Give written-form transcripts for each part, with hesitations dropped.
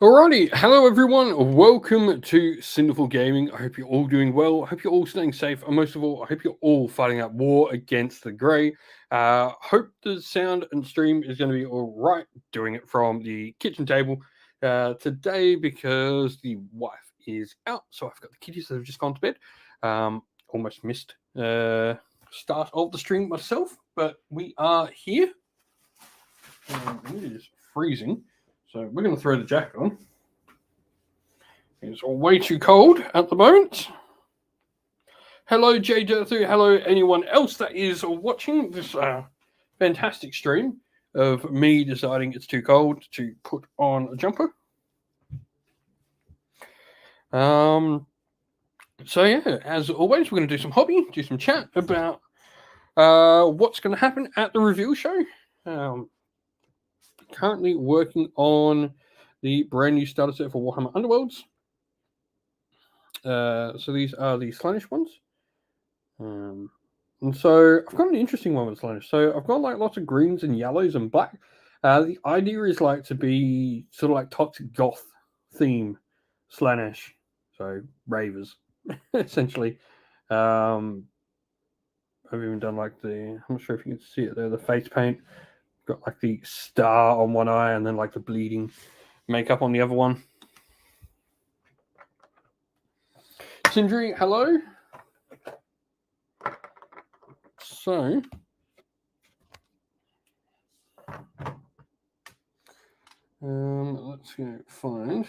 Alrighty, hello everyone. Welcome to Cinderful Gaming. I hope you're all doing well. I hope you're all staying safe, and most of all, I hope you're all fighting out war against the grey. Hope the sound and stream is going to be all right. Doing it from the kitchen table today because the wife is out, so I've got the kitties that have just gone to bed. Almost missed start of the stream myself, but we are here. It is freezing. So we're going to throw the jacket on. It's way too cold at the moment. Hello, Jay Dirthu. Hello, anyone else that is watching this fantastic stream of me deciding it's too cold to put on a jumper. So yeah, as always, we're going to do some hobby, do some chat about what's going to happen at the reveal show. Currently working on the brand new starter set for Warhammer Underworlds. So these are the Slaanesh ones. And so I've got an interesting one with Slaanesh. So I've got like lots of greens and yellows and black. The idea is like to be sort of like toxic goth theme Slaanesh. So ravers, essentially. I've even done like I'm not sure if you can see it there, the face paint. Got like the star on one eye and then like the bleeding makeup on the other one. Sindri, hello. So let's go find.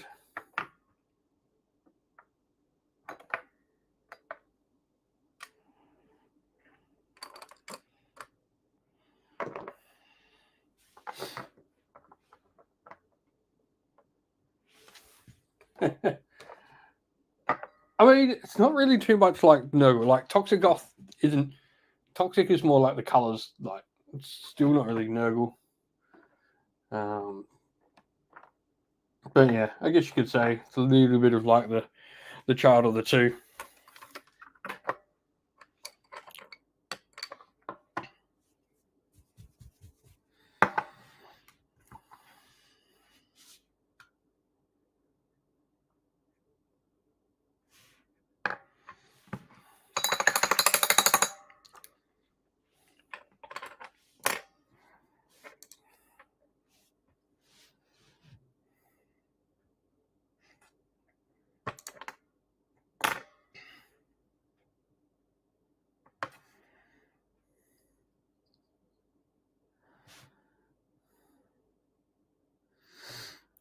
I mean, it's not really too much like like Toxic Goth isn't. Toxic is more like the colors, like it's still not really Nurgle. But yeah, I guess you could say it's a little bit of like the child of the two.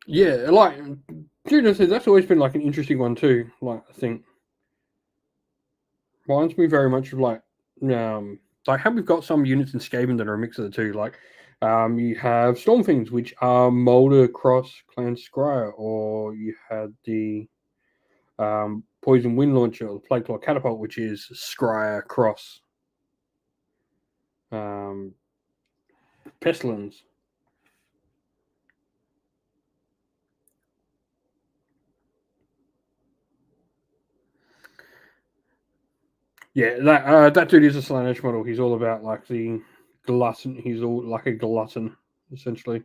Yeah, like Judas said, that's always been like an interesting one too. Like I think reminds me very much of like how we've got some units in Skaven that are a mix of the two. Like you have Stormfiends, which are Molder cross Clan Scryer, or you had the Poison Wind Launcher, or Plague Claw Catapult, which is Scryer cross Pestilence. Yeah, that dude is a Slaanesh model. He's all about like the glutton. He's all like a glutton, essentially.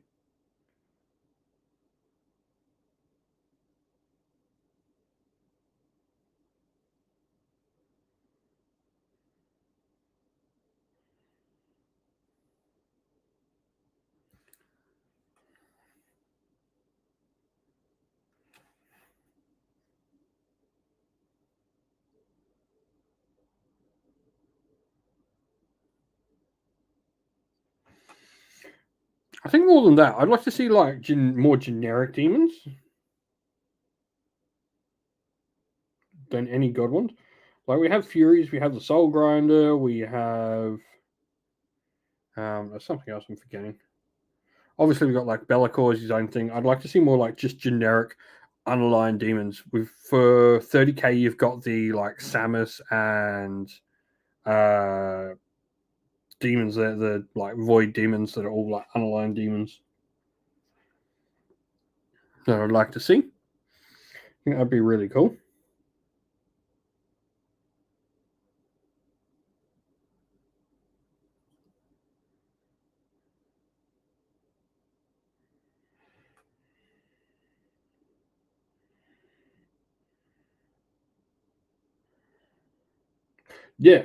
I think more than that, I'd like to see like more generic demons than any god ones. Like we have Furies, we have the Soul Grinder, we have there's something else I'm forgetting. Obviously, we got like Bellacor's his own thing. I'd like to see more like just generic unaligned demons. With for 30k, you've got the like Samus and demons that the like void demons that are all like unaligned demons. That I'd like to see. I think that'd be really cool. Yeah.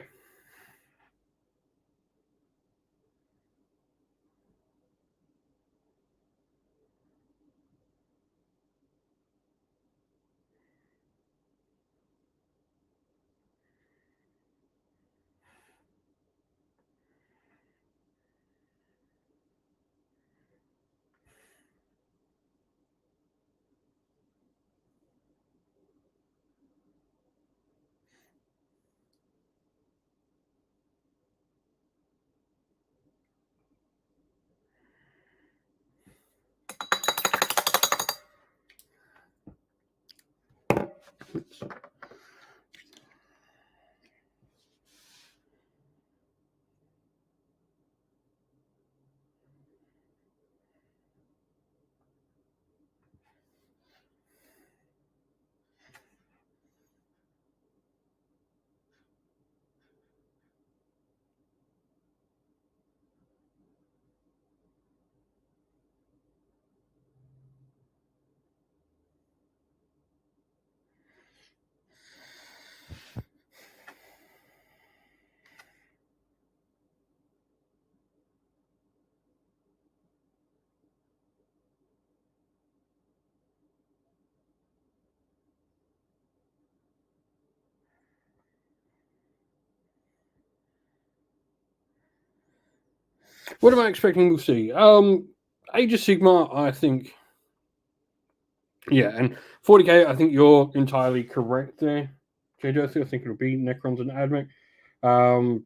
What am I expecting to see? Age of Sigma, I think. Yeah, and 40k, I think you're entirely correct there, JJ. I think it'll be Necrons and Admech. Um,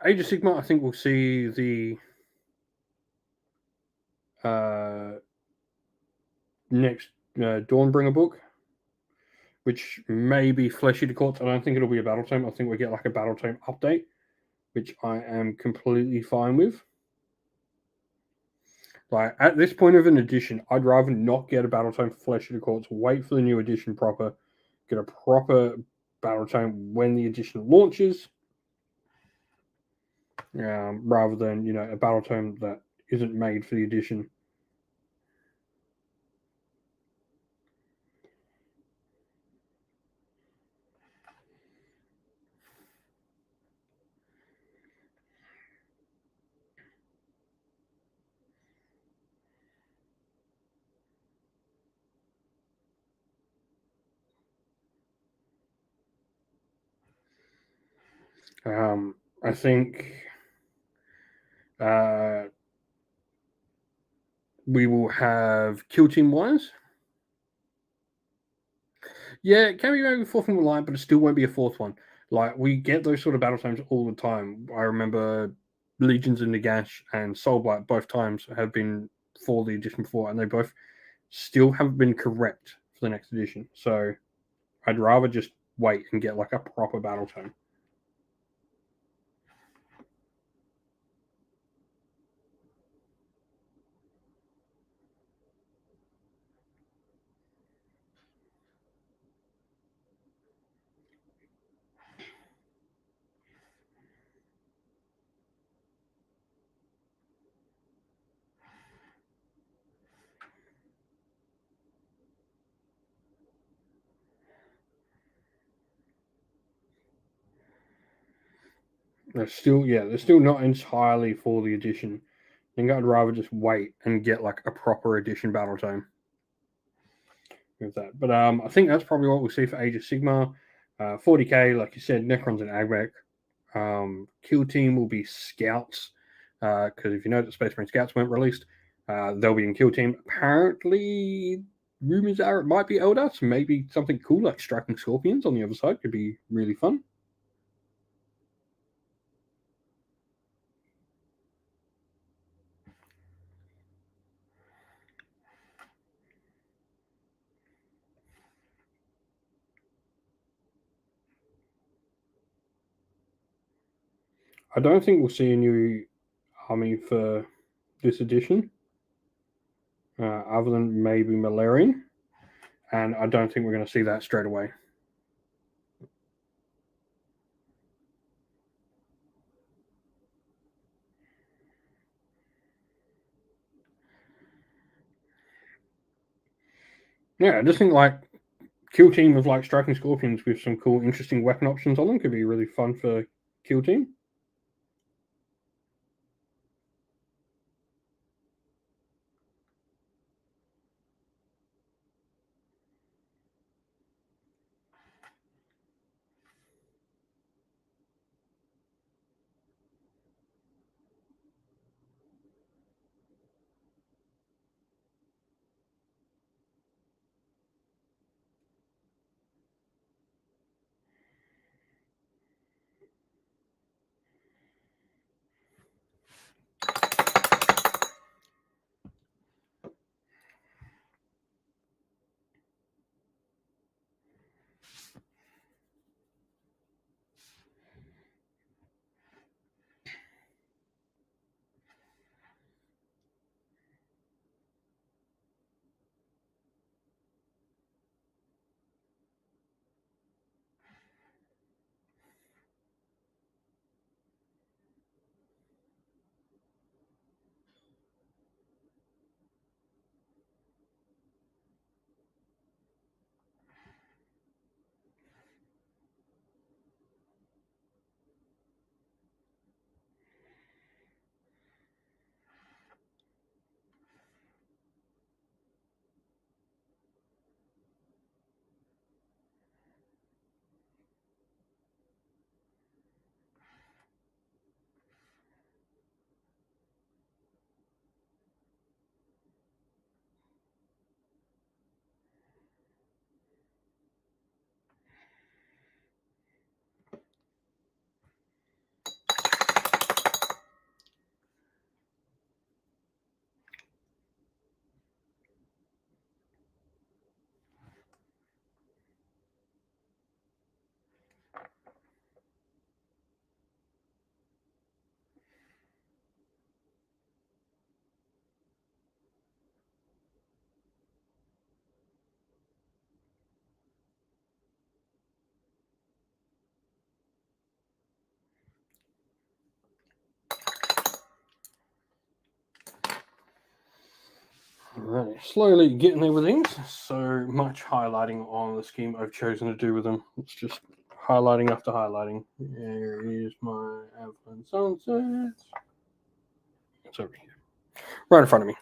Age of Sigma, I think we'll see the uh, next Dawnbringer book, which may be Fleshy to Courts. I don't think it'll be a battle tome. I think we get like a battle tome update, which I am completely fine with. Like at this point of an edition, I'd rather not get a battle tome for Flesh of the Courts, wait for the new edition proper, get a proper battle tome when the edition launches, rather than a battle tome that isn't made for the edition. I think uh, we will have Kill Team Wise. Yeah, it can be maybe fourth one line, but it still won't be a fourth one. Like we get those sort of battle times all the time. I remember Legions of Nagash and Soulblight both times have been for the edition before, and they both still haven't been correct for the next edition. So I'd rather just wait and get like a proper battle tome. They're still not entirely for the edition. I think I'd rather just wait and get like a proper edition battle tome with that. But I think that's probably what we'll see for Age of Sigma. 40k, like you said, Necrons and Agmech. Kill Team will be Scouts, because if you know that Space Marine Scouts weren't released, they'll be in Kill Team. Apparently, rumors are it might be Eldar, so maybe something cool like Striking Scorpions on the other side could be really fun. I don't think we'll see a new army for this edition, other than maybe Malarian, and I don't think we're going to see that straight away. Yeah, I just think like kill team of like striking scorpions with some cool, interesting weapon options on them could be really fun for kill team. Right, slowly getting there with things. So much highlighting on the scheme I've chosen to do with them. It's just highlighting after highlighting. Here is my Avalanche Sunset. It's over here, right in front of me.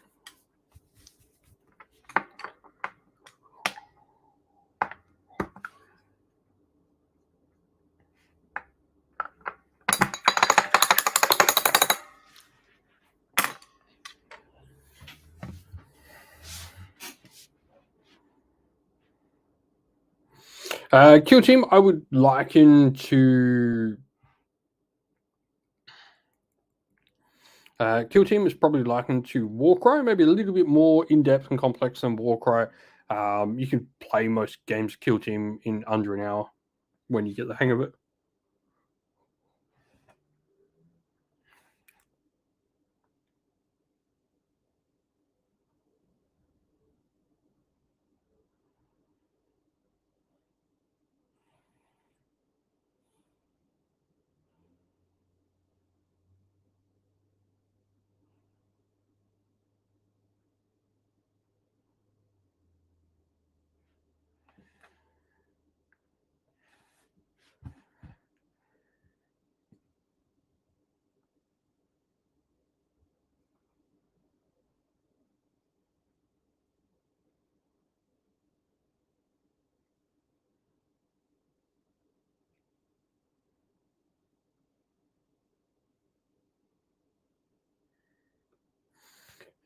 Kill team, I would liken to Kill Team is probably likened to Warcry, maybe a little bit more in depth and complex than Warcry. You can play most games Kill Team in under an hour when you get the hang of it.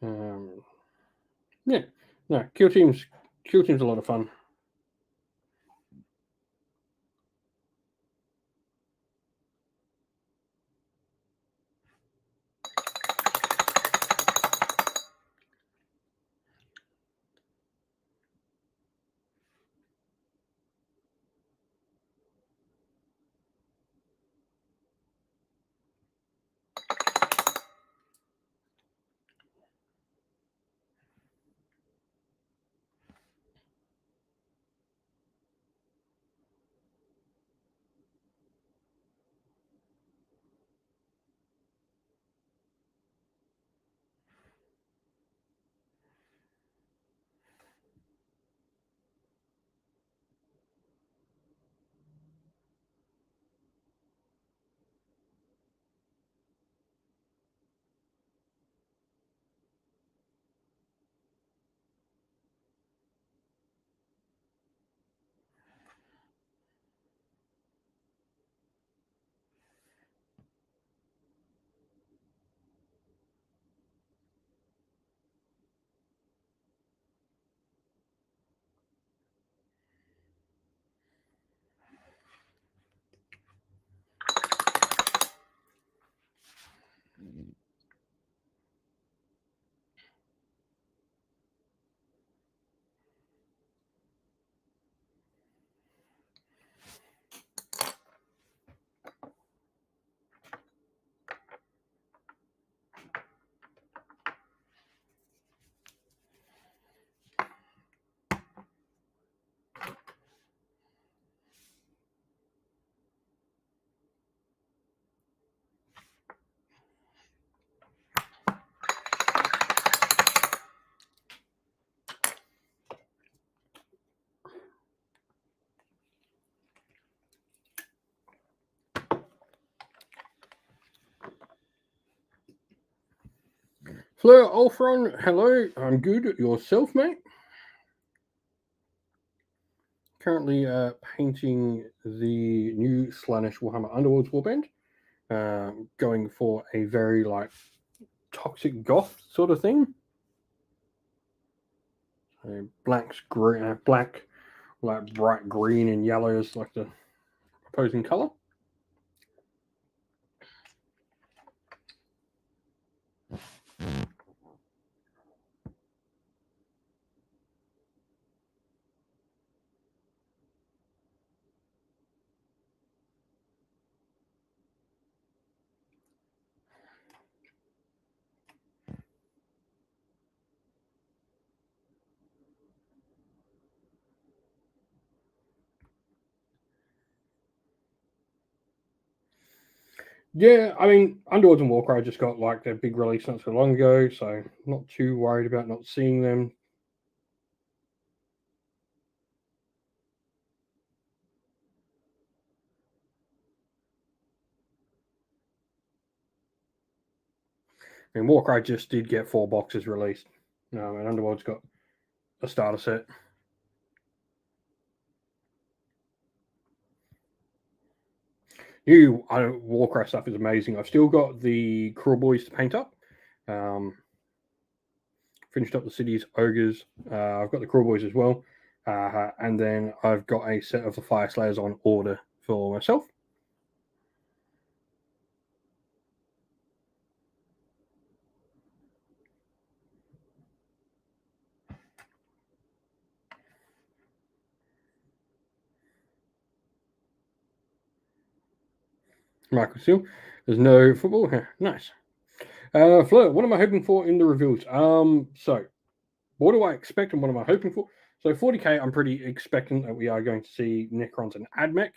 Um, yeah, no, Kill Team's a lot of fun. Fleur Ulfron, hello. I'm good. Yourself, mate? Currently painting the new Slaanesh Warhammer Underworlds Warband. Going for a very toxic goth sort of thing. Black, like bright green and yellow is like the opposing color. Yeah, I mean, Underworlds and Warcry just got like their big release not so long ago, so not too worried about not seeing them. I mean, Warcry just did get 4 boxes released. And Underworld's got a starter set. New Warcraft stuff is amazing. I've still got the Cruel Boys to paint up. Finished up the cities, ogres. I've got the Cruel Boys as well. And then I've got a set of the Fire Slayers on order for myself. Michael Seal. There's no football here. Nice. Fleur, what am I hoping for in the reveals? So what do I expect and what am I hoping for? So 40k, I'm pretty expectant that we are going to see Necrons and Admech.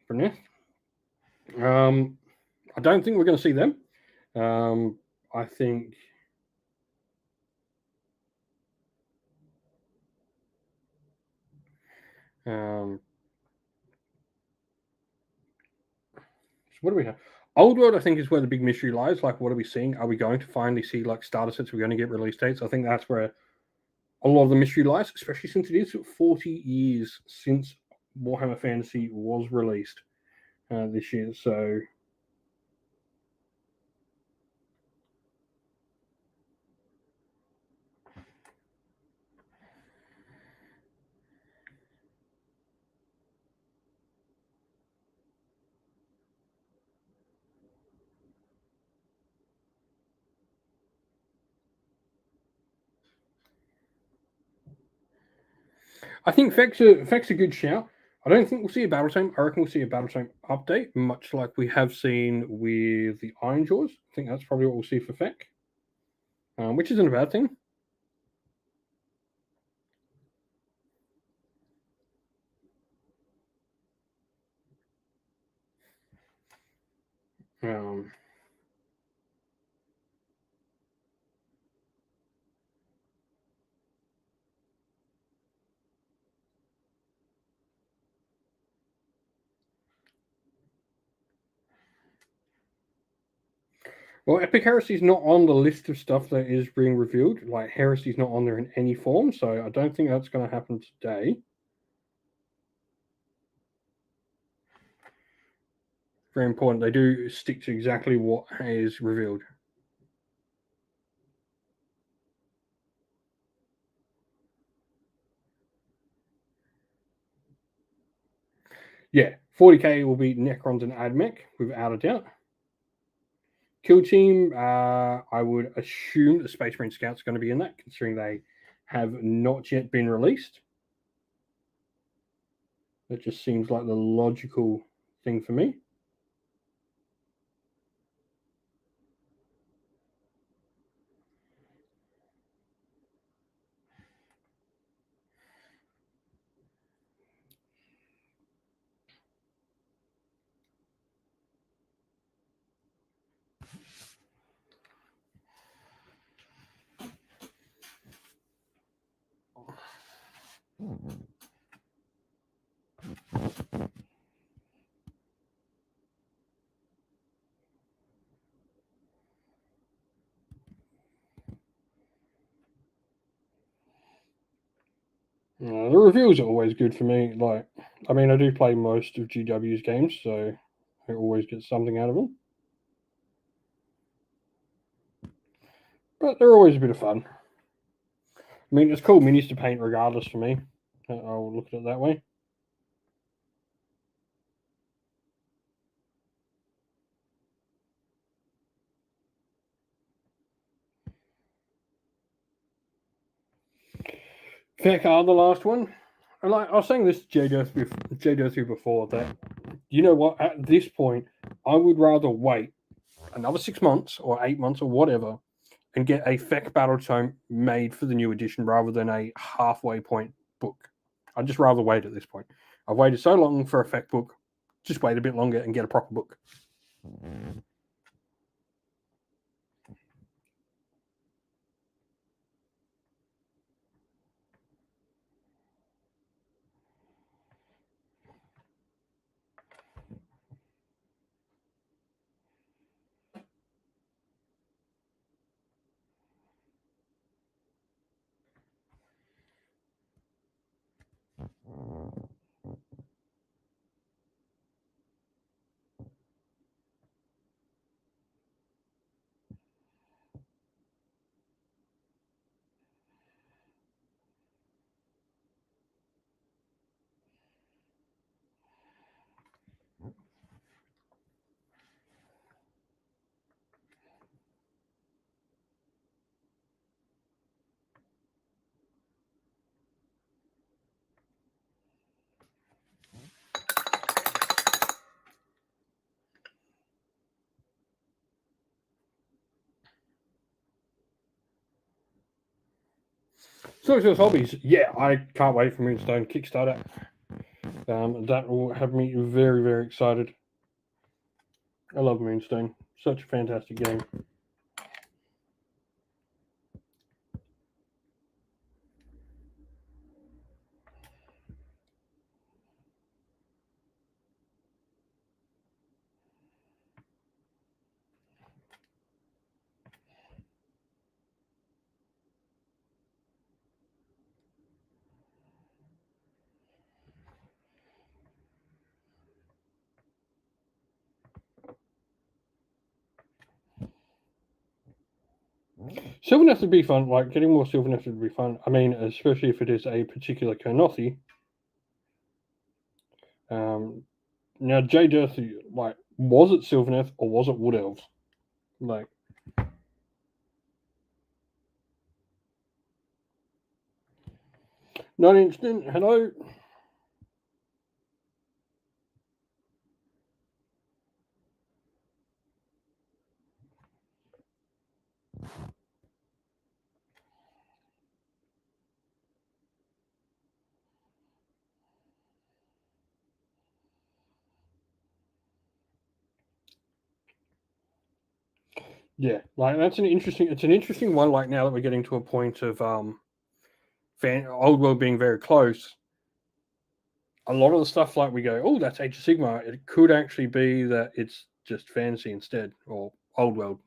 For Neth. I don't think we're going to see them. I think so what do we have? Old World, I think, is where the big mystery lies. Like, what are we seeing? Are we going to finally see like starter sets? We're going to get release dates. I think that's where a lot of the mystery lies, especially since it is 40 years since Warhammer Fantasy was released this year. So I think Feck's a good shout. I don't think we'll see a battle tome. I reckon we'll see a battle tome update, much like we have seen with the Iron Jaws. I think that's probably what we'll see for Feck, which isn't a bad thing. Um, Well, Epic Heresy's not on the list of stuff that is being revealed. Like, Heresy's not on there in any form, so I don't think that's going to happen today. Very important. They do stick to exactly what is revealed. Yeah, 40k will be Necrons and Admech, without a doubt. Kill Team, I would assume the Space Marine Scouts are going to be in that, considering they have not yet been released. That just seems like the logical thing for me. The reviews are always good for me. Like, I mean, I do play most of GW's games, so I always get something out of them. But they're always a bit of fun. I mean, it's cool minis to paint regardless for me. I'll look at it that way. Fair card, the last one. And like I was saying this to J before that, you know what? At this point, I would rather wait another 6 months or 8 months or whatever and get a FEC battle tome made for the new edition rather than a halfway point book. I'd just rather wait at this point. I've waited so long for a FEC book, just wait a bit longer and get a proper book. So it's hobbies. Yeah, I can't wait for Moonstone Kickstarter. That will have me very, very excited. I love Moonstone. Such a fantastic game. Sylvaneth would be fun. Like getting more Sylvaneth would be fun. I mean, especially if it is a particular Kernothi. Now, Jay Durfee, like, was it Sylvaneth or was it Wood Elves? Like, not instant. Hello. Yeah, like that's an interesting. It's an interesting one. Like now that we're getting to a point of old world being very close. A lot of the stuff like we go, oh, that's Age of Sigmar. It could actually be that it's just fantasy instead, or old world.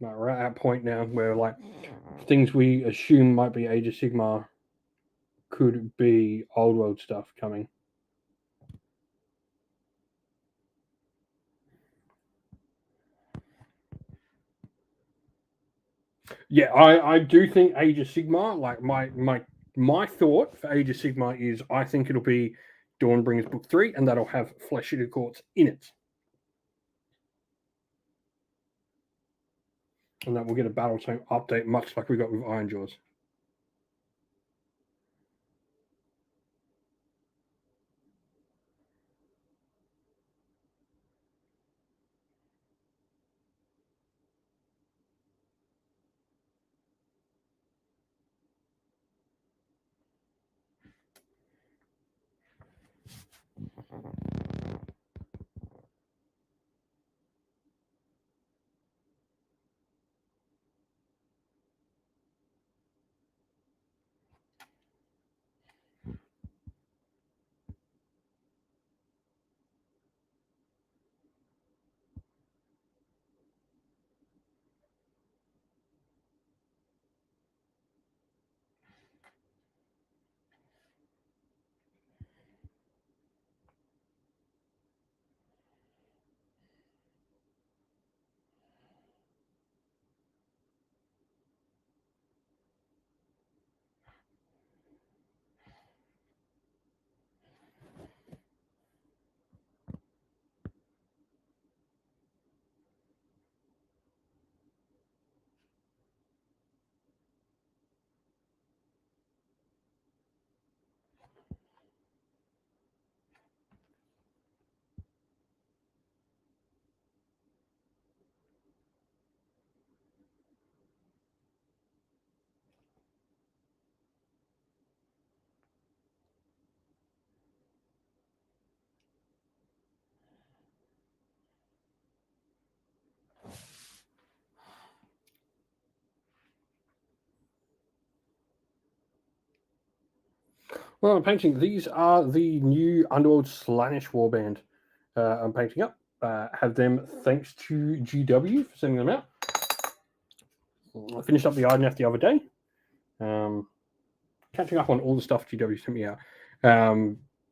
Like we're at that point now where like things we assume might be Age of Sigmar could be old world stuff coming. Yeah, I do think Age of Sigmar. Like my thought for Age of Sigmar is I think it'll be Dawnbringers Book 3, and that'll have Flesh Eater Courts in it, and that we'll get a Battle Tome update, much like we got with Ironjaws. Well, I'm painting. These are the new Underworld Slaanesh warband. I'm painting up. Have them thanks to GW for sending them out. I finished up the IDNF the other day. Catching up on all the stuff GW sent me out.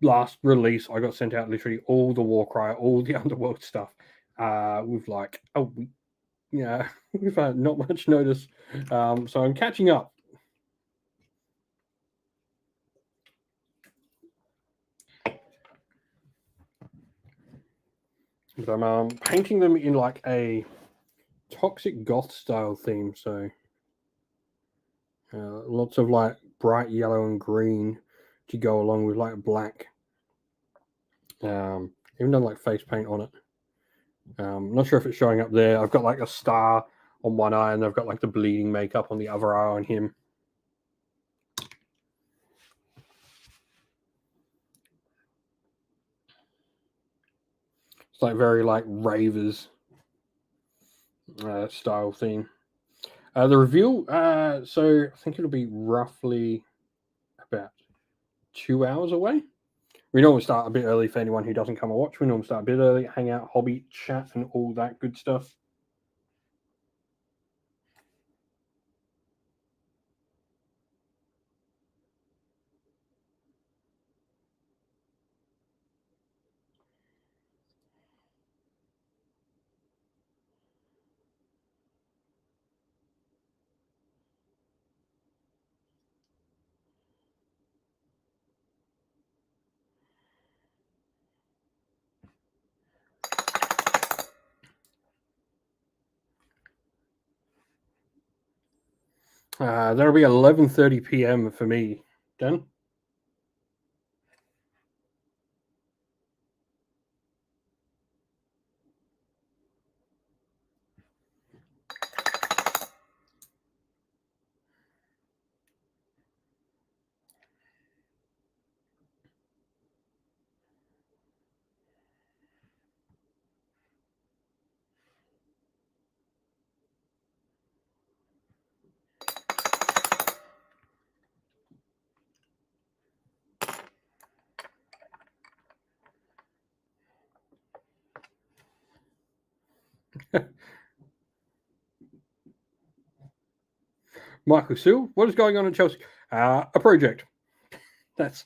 Last release, I got sent out literally all the Warcry, all the Underworld stuff. With like a week, yeah, we've had not much notice. So I'm catching up. But I'm painting them in like a toxic goth style theme. So lots of like bright yellow and green to go along with like black. Even done like face paint on it. Not sure if it's showing up there. I've got like a star on one eye, and I've got like the bleeding makeup on the other eye on him. It's like very like ravers style theme. The reveal, so I think it'll be roughly about 2 hours away. We normally start a bit early for anyone who doesn't come and watch. We normally start a bit early, hang out, hobby, chat, and all that good stuff. That'll be 11:30 p.m. for me. Done. Michael Sewell, what is going on in Chelsea? A project. That's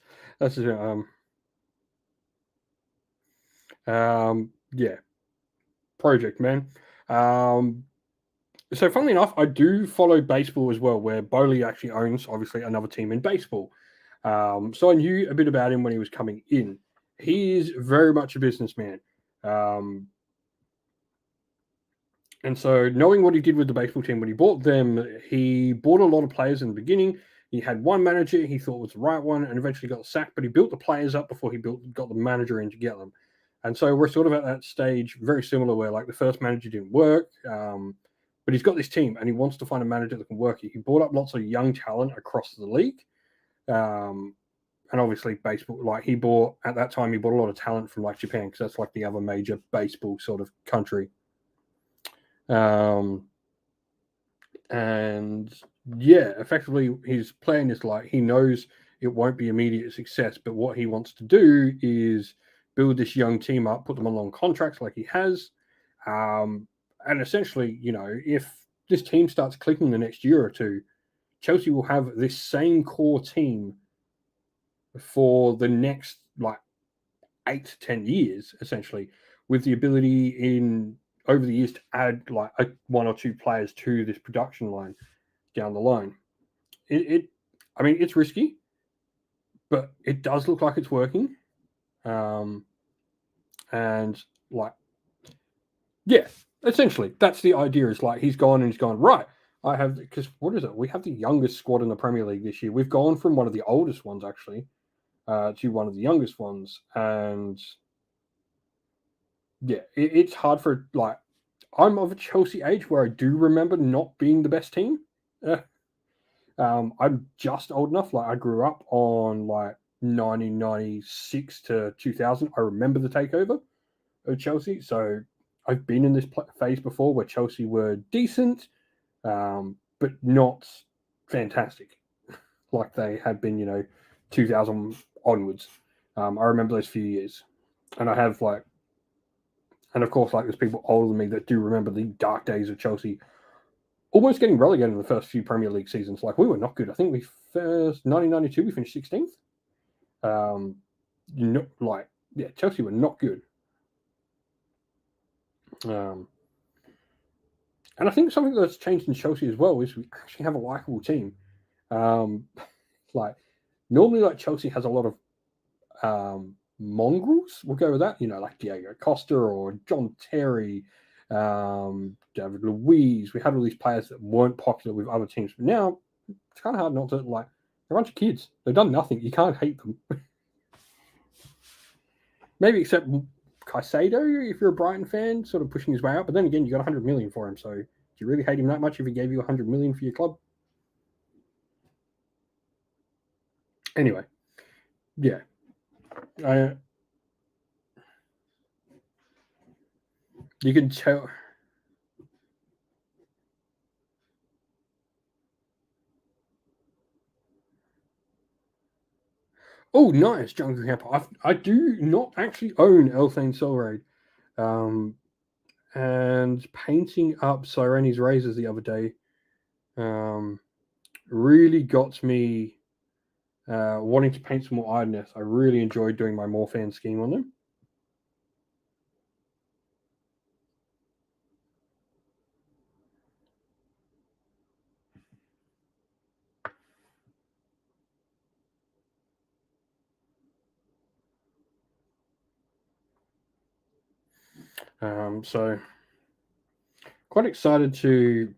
yeah, project, man. So funnily enough, I do follow baseball as well, where Bowley actually owns obviously another team in baseball. So I knew a bit about him when he was coming in. He is very much a businessman. And so, knowing what he did with the baseball team when he bought them, he bought a lot of players in the beginning. He had one manager he thought was the right one, and eventually got sacked. But he built the players up before he got the manager in to get them. And so we're sort of at that stage, very similar, where like the first manager didn't work, but he's got this team, and he wants to find a manager that can work it. He brought up lots of young talent across the league, and obviously baseball. Like he bought at that time, he bought a lot of talent from like Japan, because that's like the other major baseball sort of country. And yeah, effectively his plan is like he knows it won't be immediate success, but what he wants to do is build this young team up, put them on long contracts like he has, and essentially, you know, if this team starts clicking the next year or two, Chelsea will have this same core team for the next like 8 to 10 years, essentially, with the ability in over the years to add like one or two players to this production line down the line. I mean, it's risky, but it does look like it's working. And like, yeah, essentially, that's the idea. Is like he's gone and he's gone right. I have because what is it? We have the youngest squad in the Premier League this year. We've gone from one of the oldest ones actually to one of the youngest ones, and yeah, it's hard for like I'm of a Chelsea age where I do remember not being the best team. Uh, I'm just old enough. Like I grew up on like 1996 to 2000. I remember the takeover of Chelsea, so I've been in this phase before where Chelsea were decent, but not fantastic like they had been, you know, 2000 onwards. I remember those few years, and I have and of course, there's people older than me that do remember the dark days of Chelsea, almost getting relegated in the first few Premier League seasons. We were not good. I think 1992 we finished 16th. Chelsea were not good. And I think something that's changed in Chelsea as well is we actually have a likable team. Normally, Chelsea has a lot of mongrels. We'll go with that. Like Diego Costa or John Terry, David Luiz. We had all these players that weren't popular with other teams, but now it's kind of hard not to they're a bunch of kids. They've done nothing. You can't hate them. Maybe except Caicedo, if you're a Brighton fan, sort of pushing his way out. But then again, you got 100 million for him. So do you really hate him that much if he gave you 100 million for your club? Anyway, yeah. You can tell. Oh, nice, Jungle Camper. I do not actually own Elthane Soul Raid. And painting up Sirene's Razors the other day really got me wanting to paint some more Idoneth. I really enjoyed doing my Morphan scheme on them. So quite excited to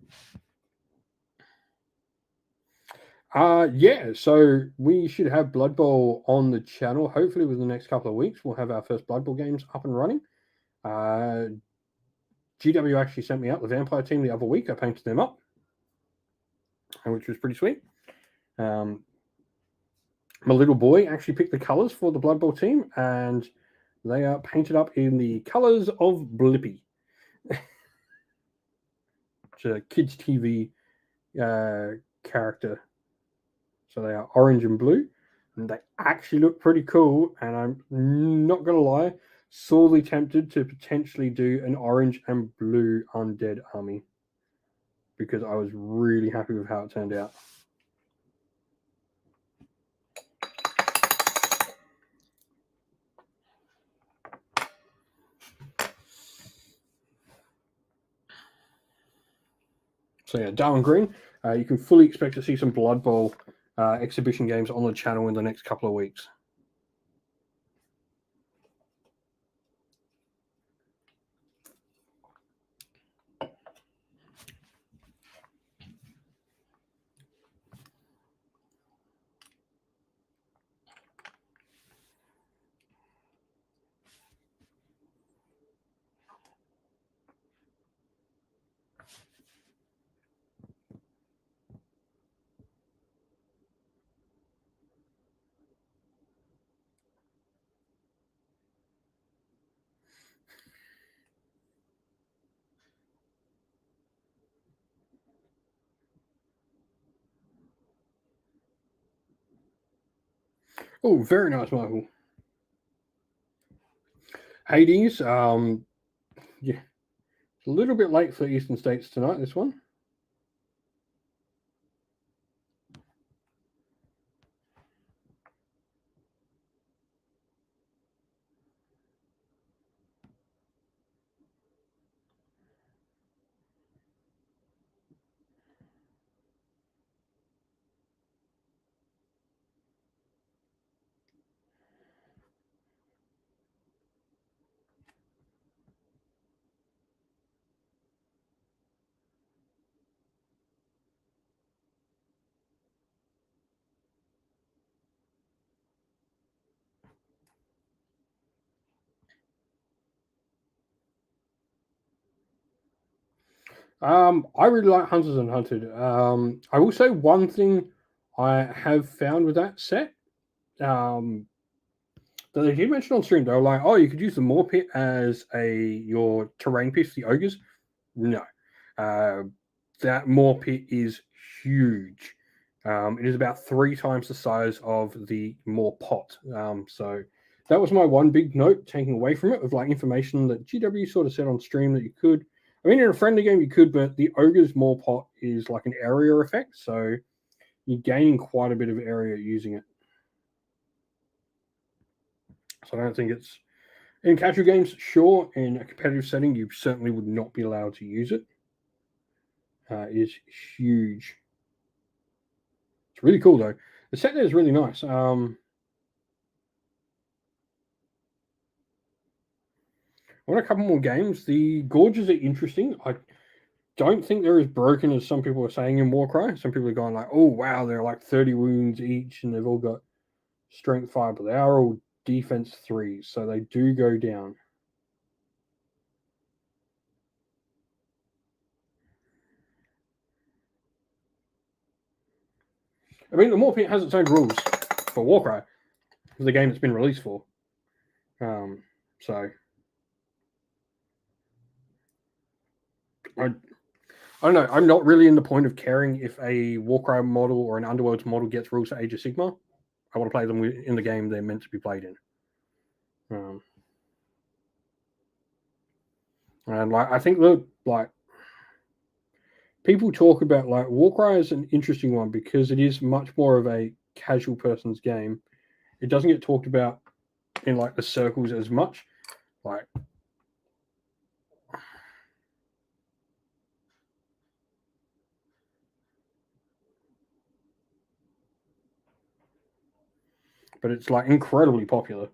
so we should have Blood Bowl on the channel. Hopefully within the next couple of weeks we'll have our first Blood Bowl games up and running. GW actually sent me out the Vampire team the other week. I painted them up, which was pretty sweet. My little boy actually picked the colors for the Blood Bowl team, and they are painted up in the colors of Blippi. It's a kids' TV character. So they are orange and blue, and they actually look pretty cool. And I'm not going to lie, sorely tempted to potentially do an orange and blue undead army because I was really happy with how it turned out. So yeah, Darwin Green, you can fully expect to see some Blood Bowl exhibition games on the channel in the next couple of weeks. Oh, very nice, Michael. Hades, yeah, it's a little bit late for Eastern States tonight, this one. I really like Hunters and Hunted. I will say one thing I have found with that set that they did mention on stream. They were like, "Oh, you could use the Moor Pit as your terrain piece, the ogres." No, that Moor Pit is huge. It is about 3 times the size of the Moor pot. So that was my one big note taking away from it, of like information that GW sort of said on stream that you could. I mean, in a friendly game you could, but the Ogre's Moor pot is like an area effect, so you're gaining quite a bit of area using it. So I don't think it's in casual games. Sure, in a competitive setting, you certainly would not be allowed to use it. It is huge. It's really cool though. The set there is really nice. I want a couple more games. The gorges are interesting. I don't think they're as broken as some people are saying in Warcry. Some people are going like, "Oh wow, they're like 30 wounds each, and they've all got strength 5, but they are all defense 3, so they do go down." I mean, the Morpient has its own rules for Warcry, the game it's been released for. So I don't know. I'm not really in the point of caring if a Warcry model or an Underworlds model gets rules for Age of Sigmar. I want to play them in the game they're meant to be played in. And like, I think that like people talk about like Warcry is an interesting one because it is much more of a casual person's game. It doesn't get talked about in like the circles as much. Like, but it's like incredibly popular.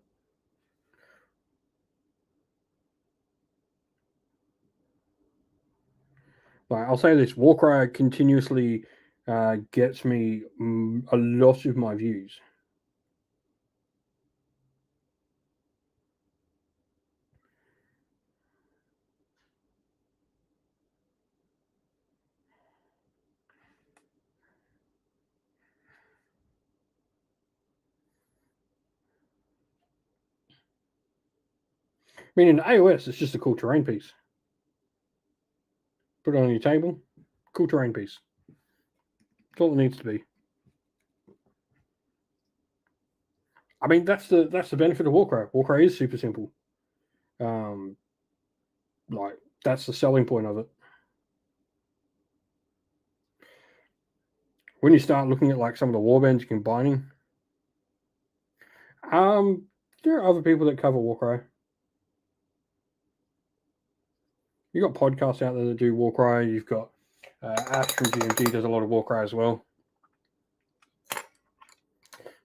Like, I'll say this: Warcry continuously gets me a lot of my views. I mean, in AOS, it's just a cool terrain piece. Put it on your table, cool terrain piece. That's all it needs to be. I mean, that's the benefit of Warcry. Warcry is super simple. Like, that's the selling point of it. When you start looking at like some of the warbands you're combining, there are other people that cover Warcry. You've got podcasts out there that do Warcry. You've got Ash from GMT does a lot of Warcry as well.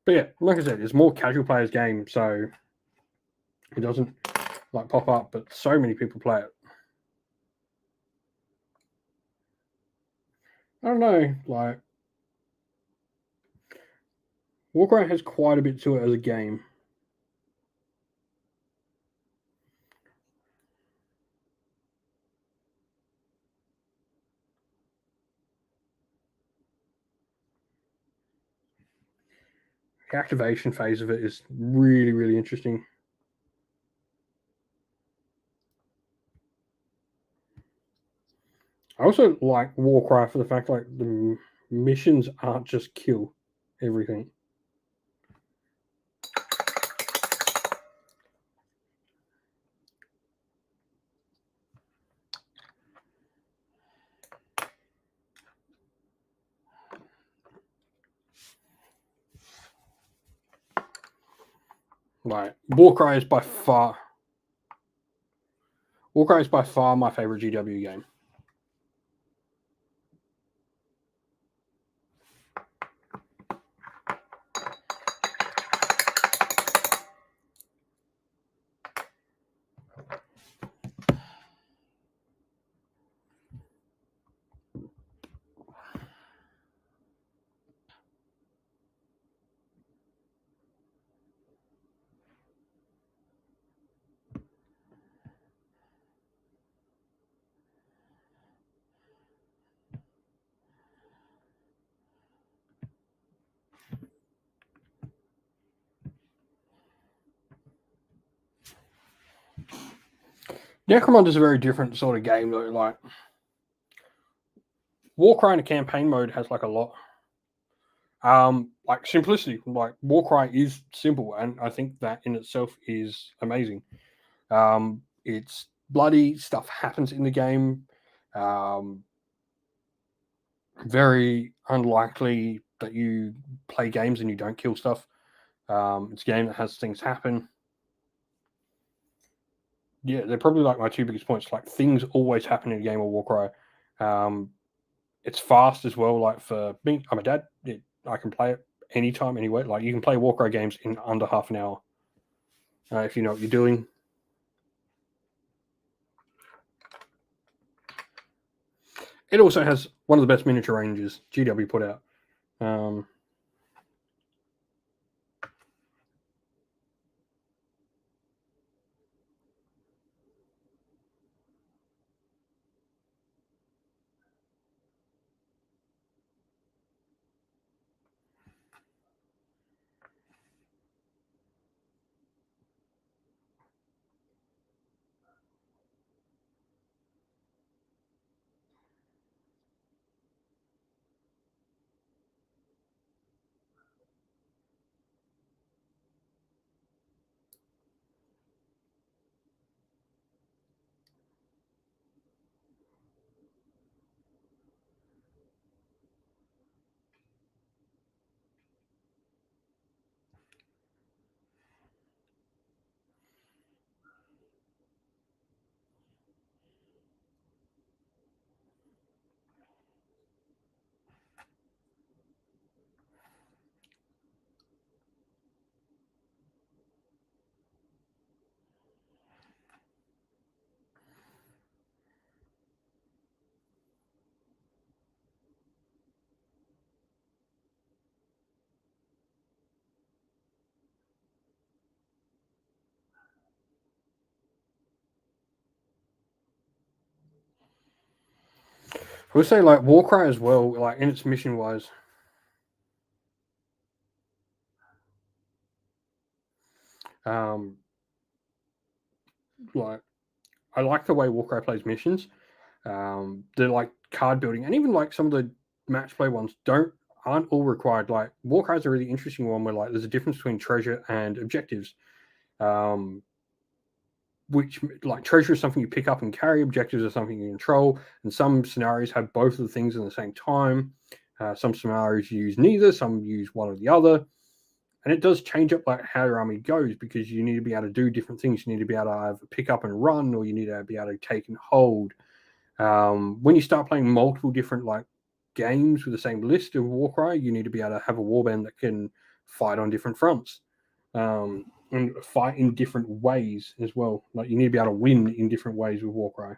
But yeah, like I said, it's more casual players' game, so it doesn't like pop up, but so many people play it. I don't know, like Warcry has quite a bit to it as a game. The activation phase of it is really, really interesting. I also like Warcry for the fact like the missions aren't just kill everything. Like Warcry is by far my favorite GW game. Necromunda is a very different sort of game though. Like Warcry in a campaign mode has like a lot. Like simplicity, like Warcry is simple, and I think that in itself is amazing. It's bloody stuff happens in the game. Um, Very unlikely that you play games and you don't kill stuff. It's a game that has things happen. Yeah, they're probably like my two biggest points. Like things always happen in a game of Warcry. Um, it's fast as well. Like for me, I'm a dad. I can play it anytime, anywhere. Like you can play Warcry games in under half an hour if you know what you're doing. It also has one of the best miniature ranges GW put out. Um, I would say like Warcry as well, like in its mission wise. Um, like I like the way Warcry plays missions. They're like card building, and even like some of the match play ones aren't all required. Like Warcry is a really interesting one where like there's a difference between treasure and objectives. Um, which like treasure is something you pick up and carry, objectives are something you control, and some scenarios have both of the things at the same time. Some scenarios use neither, some use one or the other, and it does change up like how your army goes because you need to be able to do different things. You need to be able to either pick up and run, or you need to be able to take and hold. When you start playing multiple different like games with the same list of Warcry, you need to be able to have a warband that can fight on different fronts and fight in different ways as well. Like you need to be able to win in different ways with Warcry.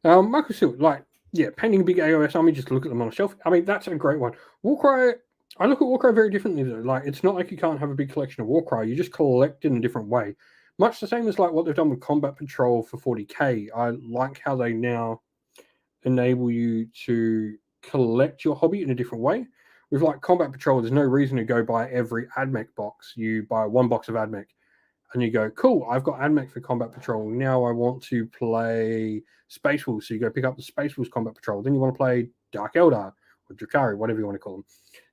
Michael Stewart, like, yeah, painting a big AOS army, just look at them on a shelf. I mean, that's a great one. Warcry, I look at Warcry very differently though. Like, it's not like you can't have a big collection of Warcry. You just collect in a different way. Much the same as like what they've done with Combat Patrol for 40k. I like how they now enable you to collect your hobby in a different way. With like Combat Patrol, there's no reason to go buy every AdMech box. You buy one box of AdMech and you go, cool, I've got AdMech for Combat Patrol. Now I want to play Space Wolves. So you go pick up the Space Wolves Combat Patrol. Then you want to play Dark Eldar or Drakari, whatever you want to call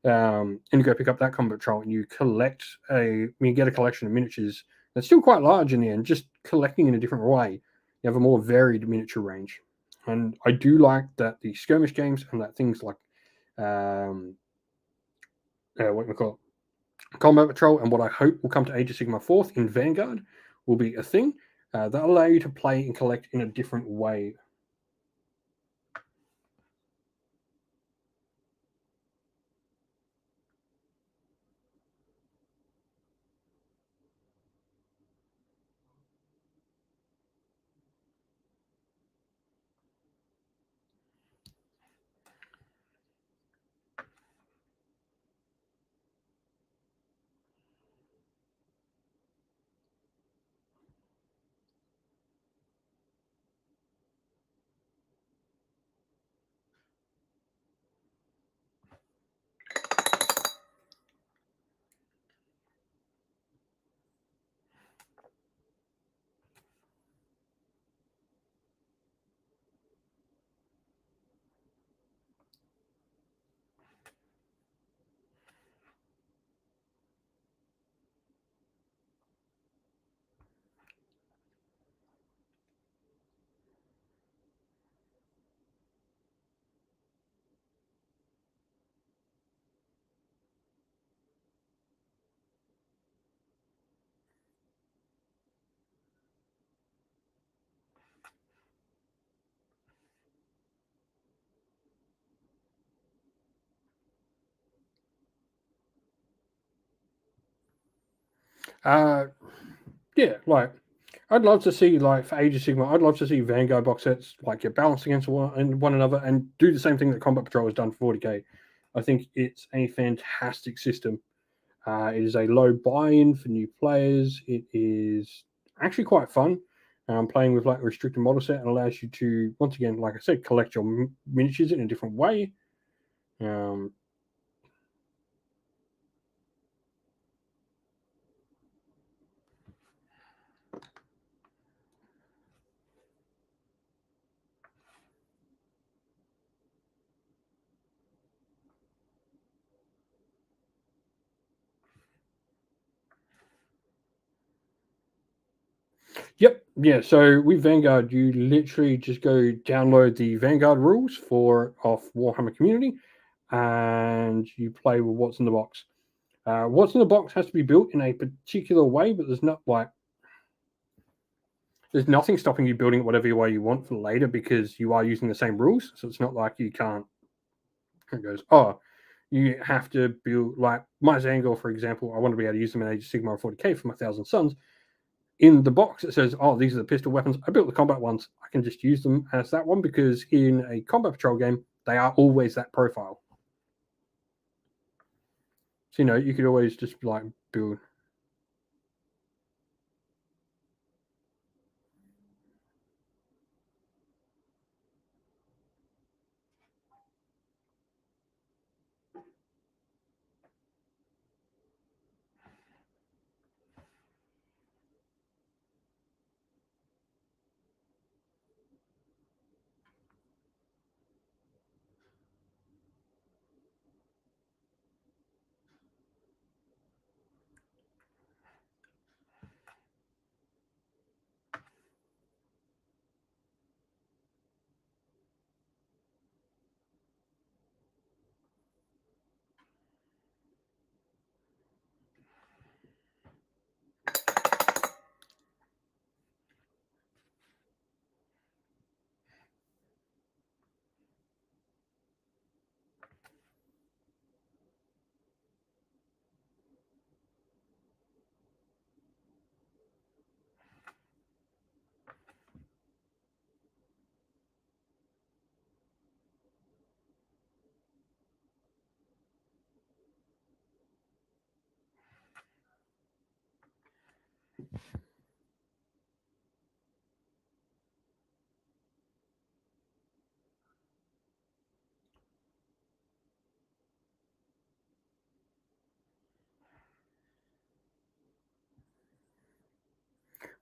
them. And you go pick up that Combat Patrol and you you get a collection of miniatures that's still quite large in the end, just collecting in a different way. You have a more varied miniature range. And I do like that the skirmish games and that things like what we call it, Combat Patrol, and what I hope will come to Age of Sigmar 4th in Vanguard will be a thing that allow you to play and collect in a different way. Uh, yeah, like I'd love to see like for Age of Sigma, I'd love to see Vanguard box sets like get balanced against one another and do the same thing that Combat Patrol has done for 40k. I think it's a fantastic system. It is a low buy-in for new players. It is actually quite fun. Playing with like a restricted model set and allows you to once again, like I said, collect your miniatures in a different way. Um, Yep. Yeah. So with Vanguard, you literally just go download the Vanguard rules for off Warhammer Community, and you play with what's in the box. What's in the box has to be built in a particular way, but there's nothing stopping you building it whatever way you want for later because you are using the same rules. So it's not like you can't. It goes, oh, you have to build like my Zangor, for example. I want to be able to use them in Age of Sigmar 40k for my Thousand Suns. In the box it says, oh, these are the pistol weapons. I built the combat ones. I can just use them as that one because in a combat patrol game they are always that profile. So you could always just like build.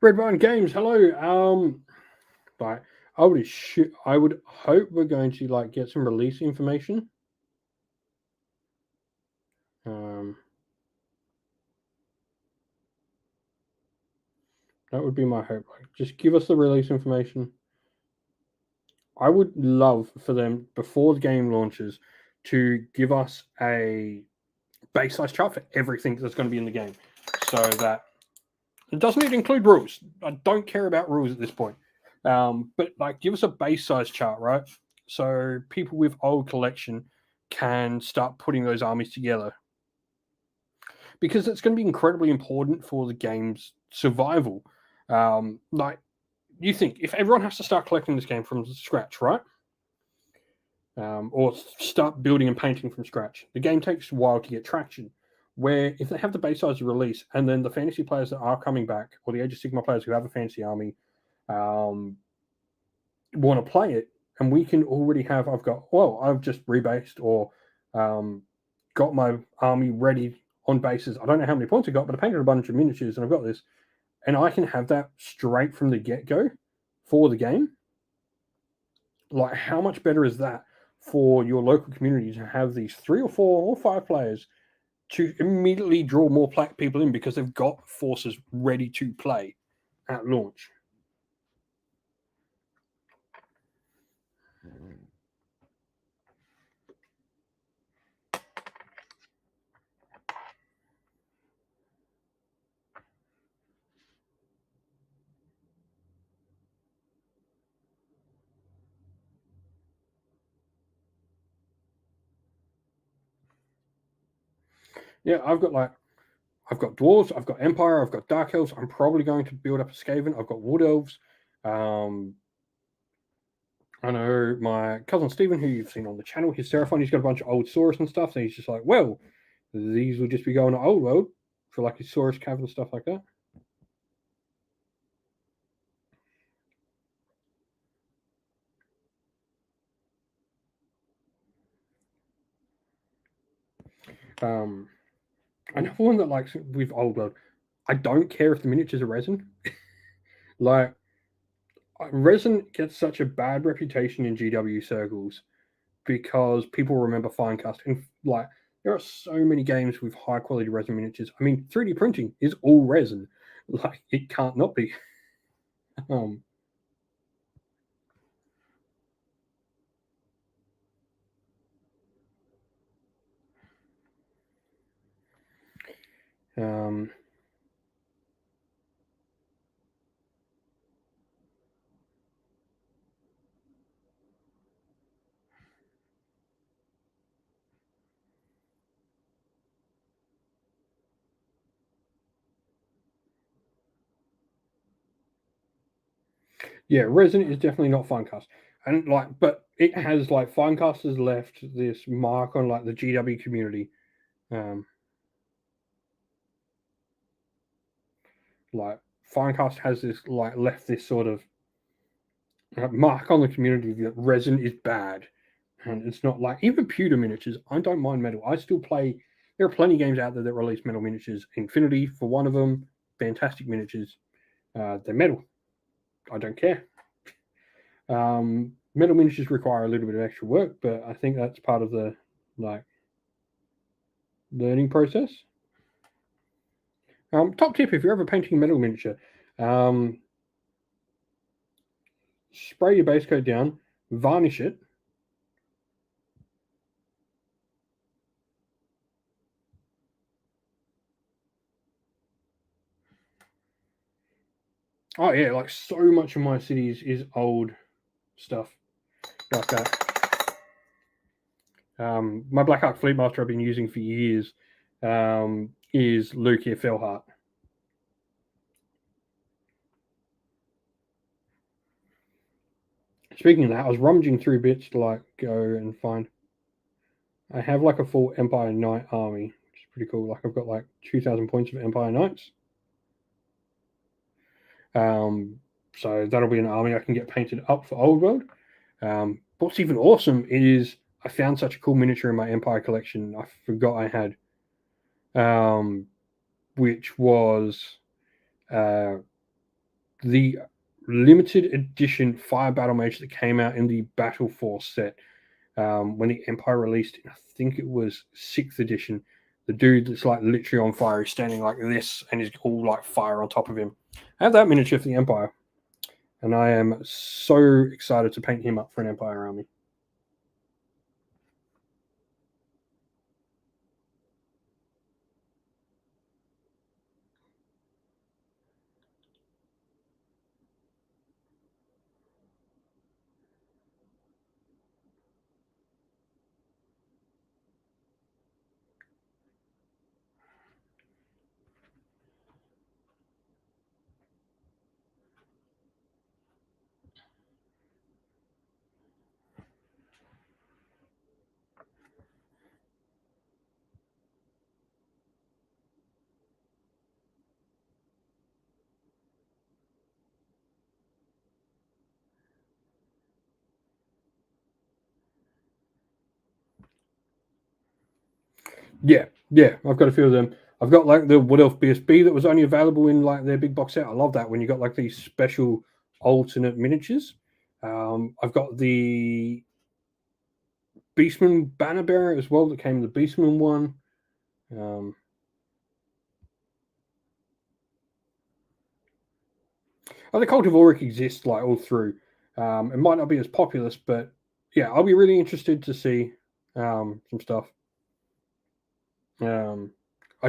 Red Button Games, hello. But I would hope we're going to like get some release information. Um, that would be my hope. Like, just give us the release information. I would love for them before the game launches to give us a base size chart for everything that's going to be in the game, so that it doesn't even include rules. I don't care about rules at this point, but like give us a base size chart, right? So people with old collection can start putting those armies together because it's going to be incredibly important for the game's survival. Like you think if everyone has to start collecting this game from scratch, right? Or start building and painting from scratch. The game takes a while to get traction. Where if they have the base size release, and then the fantasy players that are coming back, or the Age of Sigma players who have a fantasy army, want to play it, and we can already have. I've just rebased or got my army ready on bases. I don't know how many points I got, but I painted a bunch of miniatures, and I've got this, and I can have that straight from the get go for the game. Like, how much better is that for your local community to have these 3 or 4 or 5 players to immediately draw more people in because they've got forces ready to play at launch? Yeah, I've got dwarves, I've got empire, I've got dark elves. I'm probably going to build up a Skaven. I've got wood elves. I know my cousin Stephen, who you've seen on the channel, he's terrifying. He's got a bunch of old Saurus and stuff. And he's just like, well, these will just be going to old world for like his Saurus cavern and stuff like that. Another one that likes with old world, I don't care if the miniatures are resin. Like, resin gets such a bad reputation in GW circles because people remember Finecast, and like there are so many games with high quality resin miniatures. I mean, 3D printing is all resin. Like, it can't not be. um, um, yeah, resin is definitely not Finecast, and like, but it has like Finecast has left this mark on like the GW community. Um, like Finecast has this like left this sort of mark on the community that resin is bad, and it's not like even pewter miniatures. I don't mind metal. I still play. There are plenty of games out there that release metal miniatures. Infinity for one of them, fantastic miniatures. They're metal. I don't care. Metal miniatures require a little bit of extra work, but I think that's part of the like learning process. Top tip: if you're ever painting a metal miniature, spray your base coat down, varnish it. Oh yeah, like so much of my cities is old stuff like that. My Black Ark Fleet Master I've been using for years is Lukia Felhart. Speaking of that, I was rummaging through bits to like go and find. I have like a full Empire Knight army, which is pretty cool. Like I've got like 2,000 points of Empire Knights. So that'll be an army I can get painted up for Old World. What's even awesome is I found such a cool miniature in my Empire collection. I forgot I had, which was the limited edition Fire Battle Mage that came out in the Battle Force set when the Empire released it. I think it was 6th edition. The dude that's like literally on fire is standing like this and he's all like fire on top of him. I have that miniature for the Empire, and I am so excited to paint him up for an Empire army. Yeah, yeah, I've got a few of them. I've got like the Wood Elf BSB that was only available in like their big box set. I love that when you got like these special alternate miniatures. I've got the Beastman Banner Bearer as well that came in the Beastman one. The Cult of Auric exists like all through. It might not be as populous, but yeah, I'll be really interested to see some stuff. I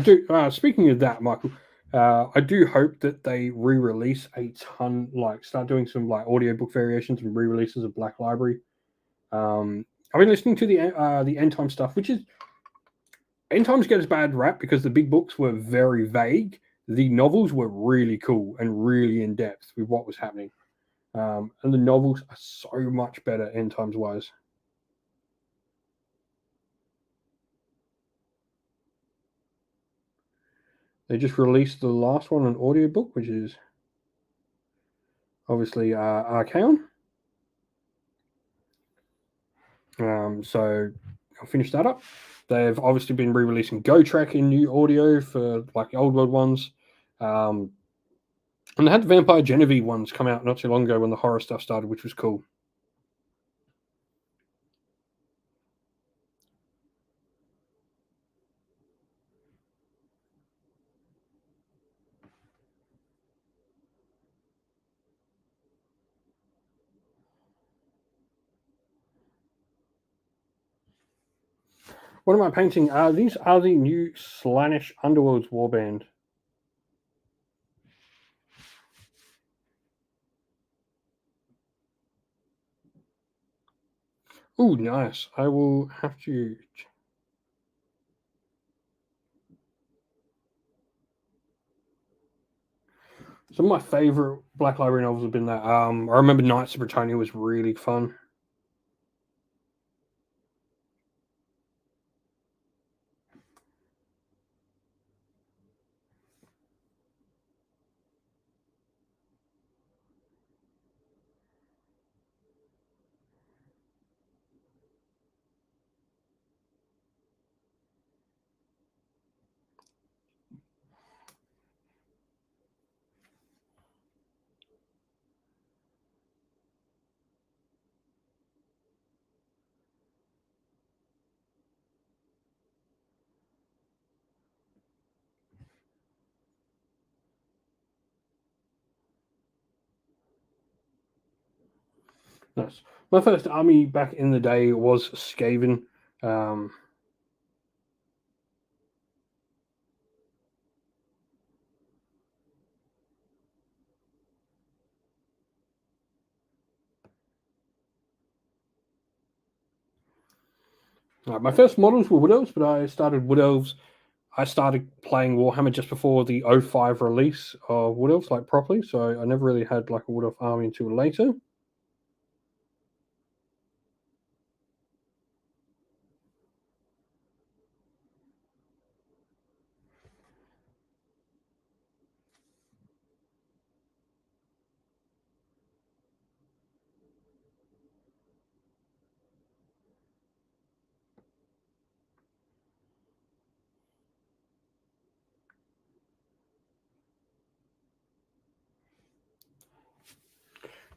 do. Speaking of that, Michael, I do hope that they re-release a ton, like start doing some like audiobook variations and re-releases of Black Library. I've been listening to the end time stuff, which is End Times gets a bad rap because the big books were very vague. The novels were really cool and really in depth with what was happening. And the novels are so much better End Times wise. They just released the last one on audiobook, which is obviously Archaon. So I'll finish that up. They've obviously been re-releasing Go Track in new audio for like the old world ones. And they had the Vampire Genevieve ones come out not too long ago when the horror stuff started, which was cool. What am I painting? These are the new Slaanesh Underworlds warband. Oh, nice. I will have to. Some of my favorite Black Library novels have been that. I remember Knights of Britannia was really fun. Nice. My first army back in the day was Skaven. Um, my first models were Wood Elves, but I started Wood Elves. I started playing Warhammer just before the '05 release of Wood Elves, like properly. So I never really had like a Wood Elf army until later.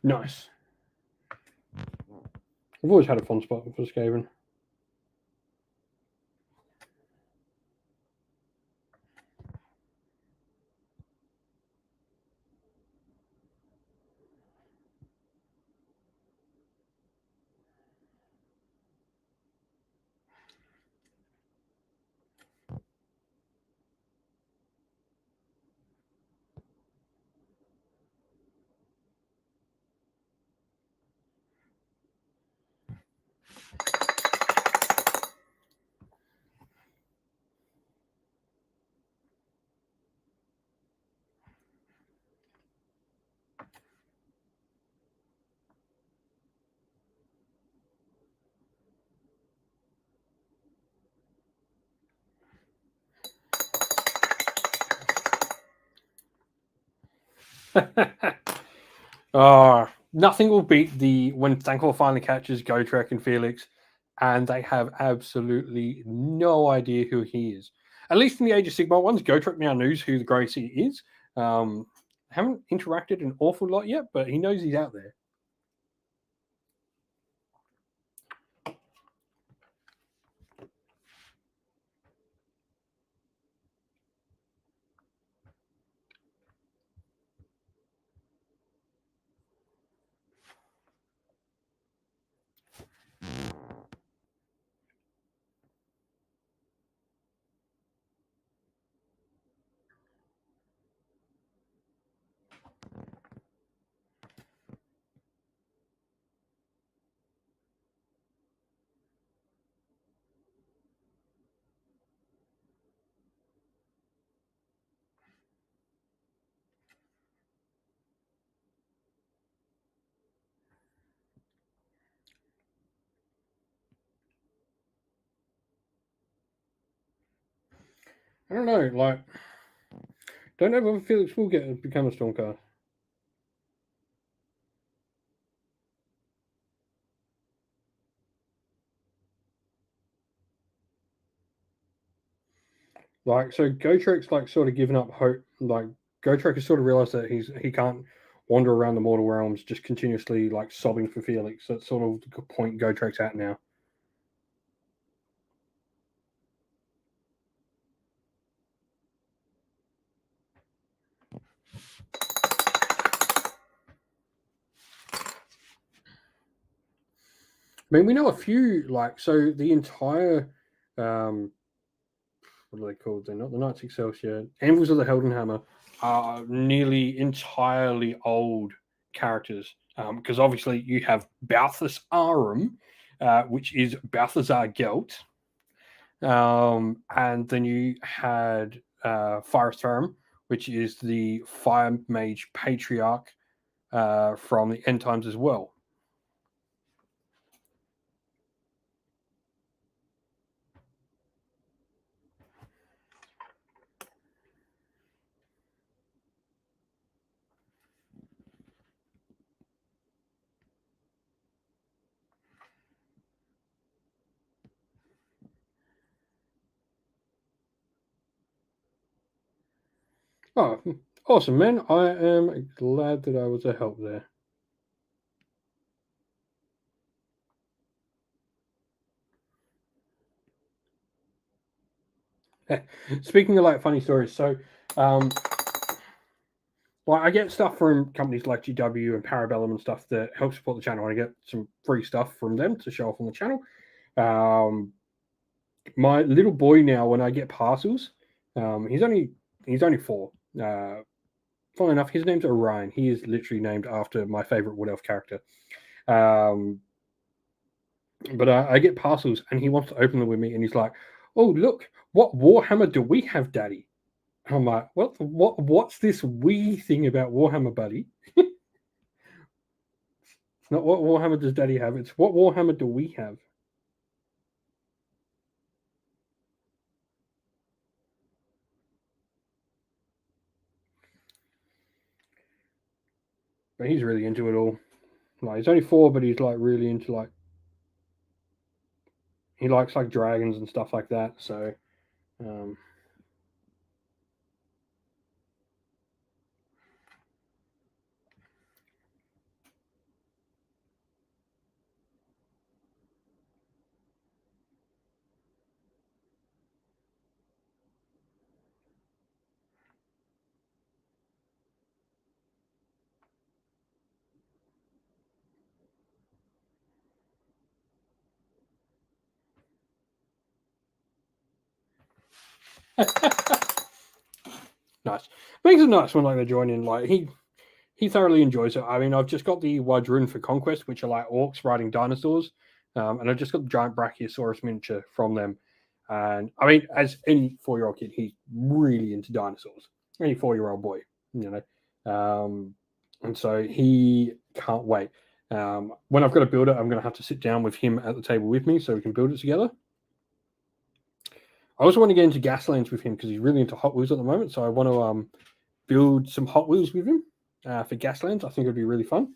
Nice. I've always had a fun spot for Skaven. Nothing will beat the when Thankful finally catches Gotrek and Felix, and they have absolutely no idea who he is. At least in the Age of Sigmar ones, Gotrek now knows who the Gracie is. Haven't interacted an awful lot yet, but he knows he's out there. I don't know. Like, don't know whether Felix will become a Stormcast. Like, so Gotrek's like sort of given up hope. Like, Gotrek has sort of realized that he can't wander around the mortal realms just continuously like sobbing for Felix. That's sort of the point Gotrek's at now. I mean, we know a few like so the entire what are they called? They're not the Knights Excelsior. Anvils of the Heldenhammer are nearly entirely old characters because obviously you have Balthus Arum, which is Balthazar Gelt, and then you had Firestorm, which is the Fire Mage Patriarch from the End Times as well. Oh, awesome, man. I am glad that I was a help there. Speaking of like funny stories, so um, well, I get stuff from companies like GW and Parabellum and stuff that help support the channel. I get some free stuff from them to show off on the channel. Um, my little boy now, when I get parcels, he's only 4. Funnily enough, his name's Orion. He is literally named after my favorite Wood Elf character. Um, but I get parcels, and he wants to open them with me, and he's like, "Oh, look, what Warhammer do we have, Daddy?" I'm like, what's this wee thing about Warhammer, buddy? It's not what Warhammer does Daddy have. It's what Warhammer do we have. But he's really into it all. Like he's only 4, but he's like really into like he likes like dragons and stuff like that. So um, nice. Makes it nice when like they join in. Like he thoroughly enjoys it. I mean, I've just got the Wadrun for Conquest, which are like orcs riding dinosaurs, and I've just got the giant Brachiosaurus miniature from them. And I mean, as any 4-year-old kid, he's really into dinosaurs. Any 4-year-old boy, you know. And so he can't wait. When I've got to build it, I'm going to have to sit down with him at the table with me so we can build it together. I also want to get into Gaslands with him because he's really into Hot Wheels at the moment. So I want to build some Hot Wheels with him for Gaslands. I think it'd be really fun.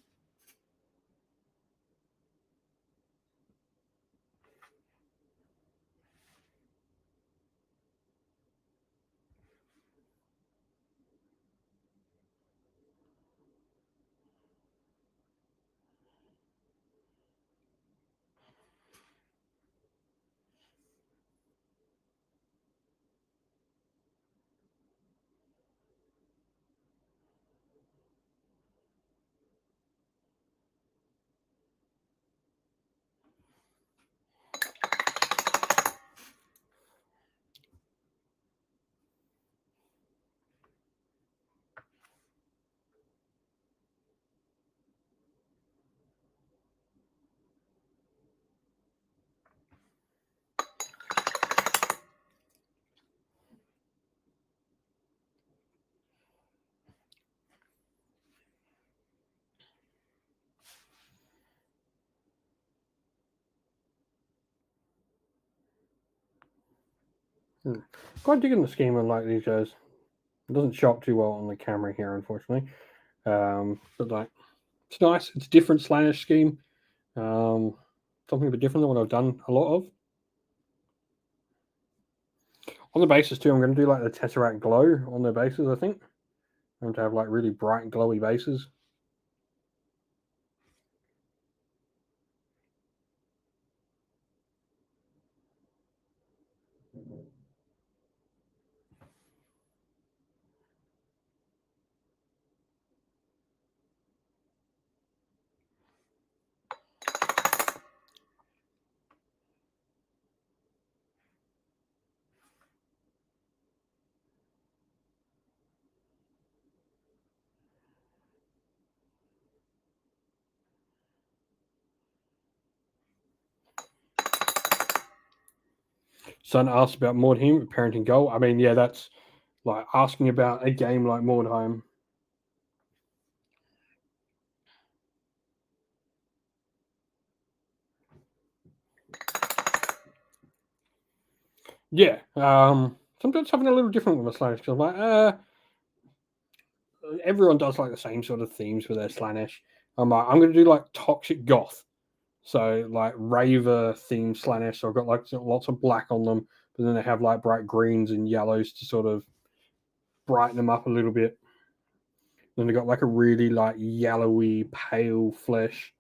Hmm. Quite digging the scheme on like these guys. It doesn't show up too well on the camera here, unfortunately. But like, it's nice. It's a different Slanish scheme. Um, Something a bit different than what I've done a lot of. On the bases too, I'm going to do like the Tesseract glow on the bases. I think I'm going to have like really bright, glowy bases. Son asked about Mordheim, parenting goal. I mean, yeah, that's like asking about a game like Mordheim. Yeah. Sometimes having a little different with a Slanish because I'm like, everyone does like the same sort of themes with their Slanish. I'm like, I'm going to do like toxic goth. So like raver themed Slanish. So I've got like lots of black on them, but then they have like bright greens and yellows to sort of brighten them up a little bit. Then they got like a really like yellowy pale flesh.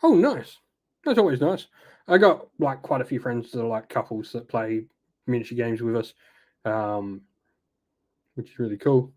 Oh, nice. That's always nice. I got like quite a few friends that are like couples that play miniature games with us, um, which is really cool.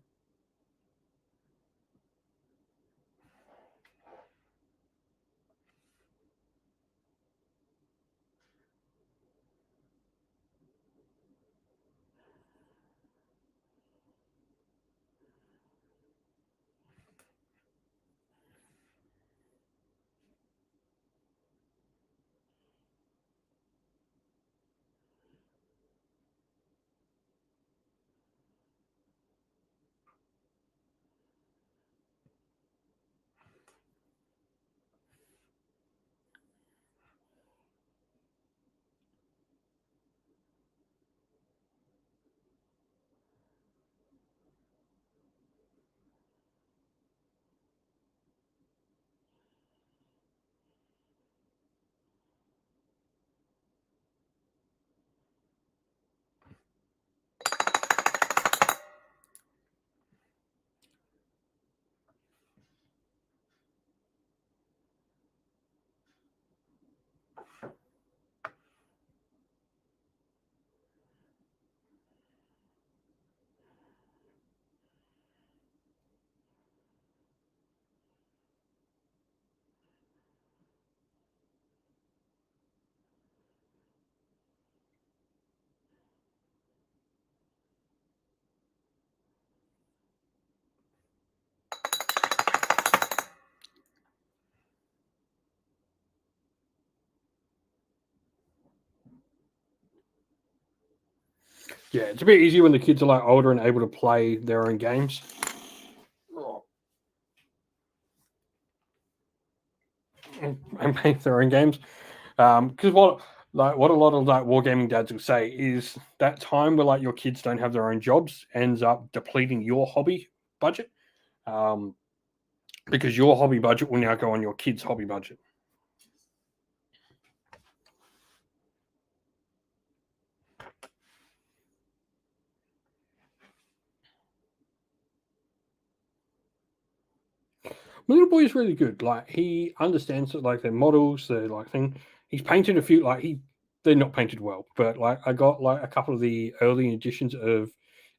Yeah, it's a bit easier when the kids are like older and able to play their own games. Oh, and make their own games. Because what a lot of like wargaming dads will say is that time where like your kids don't have their own jobs ends up depleting your hobby budget. Um, because your hobby budget will now go on your kids' hobby budget. My little boy is really good. Like he understands that like their models, their like thing. He's painted a few like they're not painted well, but like I got like a couple of the early editions of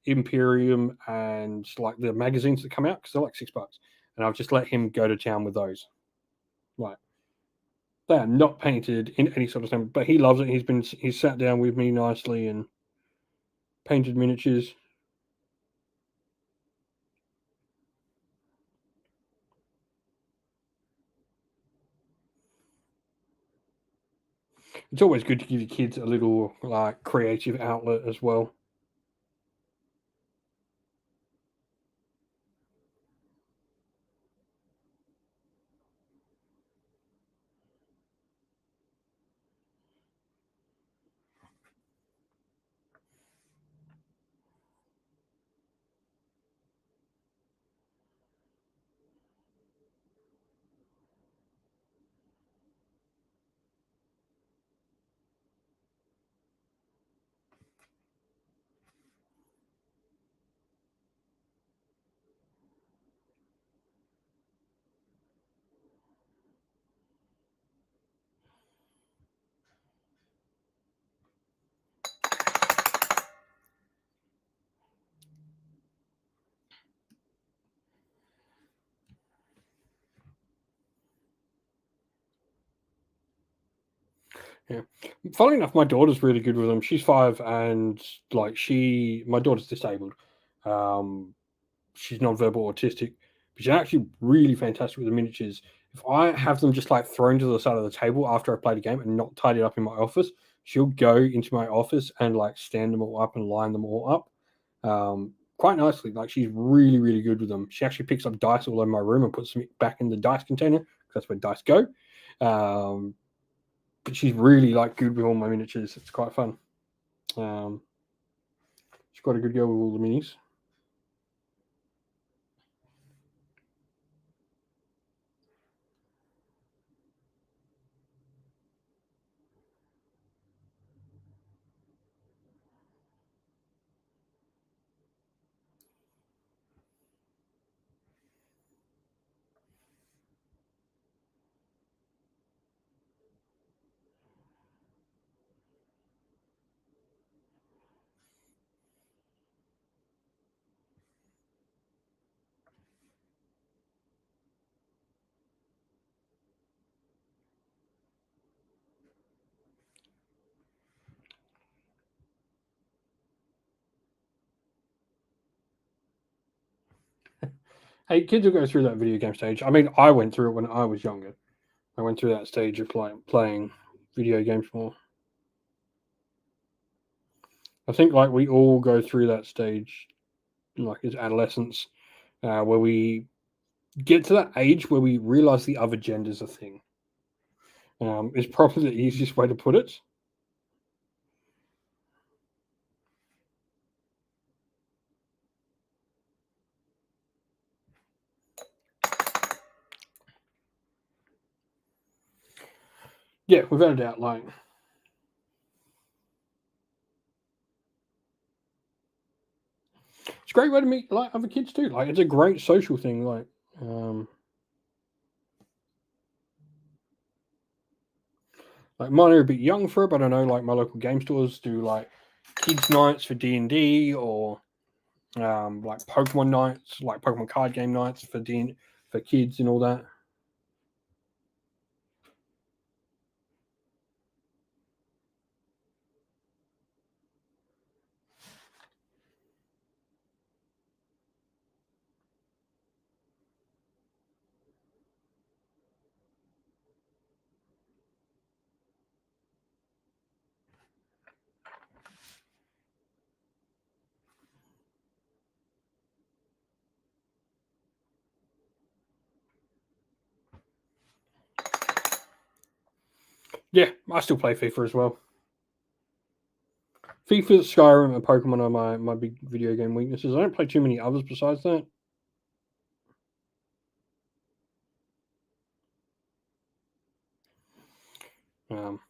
Imperium and like the magazines that come out because they're like $6, and I've just let him go to town with those. Like they are not painted in any sort of thing, but he loves it. He's sat down with me nicely and painted miniatures. It's always good to give your kids a little like creative outlet as well. Yeah. Funnily enough, my daughter's really good with them. She's 5 and like my daughter's disabled. Um, she's non-verbal autistic, but she's actually really fantastic with the miniatures. If I have them just like thrown to the side of the table after I played a game and not tidied up in my office, she'll go into my office and like stand them all up and line them all up quite nicely. Like she's really, really good with them. She actually picks up dice all over my room and puts them back in the dice container because that's where dice go. Um, but she's really like good with all my miniatures. It's quite fun. Um, she's got a good go with all the minis. Hey, kids will go through that video game stage. I mean, I went through it when I was younger. I went through that stage of playing video games more. I think like we all go through that stage, like as adolescents, where we get to that age where we realize the other gender's a thing. Is probably the easiest way to put it. Yeah, without a doubt. Like it's a great way to meet like other kids too. Like it's a great social thing. Um, like mine are a bit young for it, but I know like my local game stores do like kids nights for D&D or like Pokemon nights, like Pokemon card game nights for kids and all that. Yeah, I still play FIFA as well. FIFA, Skyrim, and Pokemon are my big video game weaknesses. I don't play too many others besides that. Um,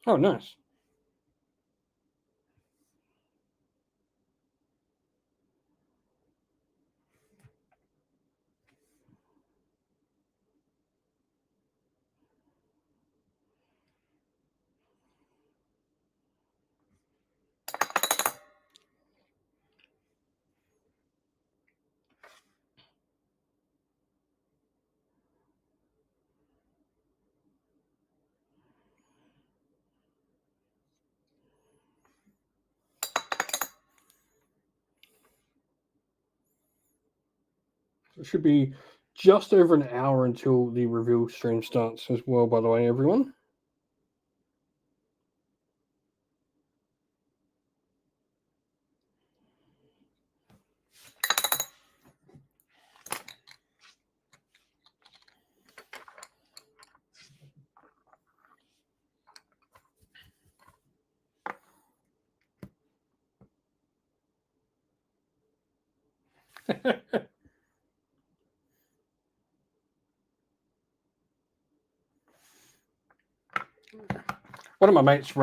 oh, nice. It should be just over an hour until the reveal stream starts as well, by the way, everyone. One of my mates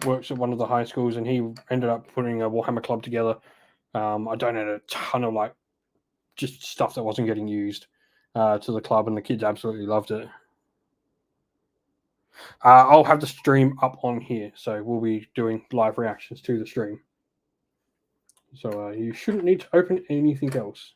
works at one of the high schools, and he ended up putting a Warhammer club together. I donated a ton of just stuff that wasn't getting used to the club, and the kids absolutely loved it. I'll have the stream up on here, so we'll be doing live reactions to the stream. So you shouldn't need to open anything else.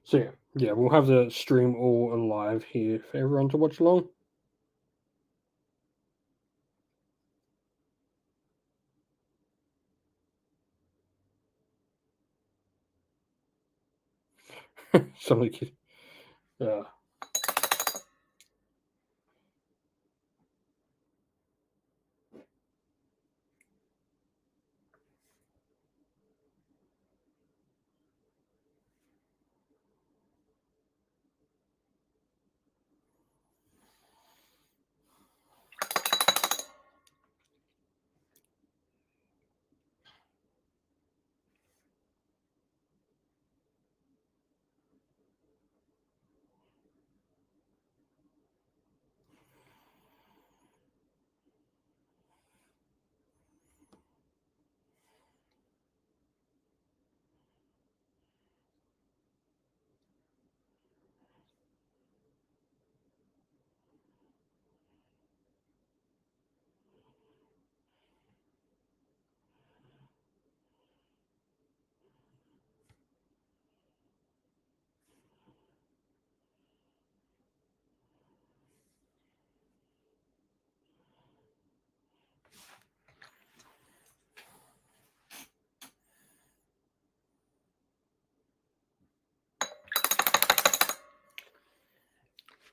So yeah, we'll have the stream all alive here for everyone to watch along. Somebody, yeah.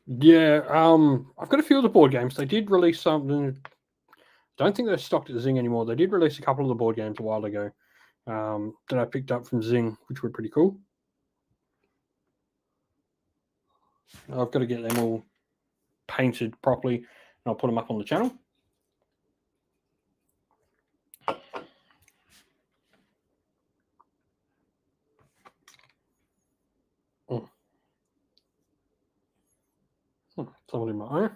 Yeah, I've got a few of the board games. They did release something. Don't think they're stocked at Zing anymore. They did release a couple of the board games a while ago that I picked up from Zing, which were pretty cool. I've got to get them all painted properly, and I'll put them up on the channel. Oh. Someone in my eye.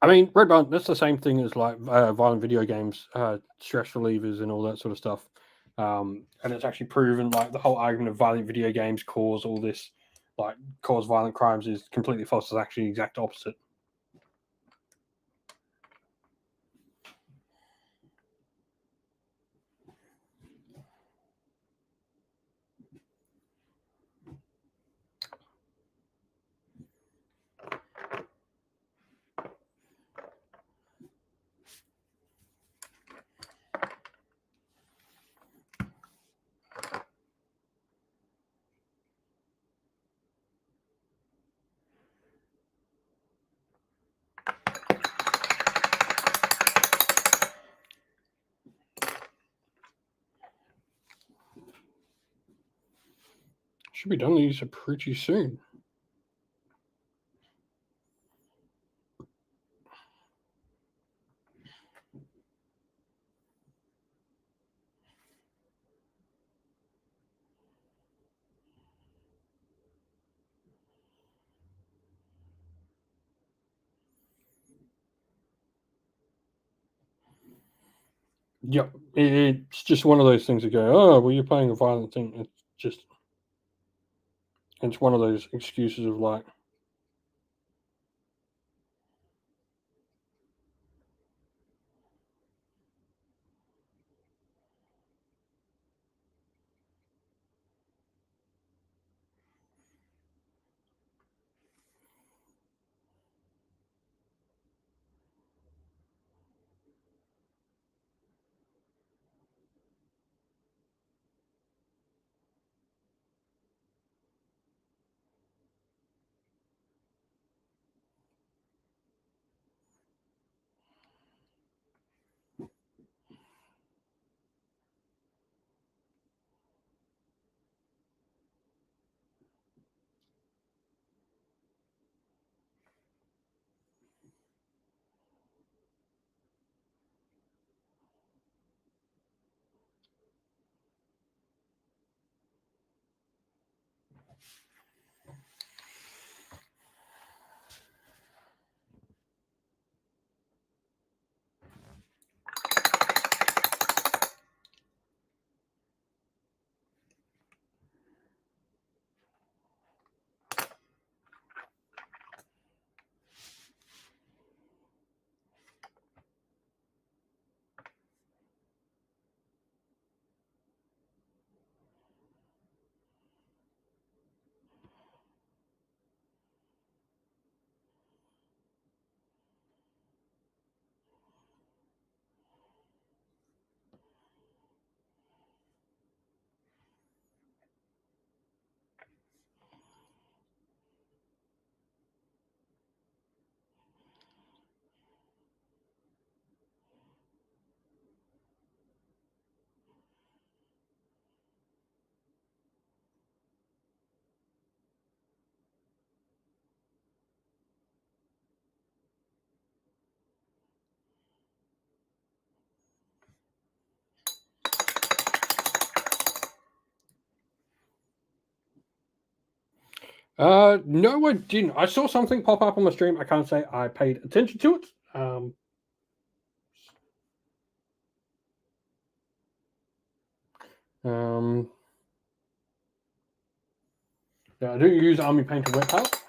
I mean, red button, that's the same thing as like violent video games, stress relievers, and all that sort of stuff. And it's actually proven like the whole argument of violent video games cause all this, like cause violent crimes, is completely false. It's actually the exact opposite. Should be done these pretty soon. Yep, it's just one of those things that go, oh, well, you're playing a violent thing. It's just, it's one of those excuses of like, no, I didn't. I saw something pop up on the stream. I can't say I paid attention to it. Um, yeah, I do use Army Painter wet palette.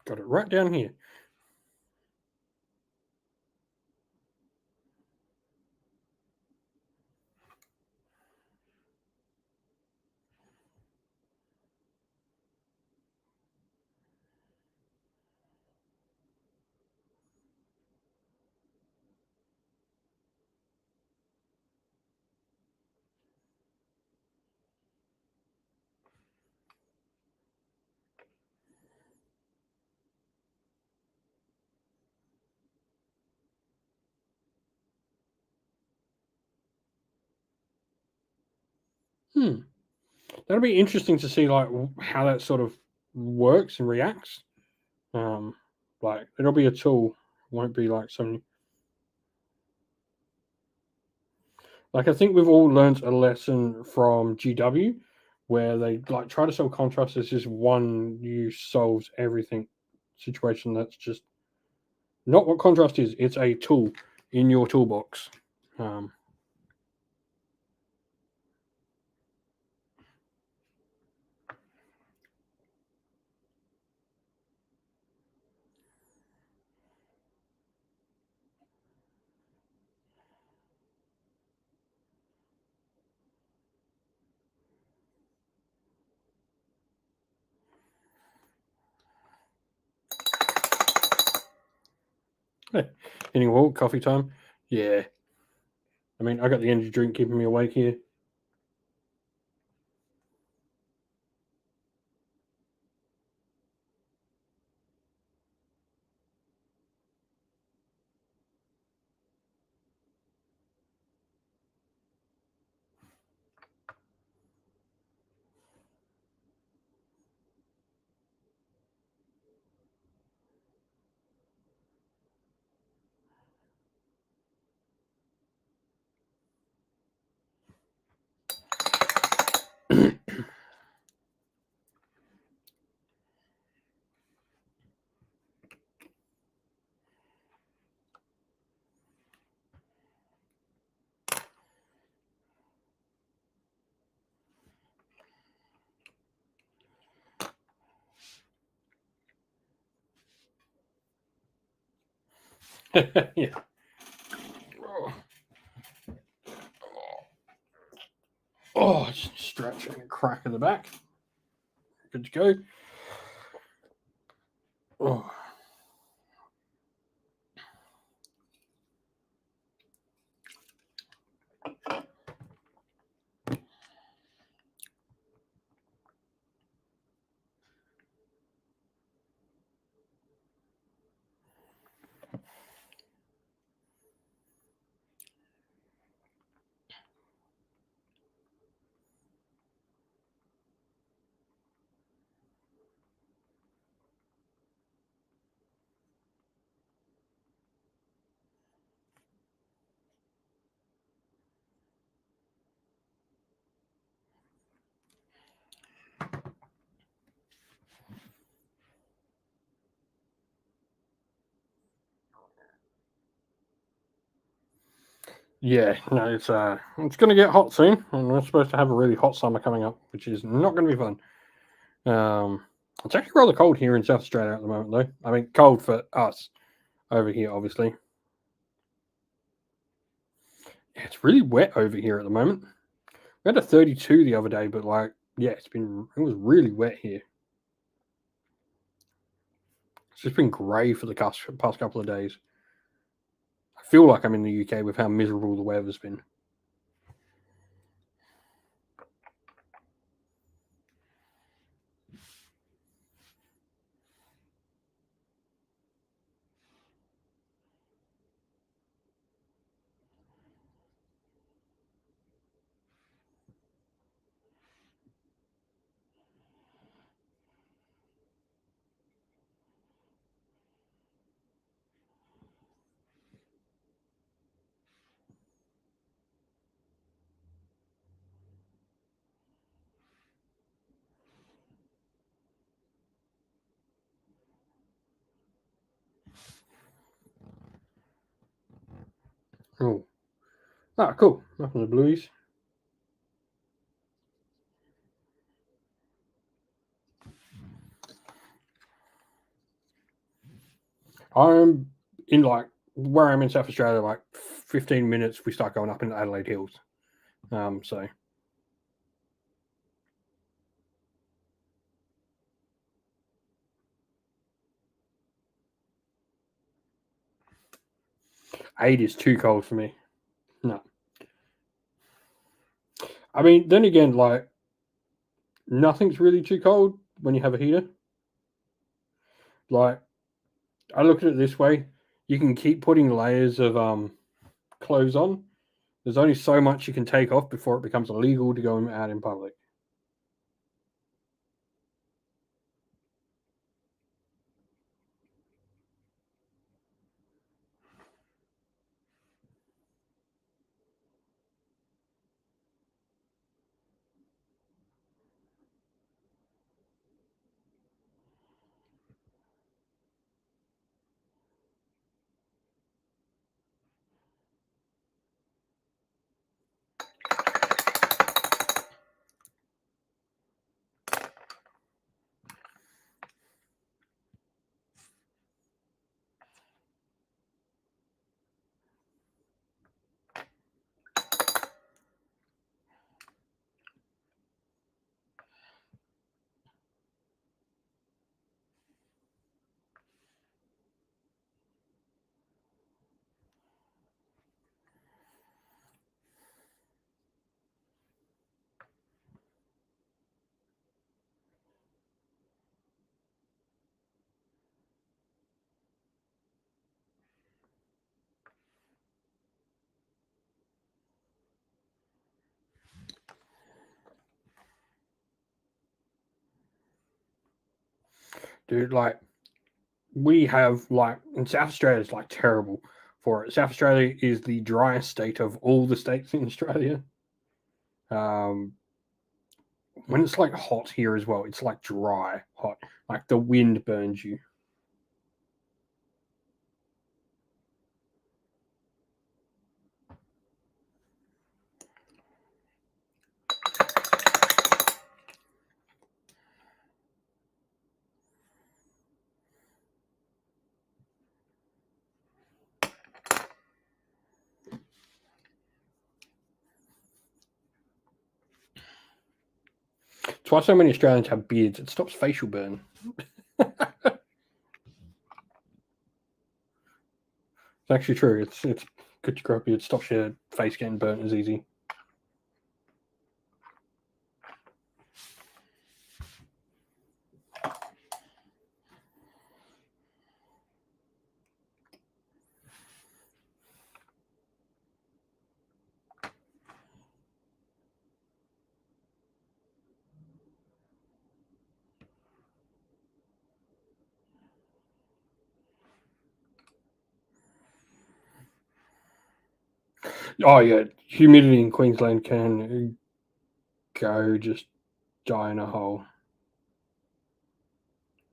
Got it right down here. Hmm. That'll be interesting to see, like how that sort of works and reacts. Um, like it'll be a tool. Won't be like some. Like I think we've all learnt a lesson from GW where they like try to sell contrast as just one use solves everything situation. That's just not what contrast is. It's a tool in your toolbox. Um, anyway, coffee time. Yeah. I mean, I got the energy drink keeping me awake here. Yeah. Oh, just stretch and crack in the back. Good to go. Oh. Yeah, no, it's going to get hot soon, and we're supposed to have a really hot summer coming up, which is not going to be fun. It's actually rather cold here in South Australia at the moment, though. I mean, cold for us over here, obviously. Yeah, it's really wet over here at the moment. We had a 32 the other day, but like, yeah, it was really wet here. It's just been grey for the past couple of days. I feel like I'm in the UK with how miserable the weather's been. Oh, cool. Nothing to blueies. I'm in like where I'm in South Australia, like 15 minutes, we start going up in Adelaide Hills. So 8 is too cold for me. No. I mean, then again, like nothing's really too cold when you have a heater. Like I look at it this way: you can keep putting layers of clothes on. There's only so much you can take off before it becomes illegal to go out in public. dude. Like we have like in South Australia, it's like terrible for it. South Australia is the driest state of all the states in Australia. Um, when it's like hot here as well, it's like dry hot. Like the wind burns you. That's why so many Australians have beards. It stops facial burn. It's actually true. It's good to grow a beard. It stops your face getting burnt as easy. Oh yeah, humidity in Queensland can go just die in a hole.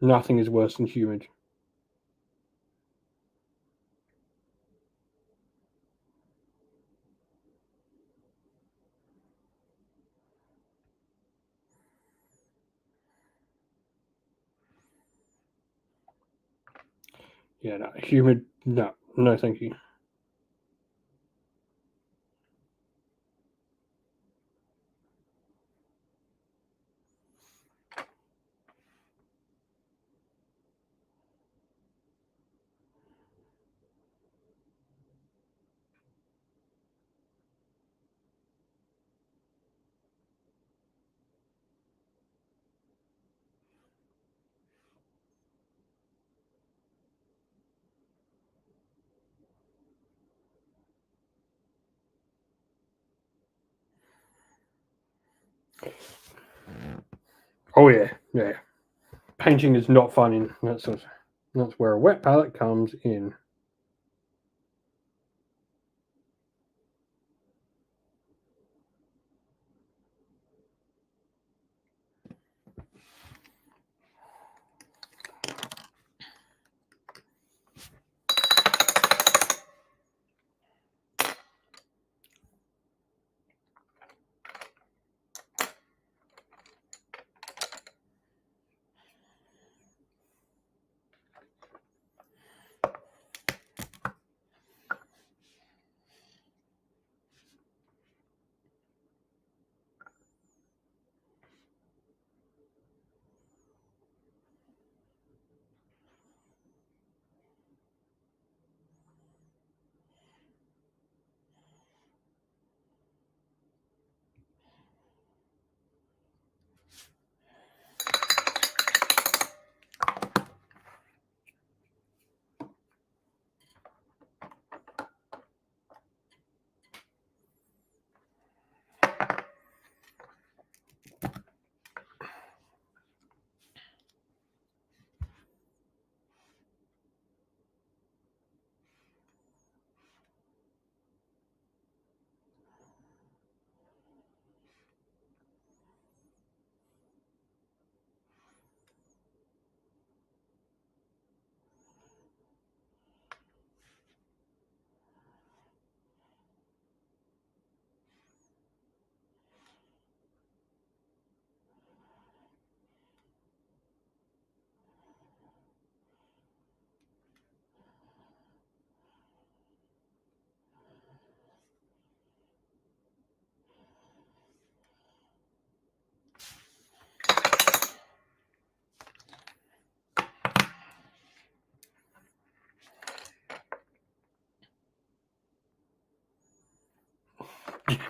Nothing is worse than humid. Yeah, no, humid. No, no, thank you. Oh yeah, yeah. Painting is not fun in that's where a wet palette comes in.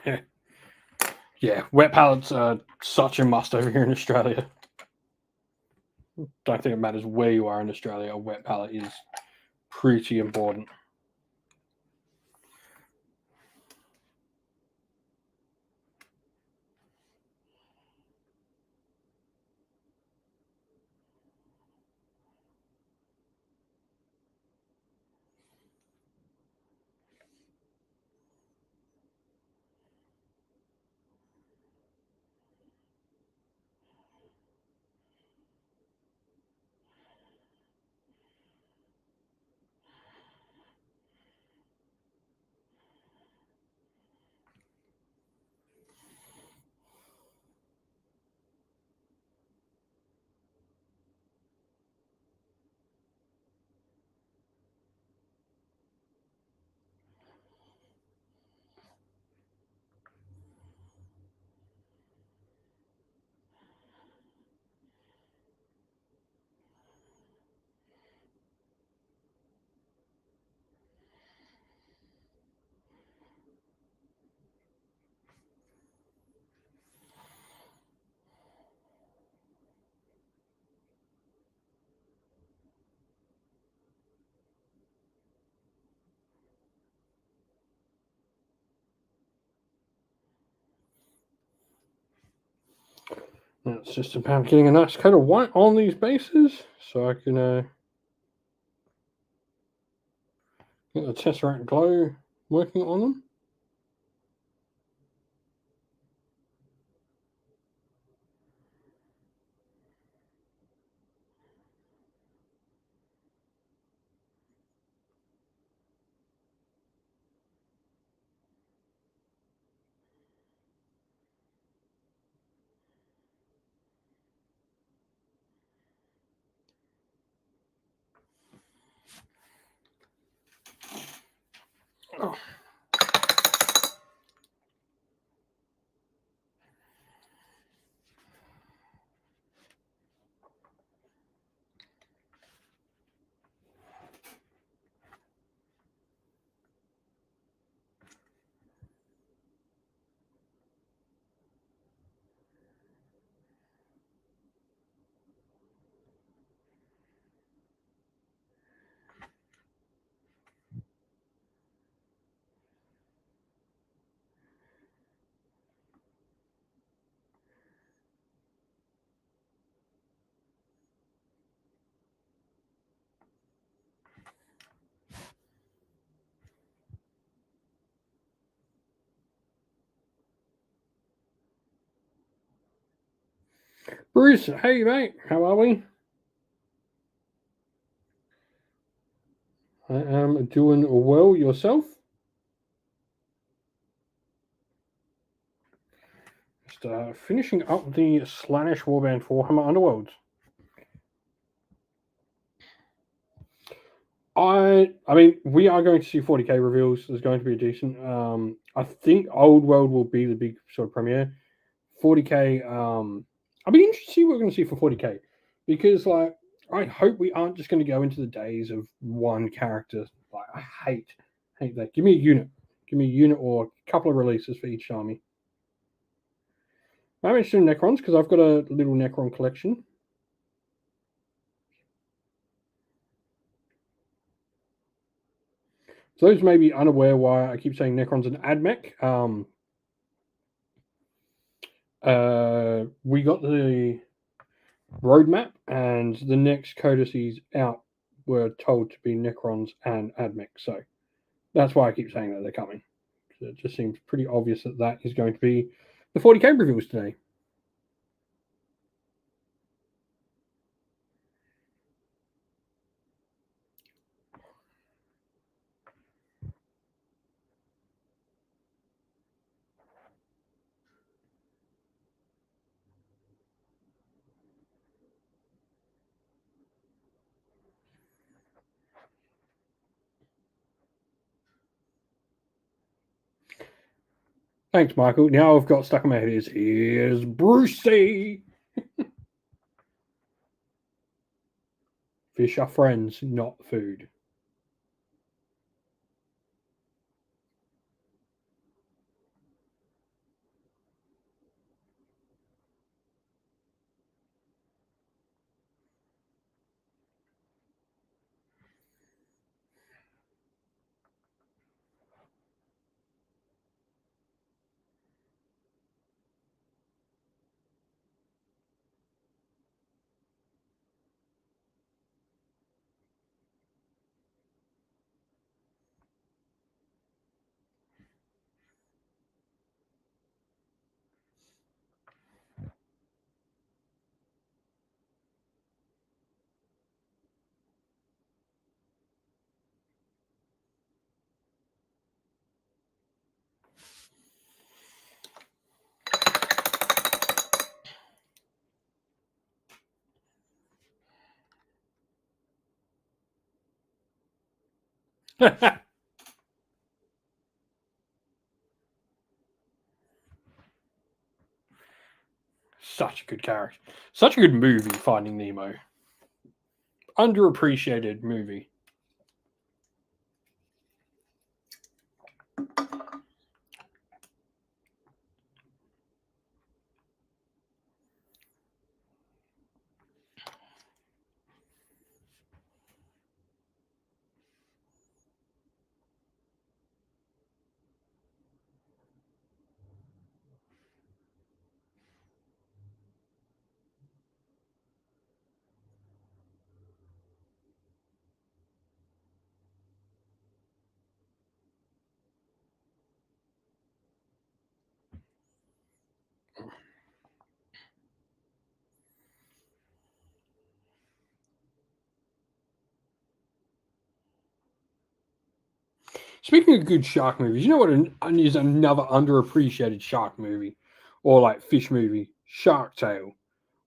Yeah, yeah. Wet palettes are such a must over here in Australia. Don't think it matters where you are in Australia. A wet palette is pretty important. It's just about getting a nice coat of white on these bases so I can get the Tesseract glow working on them. Oh. Bruce, hey mate, how are we? I am doing well. Yourself? Just finishing up the Slaanesh Warband for Warhammer Underworlds. I mean, we are going to see 40k reveals. There's going to be a decent. I think Old World will be the big sort of premiere. 40k. I'll be interested to see what we're going to see for 40k because, like, I hope we aren't just going to go into the days of one character. Like, I hate that. Give me a unit. Give me a unit or a couple of releases for each army. I'm interested in Necrons because I've got a little Necron collection. So those may be unaware why I keep saying Necron's an AdMech. We got the roadmap, and the next codices out were told to be Necrons and AdMech. So that's why I keep saying that they're coming. So it just seems pretty obvious that that is going to be the 40k reveals today. Thanks, Michael. Now I've got stuck in my head is here's Brucey. Fish are friends, not food. Such a good character. Such a good movie, Finding Nemo. Underappreciated movie. Speaking of good shark movies, you know what is another underappreciated shark movie or like fish movie? Shark Tale.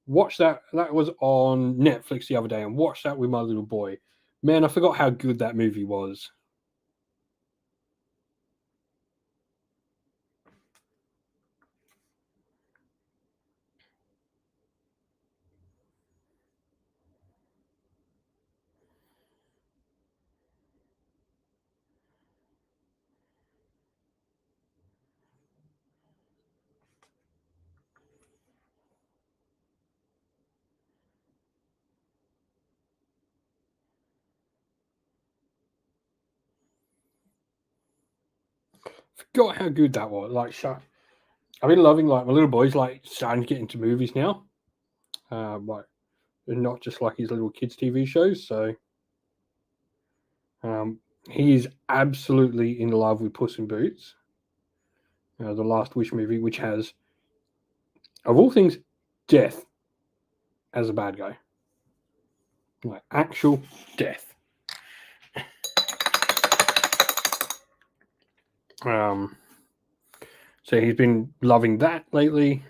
Watch that. That was on Netflix the other day, and watched that with my little boy. Man, I forgot how good that movie was. Forgot how good that was. Like shark. I've been loving like my little boy's like starting to get into movies now. Like not just like his little kids TV shows. So um, he's absolutely in love with Puss in Boots, the Last Wish movie, which has of all things, death as a bad guy, like actual death. Um, so he's been loving that lately.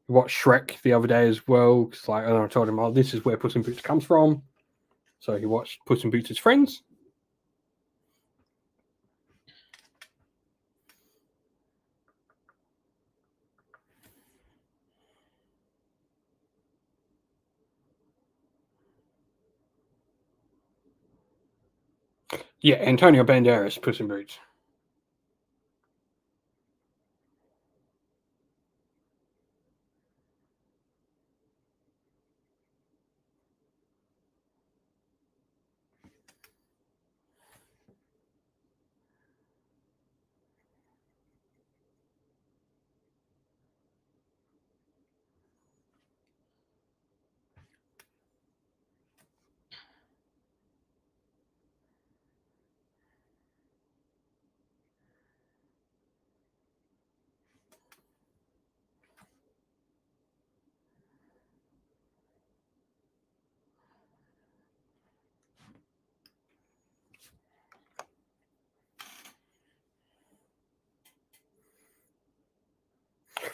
We watched Shrek the other day as well. Cause like I told him, oh, this is where Puss in Boots comes from. So he watched Puss in Boots' Friends. Yeah, Antonio Banderas, Puss in Boots.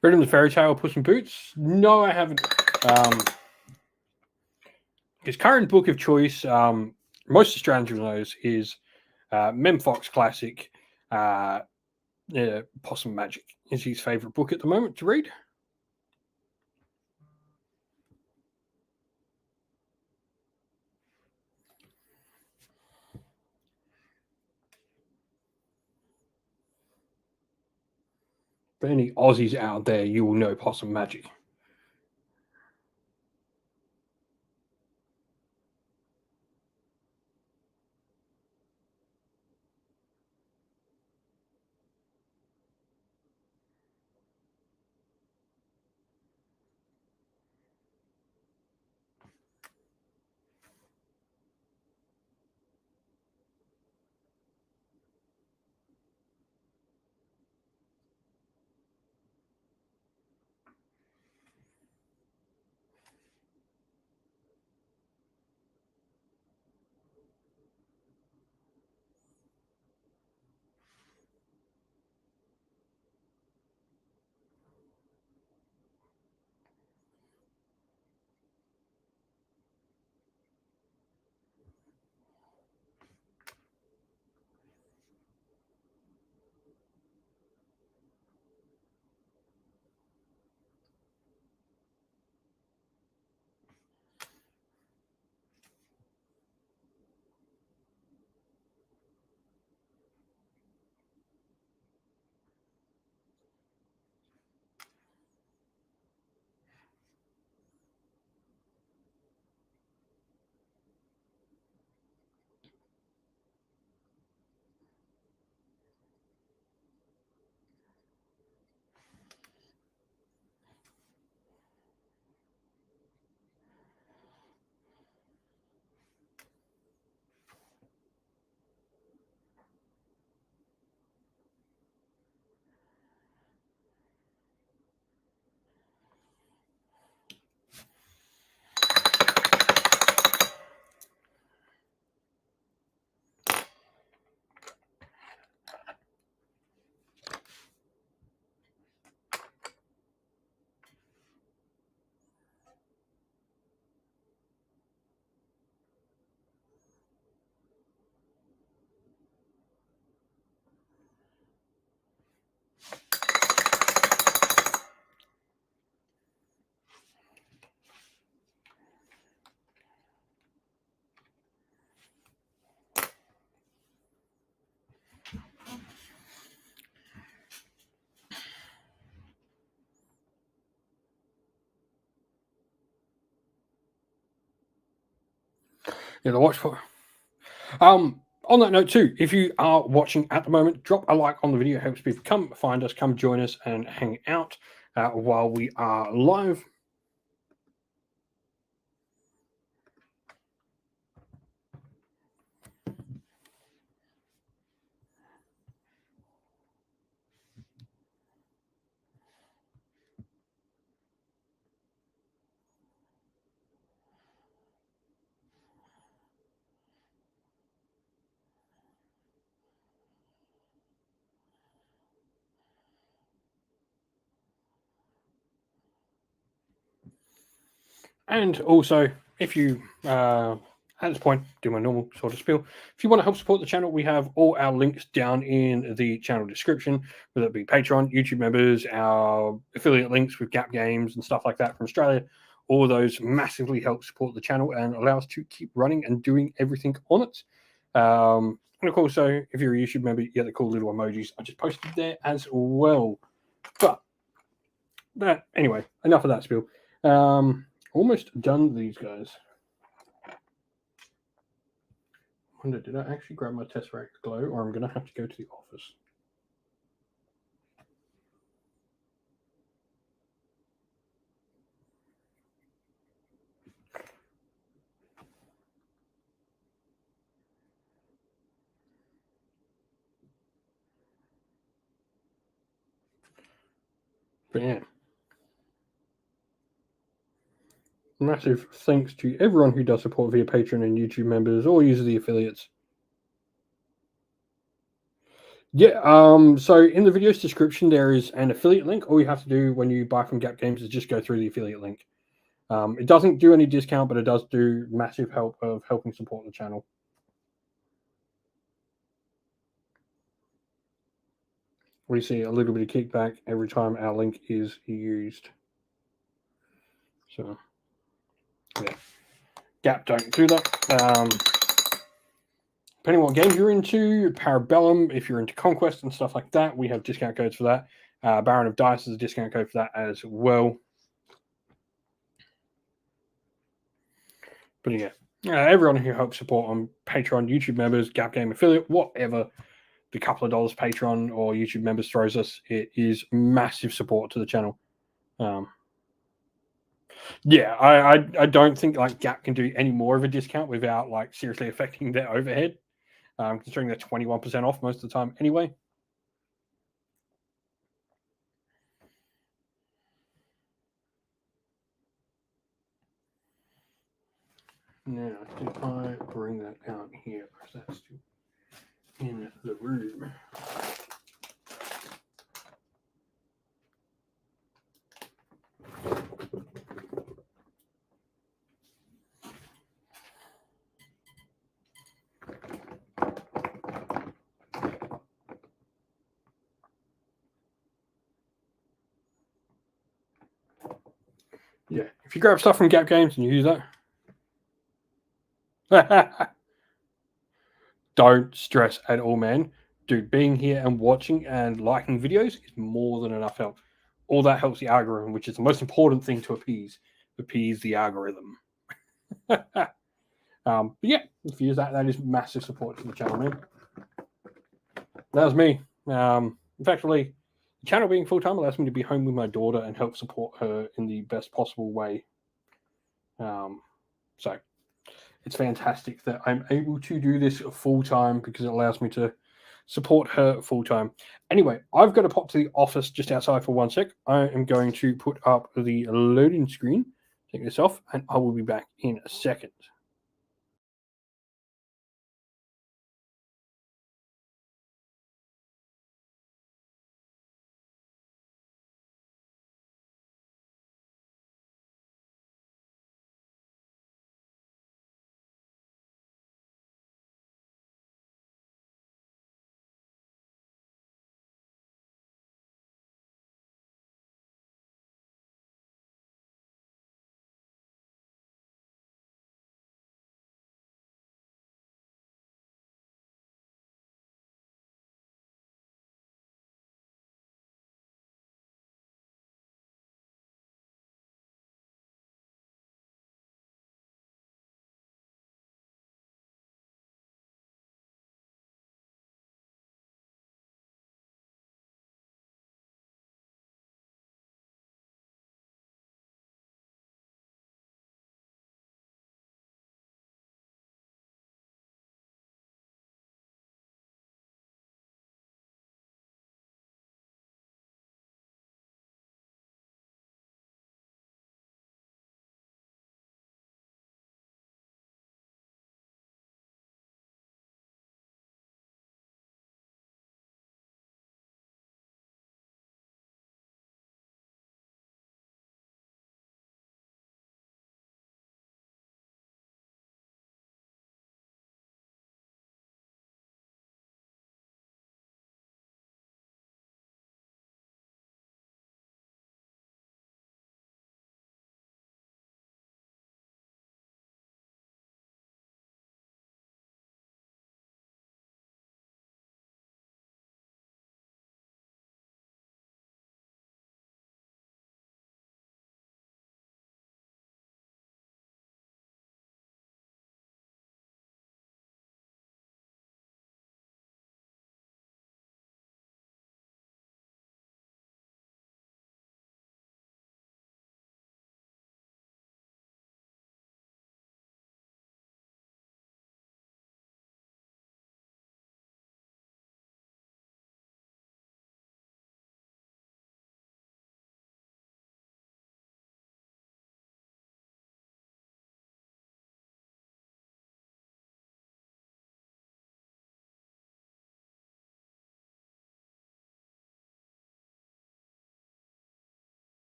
Read him the fairy tale Puss in Boots? No, I haven't. His current book of choice, most Australians will know, is Mem Fox classic Possum Magic. Is his favourite book at the moment to read. For any Aussies out there, you will know Possum Magic. Yeah, the watch for. On that note too, if you are watching at the moment, drop a like on the video. It helps people come find us, come join us, and hang out while we are live. And also, if you, at this point, do my normal sort of spiel. If you want to help support the channel, we have all our links down in the channel description, whether it be Patreon, YouTube members, our affiliate links with Gap Games and stuff like that from Australia. All those massively help support the channel and allow us to keep running and doing everything on it. And of course, so if you're a YouTube member, you get the cool little emojis I just posted there as well. But anyway, enough of that spiel. Almost done these guys. Wonder, did I actually grab my Tesseract Glow, or I'm going to have to go to the office? But yeah. Massive thanks to everyone who does support via Patreon and YouTube members or uses the affiliates. Yeah, so in the video's description, there is an affiliate link. All you have to do when you buy from Gap Games is just go through the affiliate link. It doesn't do any discount, but it does do massive help of helping support the channel. We see a little bit of kickback every time our link is used. So, yeah. Gap don't do that. Depending on what games you're into, Parabellum, if you're into Conquest and stuff like that, we have discount codes for that. Baron of Dice is a discount code for that as well. But yeah, everyone who helps support on Patreon, YouTube members, Gap Game affiliate, whatever the couple of dollars Patreon or YouTube members throws us, it is massive support to the channel. Yeah, I don't think like Gap can do any more of a discount without like seriously affecting their overhead. Considering they're 21% off most of the time anyway. Now, did I bring that out here? Or is that still in the room? Yeah, if you grab stuff from Gap Games and you use that, don't stress at all, man. Dude, being here and watching and liking videos is more than enough help. All that helps the algorithm, which is the most important thing to appease the algorithm. But yeah, if you use that, that is massive support to the channel, man. That was me. Effectively, the channel being full time allows me to be home with my daughter and help support her in the best possible way. So it's fantastic that I'm able to do this full time because it allows me to support her full time. Anyway, I've got to pop to the office just outside for 1 sec. I am going to put up the loading screen, take this off, and I will be back in a second.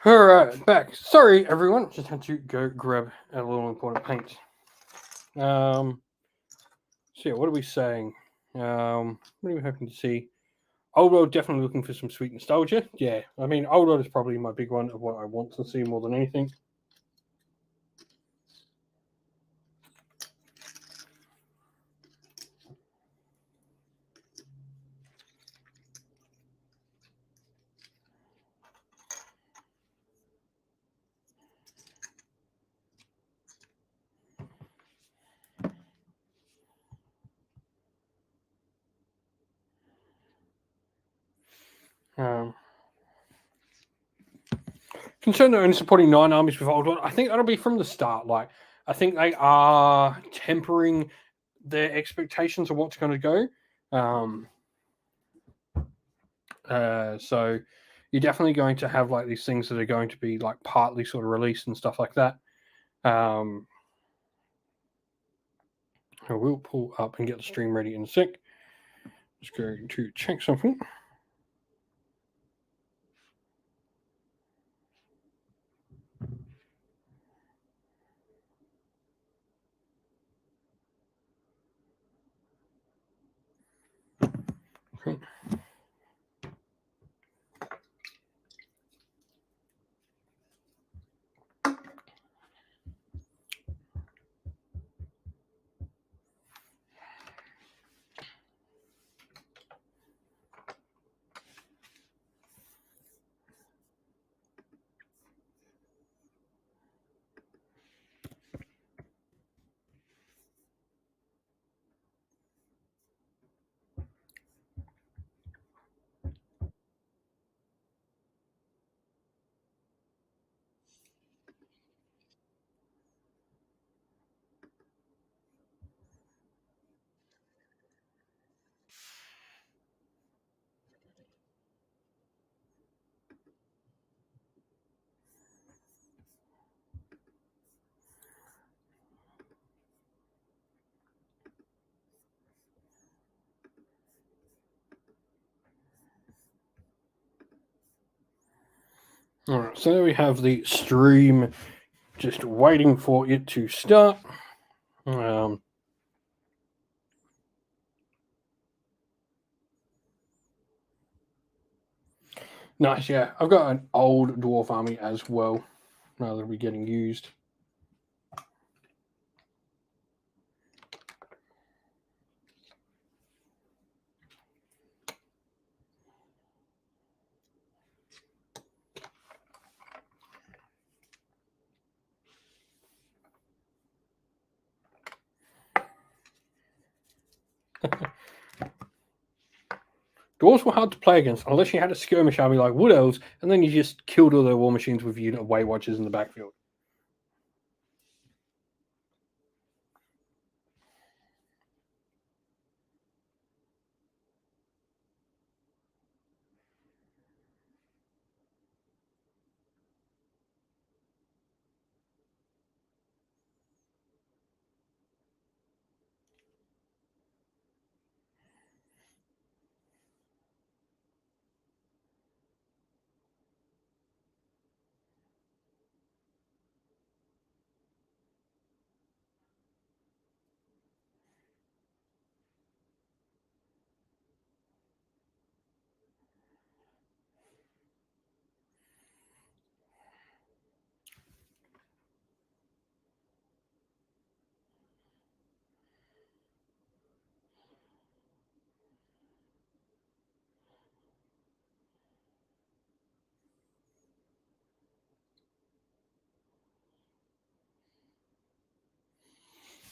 Alright, back. Sorry, everyone. Just had to go grab a little important paint. So yeah, what are we saying? What are we hoping to see? Old World, definitely looking for some sweet nostalgia. Yeah, I mean, Old World is probably my big one of what I want to see more than anything. Um, Concerned they're only supporting 9 armies with Old World. I think that'll be from the start. Like, I think they are tempering their expectations of what's going to go. So you're definitely going to have like these things that are going to be like partly sort of released and stuff like that. I will pull up and get the stream ready in a sec. Just going to check something. Okay. All right, so there we have the stream just waiting for it to start. Nice, yeah. I've got an old dwarf army as well. Now that'll be getting used. Dwarves were hard to play against unless you had a skirmish army like Wood Elves, and then you just killed all their war machines with unit of Way Watchers in the backfield.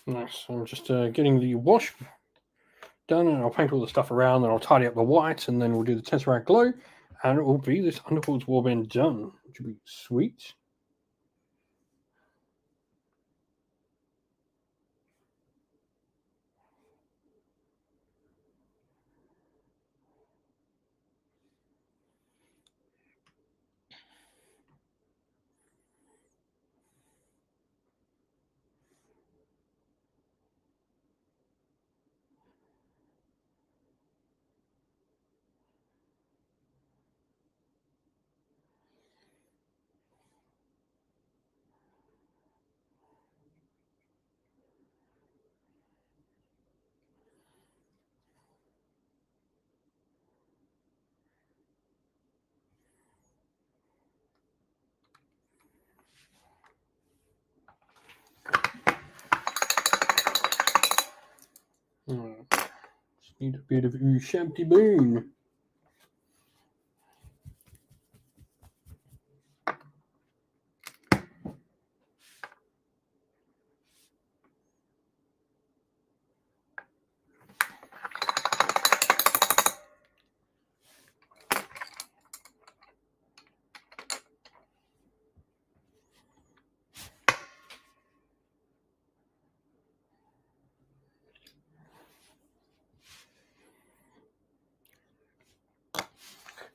Nice. I'm just getting the wash done, and I'll paint all the stuff around, and I'll tidy up the whites, and then we'll do the Tesseract Glow, and it will be this Underworld's Warband done, which will be sweet. Need a bit of Ushabti Boon.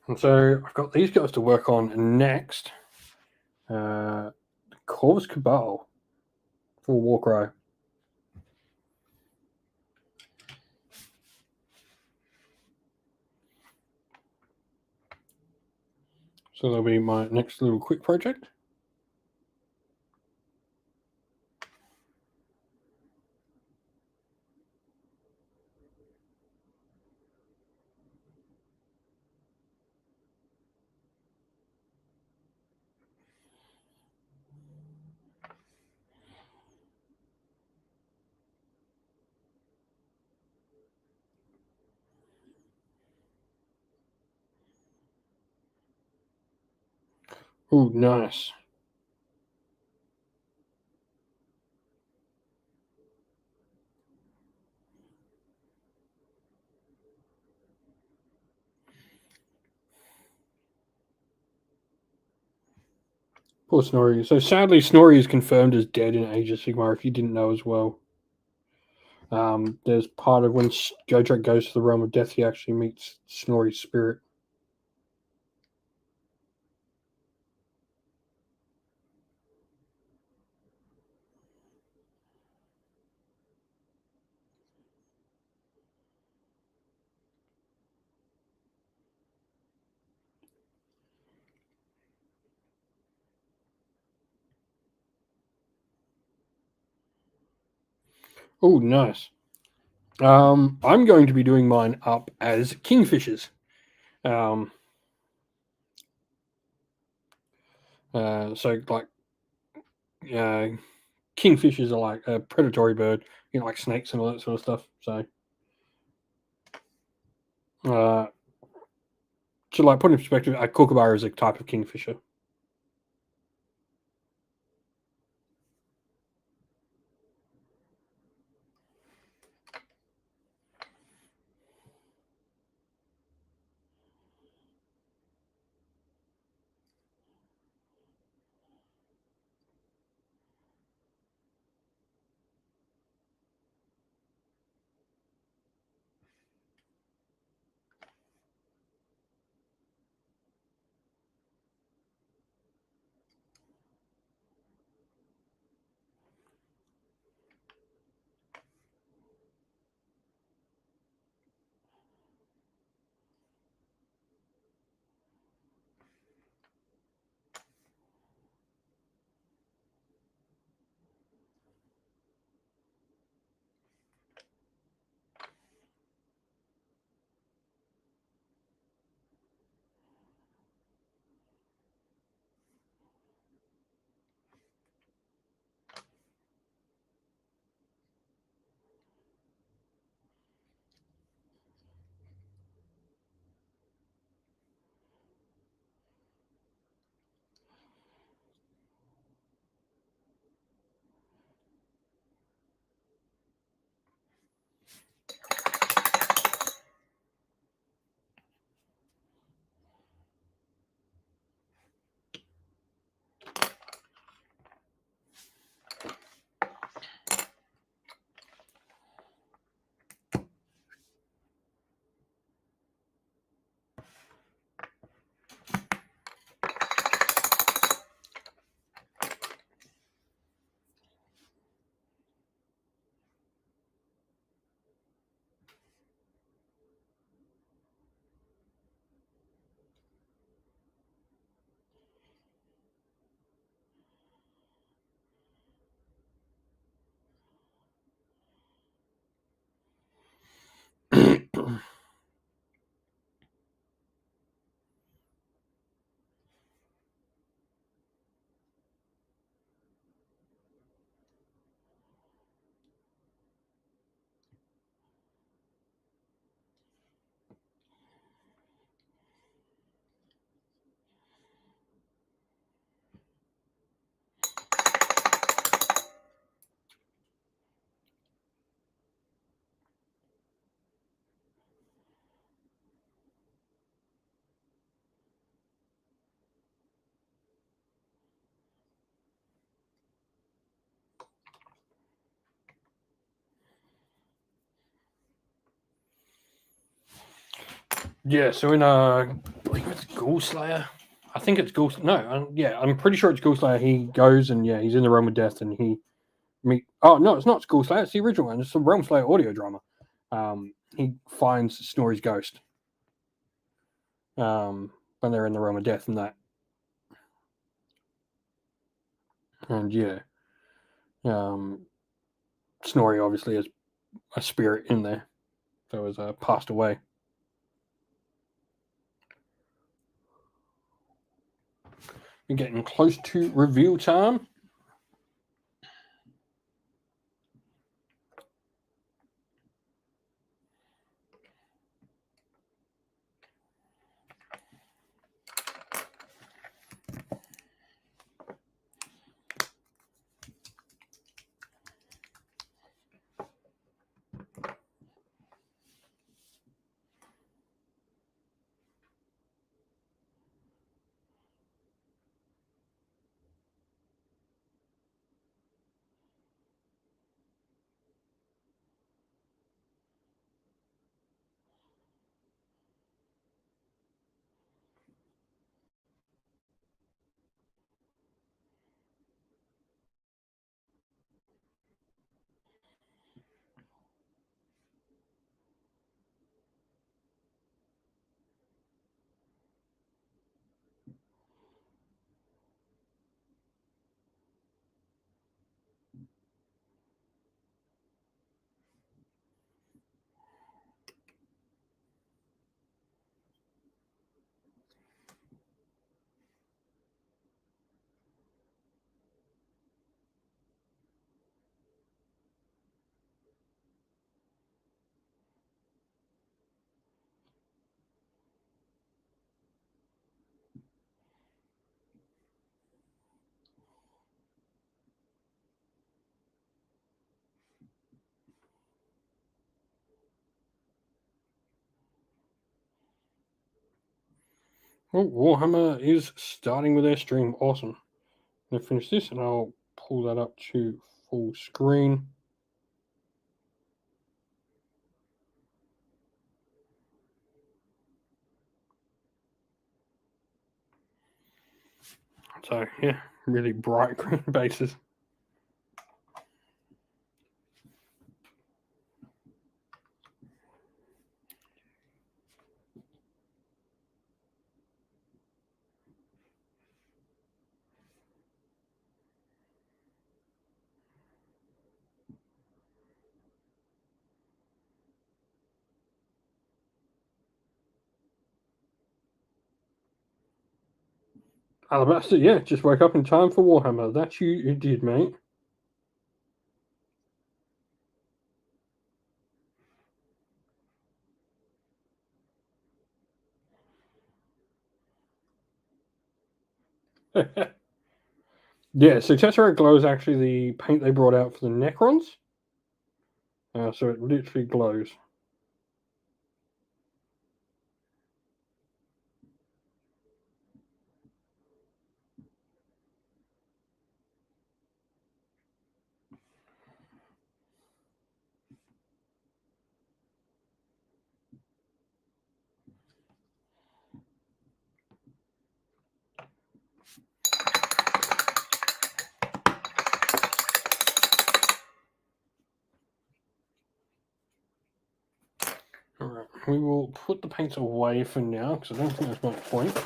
And so I've got these guys to work on next. Corvus Cabal for Warcry. So that'll be my next little quick project. Oh, nice. Poor Snorri. So sadly, Snorri is confirmed as dead in Age of Sigmar. If you didn't know as well, there's part of when Godric goes to the realm of death, he actually meets Snorri's spirit. Oh, nice. I'm going to be doing mine up as kingfishers. So like, uh, kingfishers are like a predatory bird, like snakes and all that sort of stuff. So, uh, to like put in perspective, a kookaburra is a type of kingfisher. Yeah, so in I believe it's Ghoulslayer. I think it's Ghoul. No, yeah, I'm pretty sure it's Ghoulslayer. He goes and yeah, he's in the realm of death, and he meet. Oh no, it's not Ghoulslayer. It's the original one. It's the Realm Slayer audio drama. He finds Snorri's ghost. When they're in the realm of death and that, and yeah, Snorri obviously is a spirit in there, so has passed away. We're getting close to reveal time. Oh, Warhammer is starting with their stream. Awesome. I'm gonna finish this and I'll pull that up to full screen. So yeah, really bright green bases. Alabaster, yeah, just woke up in time for Warhammer. That you did, mate. Yeah, so Tesseract Glow is actually the paint they brought out for the Necrons. So it literally glows. Alright, we will put the paints away for now because I don't think there's much point.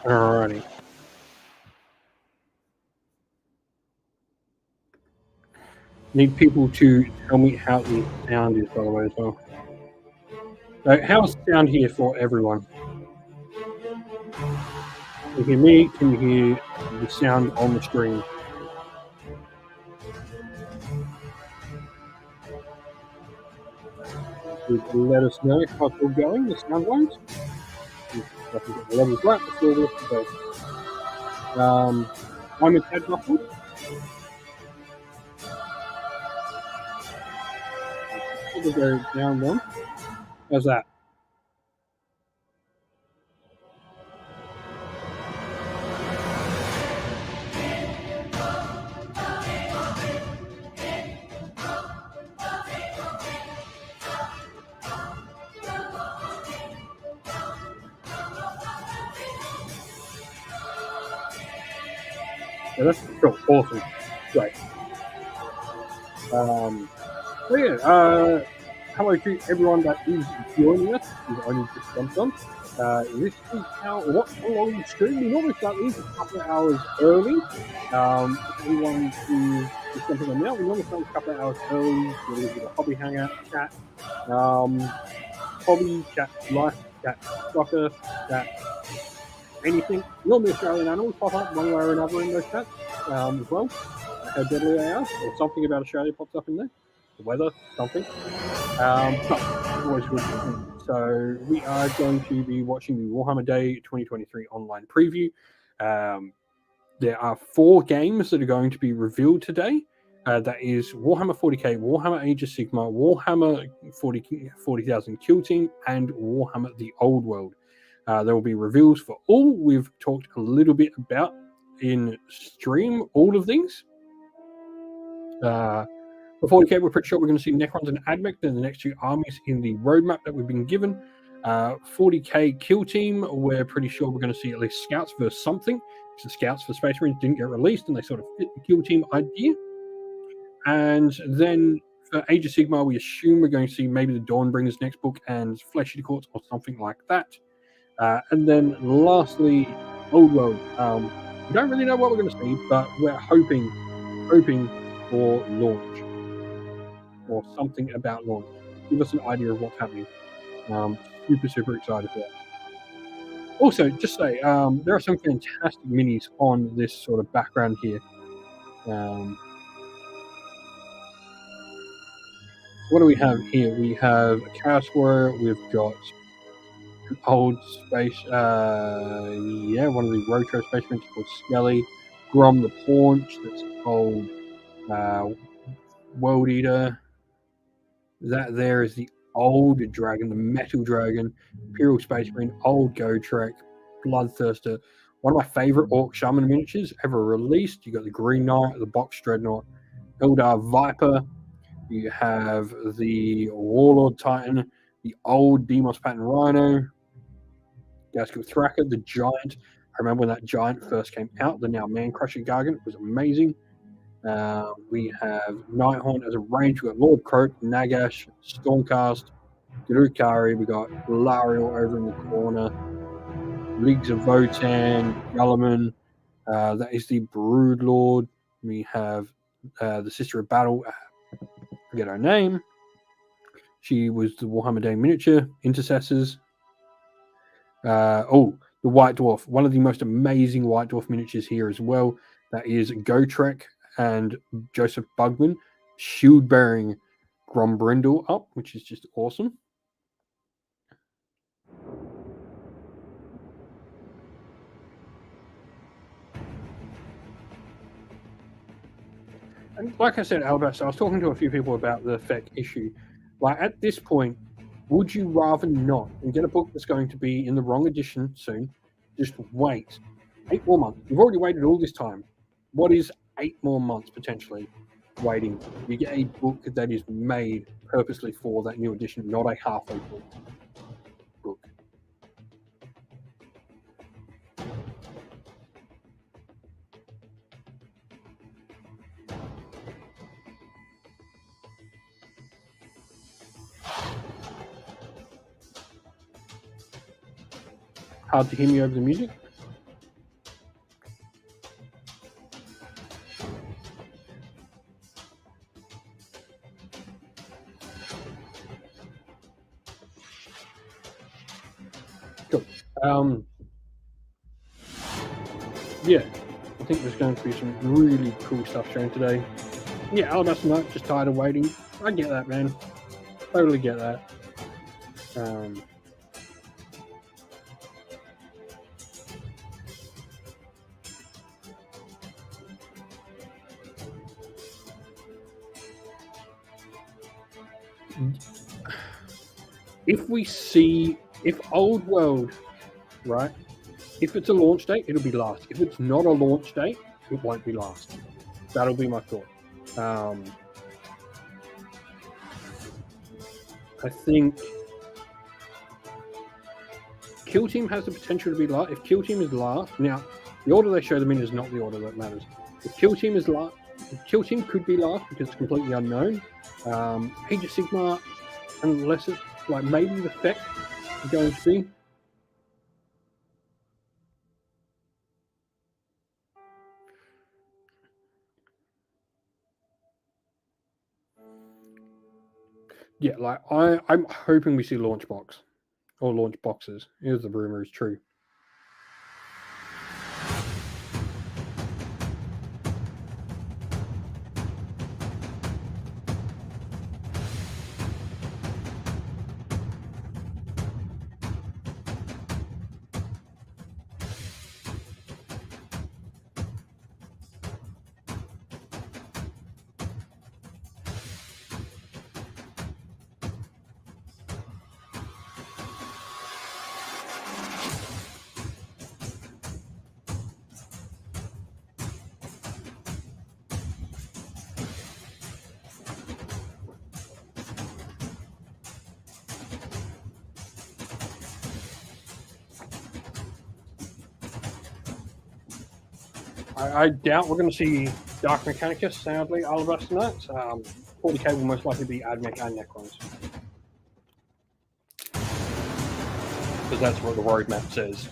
Alrighty. Need people to tell me how the sound is, by the way, as well. How's sound here for everyone? Can you hear me? Can you hear the sound on the screen? Let us know how it's all going, the sound wise. I can get the levels right before we have to go. I'm a tad muffled. Probably go down one. How's that? Yeah, that's cool. Awesome. Great. So yeah, hello to everyone that is joining us. We've only just jumped on. This is our What's Along the Stream. We normally start these a couple of hours early. If anyone is just jumping on now, we normally start a couple of hours early. Do a little bit of hobby hangout, chat, hobby, chat, life, chat, soccer, chat, anything. Normally Australian animals pop up one way or another in those chats as well. How deadly they are, or something about Australia pops up in there. The weather, something. But always good. So we are going to be watching the Warhammer Day 2023 online preview. There are 4 games that are going to be revealed today. That is Warhammer 40k, Warhammer Age of Sigma, Warhammer 40,000 Kill Team, and Warhammer The Old World. There will be reveals for all. We've talked a little bit about in stream all of these. For 40k, we're pretty sure we're going to see Necrons and Admech. They're the next 2 armies in the roadmap that we've been given. 40k Kill Team, we're pretty sure we're going to see at least Scouts versus something. Because the Scouts for Space Marines didn't get released, and they sort of fit the Kill Team idea. And then for Age of Sigma, we assume we're going to see maybe the Dawnbringers next book and Flesh Eater Courts or something like that. And then lastly, Old World. We don't really know what we're going to see, but we're hoping for launch or something about launch. Give us an idea of what's happening. Super excited for that. Also, just say there are some fantastic minis on this sort of background here. What do we have here? We have a Chaos Warrior. We've got an old space, one of the Rotro space marines called Skelly. Grom the Paunch. That's old World Eater. That there is the old dragon, the metal dragon, Imperial Space Marine, old Gotrek, Bloodthirster. One of my favorite Orc Shaman miniatures ever released. You got the Green Knight, the Box Dreadnought, Eldar Viper. You have the Warlord Titan, the old Demos Pattern Rhino, Gaskell Thraka, the Giant. I remember when that Giant first came out, the now Man Crusher Gargant. It was amazing. We have Nighthaunt as a range. We've got Lord Croak, Nagash, Stormcast, Drukari. We got Lariel over in the corner. Leagues of Votan, Gulliman. That is the Brood Lord. We have the Sister of Battle. I forget her name. She was the Warhammer Day miniature. Intercessors. The White Dwarf. One of the most amazing White Dwarf miniatures here as well. That is Gotrek and Joseph Bugman shield bearing Grombrindle up, which is just awesome. And like I said, Albert, so I was talking to a few people about the FEC issue. Like at this point, would you rather not and get a book that's going to be in the wrong edition soon? Just wait 8 more months. You've already waited all this time. What is 8 more months potentially waiting? You get a book that is made purposely for that new edition, not a halfway book. Hard to hear me over the music. Cool. Yeah, I think there's going to be some really cool stuff shown today. Yeah, Alabaster Knight, just tired of waiting. I get that, man. Totally get that. if Old World, right? If it's a launch date, it'll be last. If it's not a launch date, it won't be last. That'll be my thought. I think Kill Team has the potential to be last. If Kill Team is last, now the order they show them in is not the order that matters. If Kill Team is last, Kill Team could be last because it's completely unknown. Age of Sigmar, unless it's like maybe the Feck is going to be. Yeah, like I'm hoping we see launch box or launch boxes. If the rumor is true. I doubt we're going to see Dark Mechanicus, sadly, Alabaster Knights. 40k will most likely be Admech and Necrons. Because that's what the roadmap says.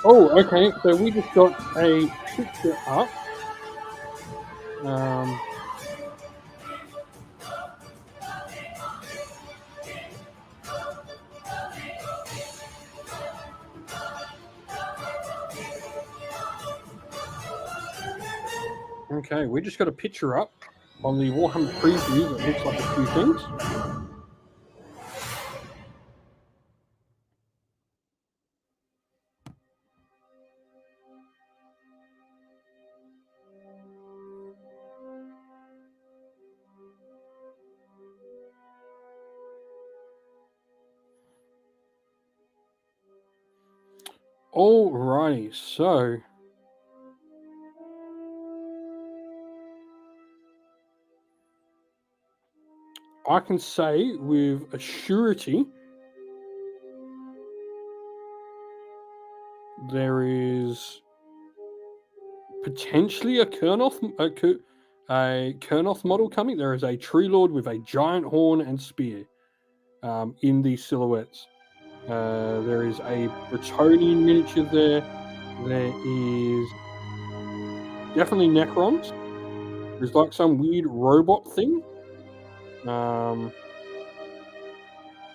Oh, okay. So we just got a picture up. Okay, we just got a picture up on the Warhammer preview that looks like a few things. Alrighty, so I can say with a surety there is potentially a Kurnoth model coming. There is a Tree Lord with a giant horn and spear in these silhouettes. There is a Bretonian miniature there. There is definitely Necrons. There's like some weird robot thing.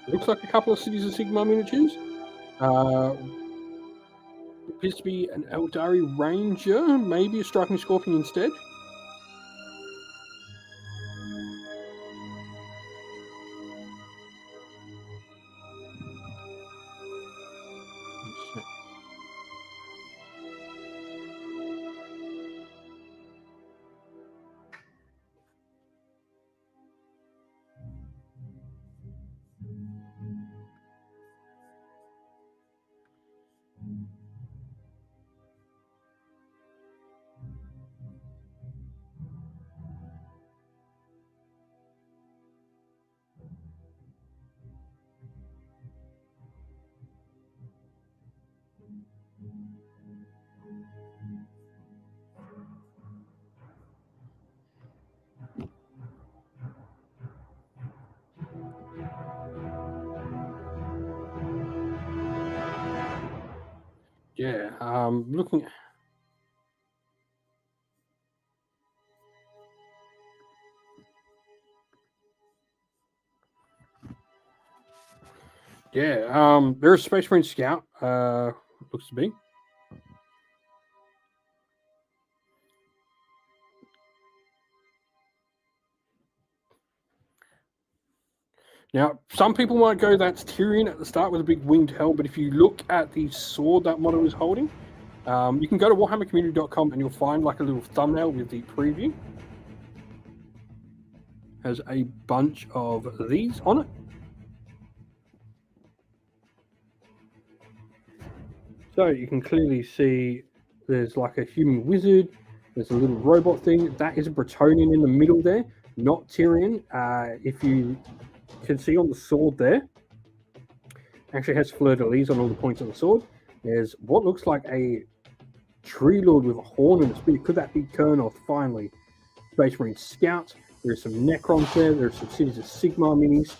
Looks like a couple of Cities of Sigmar miniatures. Appears to be an Eldari Ranger, maybe a Striking Scorpion instead. Yeah, looking. Yeah, there's a Space Marine Scout. Looks to be. Now, some people might go that's Tyrion at the start with a big winged helm, but if you look at the sword that model is holding, you can go to warhammercommunity.com and you'll find like a little thumbnail with the preview. Has a bunch of these on it. So you can clearly see there's like a human wizard, there's a little robot thing. That is a Bretonian in the middle there, not Tyrion. If you can see on the sword there, actually has fleur-de-lis on all the points of the sword. There's what looks like a tree lord with a horn and a spear. Could that be Kurnoth? Finally, Space Marine Scout. There's some Necrons there. There's some Cities of Sigmar minis.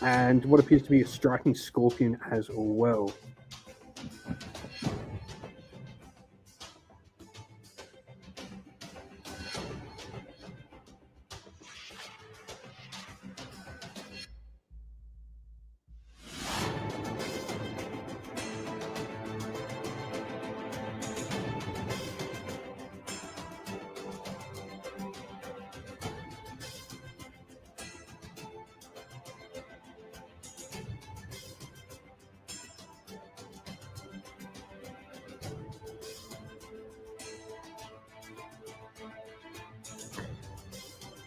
And what appears to be a Striking Scorpion as well.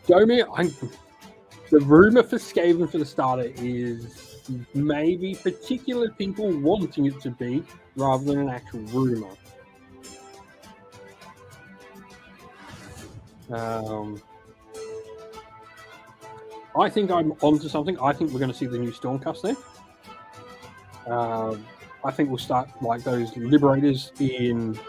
Domi, the rumor for Skaven for the starter is maybe particular people wanting it to be rather than an actual rumor. I think I'm onto something. I think we're going to see the new Stormcast there. I think we'll start like those Liberators in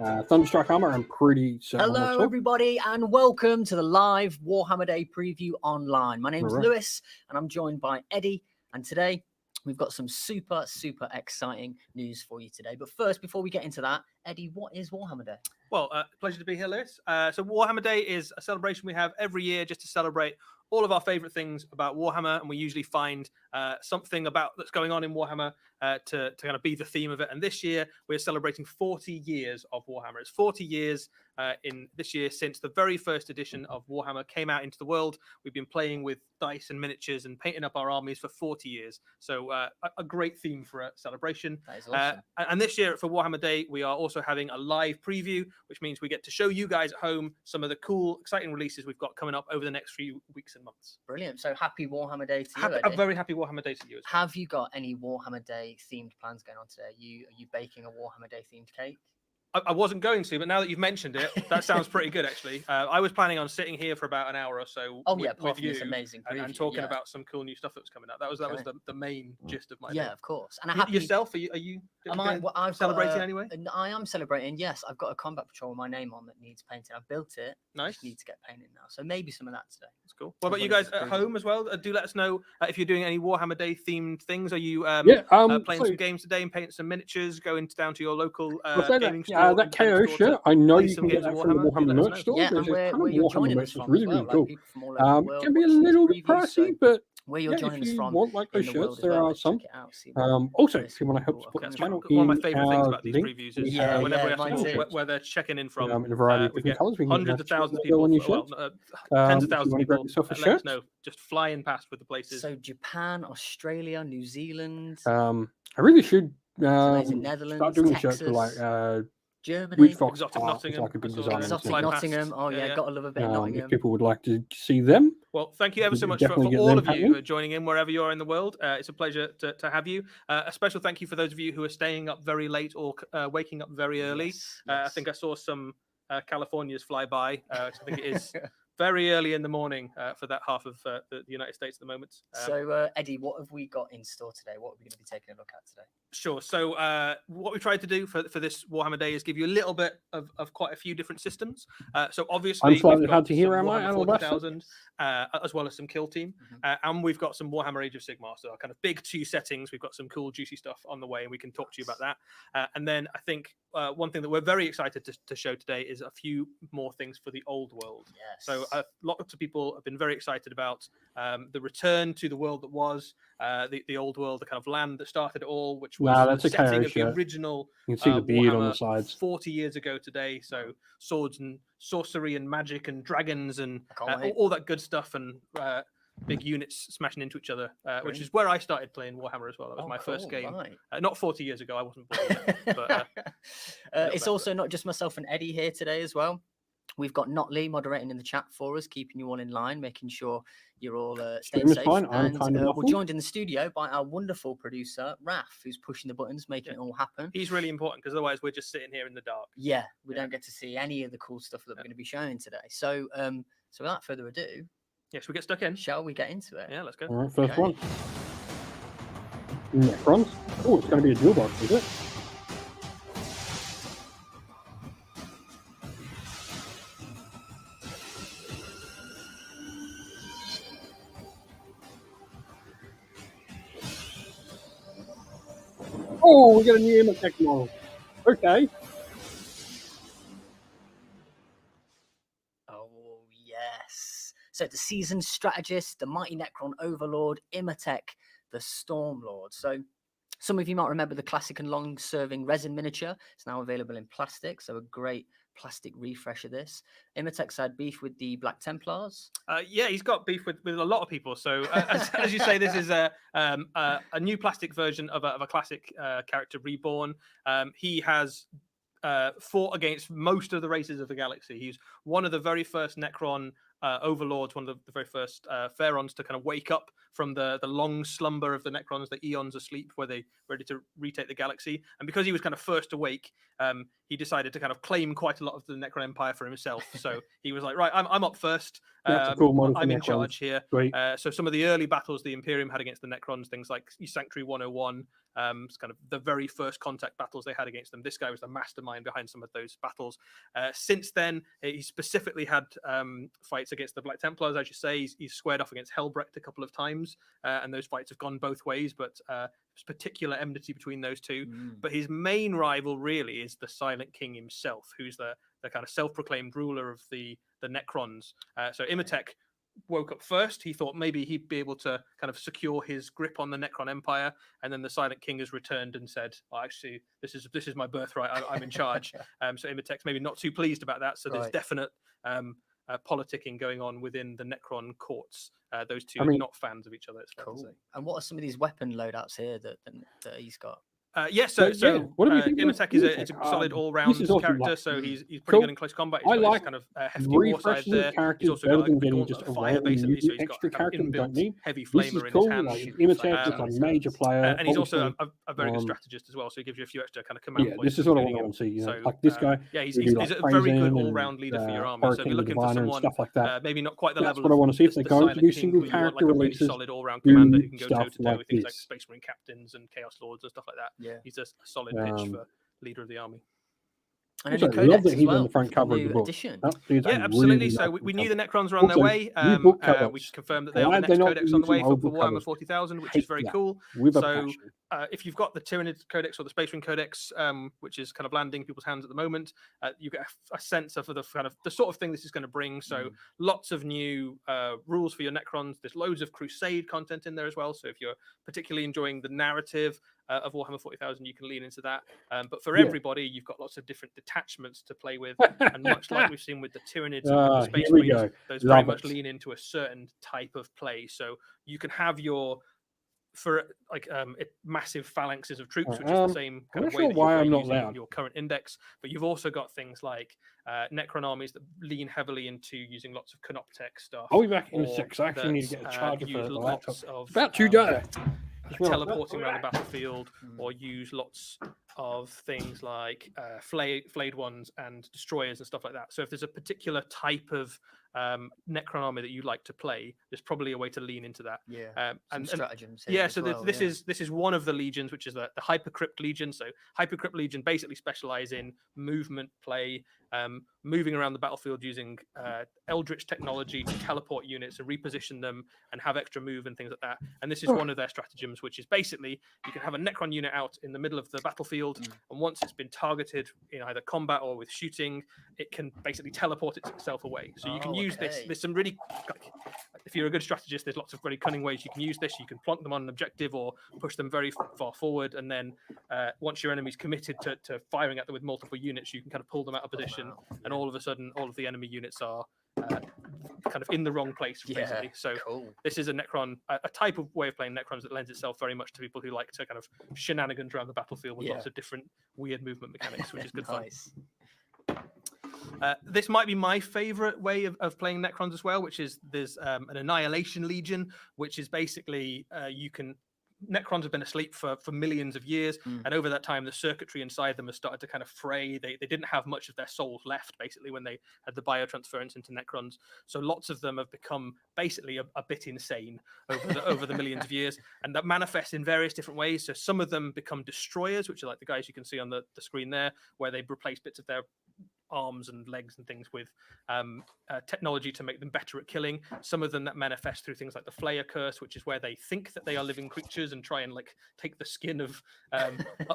Thunderstrike armor. I'm pretty certain. Hello, everybody, and welcome to the live Warhammer Day preview online. My name is Lewis, and I'm joined by Eddie. And today we've got some super exciting news for you today. But first, before we get into that, Eddie, what is Warhammer Day? Well, pleasure to be here, Lewis. So Warhammer Day is a celebration we have every year just to celebrate all of our favorite things about Warhammer, and we usually find something about that's going on in Warhammer to kind of be the theme of it. And this year we're celebrating 40 years of Warhammer. It's 40 years in this year since the very first edition of Warhammer came out into the world. We've been playing with dice and miniatures and painting up our armies for 40 years. So a great theme for a celebration. That is awesome. And this year for Warhammer Day, we are also having a live preview, which means we get to show you guys at home some of the cool, exciting releases we've got coming up over the next few weeks and months. Brilliant. So happy Warhammer Day to you, Eddie. A very happy Warhammer Day to you as well. Have you got any Warhammer Day themed plans going on today? Are you baking a Warhammer Day themed cake? I wasn't going to, but now that you've mentioned it, that sounds pretty good, actually. I was planning on sitting here for about an hour or so with you amazing preview, and talking about some cool new stuff that was coming out. That was the main gist of my day. Of course. And yourself, are you celebrating anyway? I am celebrating, yes. I've got a Combat Patrol with my name on that needs painting. I've built it. Nice. Just need to get painted now. So maybe some of that today. That's cool. What about you guys at home as well? Do let us know if you're doing any Warhammer Day themed things. Are you playing some games today and painting some miniatures, going down to your local gaming store? your that intent KO store shirt, to I know play you some can get games that of from the Warhammer, do Warhammer let us merch know. store. Yeah, There's and a ton where of you're Warhammer joining merch. us It's from really, as really well, cool. like people from all over the world Can be a watching these little bit previews, so pricey, but where you're yeah, joining if us you from want like in those the world shirts, as there well, are like, some. check it out. See what Also, where if you some want to help people are support the coming channel, from. One of my in favorite things our about these link, previews we is Yeah, have whenever we yeah, have to mine talk too. where they're checking in from. in a variety of We different get colours. We can hundreds of actually thousands of go people, on your well, shirts. tens of If you thousands want of to grab people yourself a letting us shirt. know, just flying past with the places. So Japan, Australia, New Zealand, I really should it's amazing. start Netherlands, doing shirts for like Texas, Germany, Wheat Fox Exotic Park is Nottingham, like a I big saw designer. there. or Exotic Fly something. past. Nottingham. Oh Yeah, yeah, yeah. gotta love a bit of If Nottingham. people would like to see them, Well, thank you ever so we much for definitely get all them of you happening. who are joining in wherever you are in the world. It's a pleasure to have you. A special thank you for those of you who are staying up very late or waking up very early. Yes, I yes. think I saw some Californias fly by. I think it is very early in the morning for that half of the United States at the moment. So Eddie, what have we got in store today? What are we going to be taking a look at today? Sure. So what we tried to do for this Warhammer Day is give you a little bit of quite a few different systems. So obviously, I'm slightly we've got hard to hear, some am I, Warhammer Alabaster? 40,000, as well as some Kill Team. And we've got some Warhammer Age of Sigmar. So our kind of big two settings. We've got some cool, juicy stuff on the way, and we can talk to you about that. And then I think one thing that we're very excited to show today is a few more things for the old world. Yes. So lots of people have been very excited about the return to the world that was, the old world, the kind of land that started it all, which was That's the a setting KO of the shirt. original You can see the beard on the Warhammer sides. 40 years ago today. So swords and sorcery and magic and dragons and I can't wait. all that good stuff and big units smashing into each other, which is where I started playing Warhammer as well. That was my first game. Right. Not 40 years ago. I wasn't born yet, but it's also not just myself and Eddie here today as well. We've got Notley moderating in the chat for us, keeping you all in line, making sure you're all staying Stream is safe. fine. I'm And kind of we're muffled. joined in the studio by our wonderful producer, Raf, who's pushing the buttons, making it all happen. he's really important because otherwise we're just sitting here in the dark. Yeah, we don't get to see any of the cool stuff that we're going to be showing today. So, so without further ado, Yes, we get stuck in. shall we get into it? Yeah, let's go. All right, first Okay. one. Necrons. Oh, it's going to be a dual box, is it? Oh, we got a new Imatech model. Okay. Oh, yes. So the seasoned strategist, the mighty Necron overlord, Imatech, the Stormlord. So some of you might remember the classic and long-serving resin miniature. It's now available in plastic, so a great plastic refresh of this. Imatech's had beef with the Black Templars. Yeah, he's got beef with a lot of people. So as you say, this is a new plastic version of a classic character reborn. He has fought against most of the races of the galaxy. He's one of the very first Necron overlords, one of the very first Pharaons to kind of wake up from the long slumber of the Necrons, the eons of sleep, where they ready to retake the galaxy. And because he was kind of first awake, he decided to kind of claim quite a lot of the Necron Empire for himself. So he was like, right, I'm up first. That's a cool model for I'm in Necrons. charge here. Great. So some of the early battles the Imperium had against the Necrons, things like Sanctuary 101, it's kind of the very first contact battles they had against them. This guy was the mastermind behind some of those battles. Since then, he specifically had fights against the Black Templars, as you say. He's squared off against Helbrecht a couple of times, and those fights have gone both ways, but there's particular enmity between those two. But his main rival really is the Silent King himself, who's the kind of self-proclaimed ruler of the Necrons. So Imatech woke up first. He thought maybe he'd be able to kind of secure his grip on the Necron Empire, and then the Silent King has returned and said, oh, actually, this is my birthright. I'm in charge. So Imatech's maybe not too pleased about that. So there's definite politicking going on within the Necron courts. Those two are not fans of each other. It's fair to say. And what are some of these weapon loadouts here that he's got? What do we think? Imatech is a solid all-round character, so he's pretty good in close combat. He's got kind of hefty war side there. He's also got a fire base at least, so he's got a kind of inbuilt heavy flamer in his hand. Imatech is a major player, and he's also a very good strategist as well, so he gives you a few extra kind of command points. This is what I want to see. Like this guy. Yeah, he's a very good all-round leader for your army. So if you're looking for someone, maybe not quite the level of. I want to see if they're going to do single character releases. Solid all-round commander who can go toe-to-toe with things like Space Marine captains and Chaos Lords and stuff like that. Yeah, he's a solid pitch for leader of the army. And a Also, new I codex love that as he's well. on the front cover of new the book. edition. That is Yeah, a absolutely. really So nice we knew cover. the Necrons were on their Also, way. new book We covers. confirmed that they are Why the are next they not codex on the using way for old book Warhammer covers? 40,000, which Hate is very that. cool. With a So passion. if you've got the Tyranid Codex or the Space Marine Codex, which is kind of landing in people's hands at the moment, you get a sense of the kind of the sort of thing this is going to bring. So lots of new rules for your Necrons. There's loads of Crusade content in there as well. So if you're particularly enjoying the narrative of Warhammer 40,000, you can lean into that. But for everybody, you've got lots of different detachments to play with. And much like we've seen with the Tyranids and with the Space Marines, those very much lean into a certain type of play. So you can have your massive phalanxes of troops, which is the same kind of way that you're using your current index. But you've also got things like Necron armies that lean heavily into using lots of Canoptech stuff. I'll be back in a sec, so I actually need to get a charger for the laptop. It's about to die. Teleporting around the battlefield, or use lots of things like flayed ones and destroyers and stuff like that. So if there's a particular type of Necron army that you like to play, there's probably a way to lean into that. And stratagems. This is one of the legions, which is the Hypercrypt Legion. So Hypercrypt Legion basically specialize in movement play, moving around the battlefield using Eldritch technology to teleport units and reposition them and have extra move and things like that. And this is one of their stratagems, which is basically you can have a Necron unit out in the middle of the battlefield, and once it's been targeted in either combat or with shooting, it can basically teleport itself away. So you can use this. There's some really, if you're a good strategist, there's lots of very cunning ways you can use this. You can plonk them on an objective or push them very far forward, and then once your enemy's committed to firing at them with multiple units, you can kind of pull them out of position, and all of a sudden, all of the enemy units are kind of in the wrong place, basically. So this is a Necron, a type of way of playing Necrons that lends itself very much to people who like to kind of shenanigans around the battlefield with lots of different weird movement mechanics, which is good fun. This might be my favorite way of playing Necrons as well, which is there's an Annihilation Legion, which is basically Necrons have been asleep for millions of years, and over that time, the circuitry inside them has started to kind of fray. They didn't have much of their souls left, basically, when they had the biotransference into Necrons. So lots of them have become basically a bit insane over the millions of years, and that manifests in various different ways. So some of them become destroyers, which are like the guys you can see on the screen there, where they replace bits of their arms and legs and things with technology to make them better at killing. Some of them that manifest through things like the Flayer Curse, which is where they think that they are living creatures and try and like take the skin of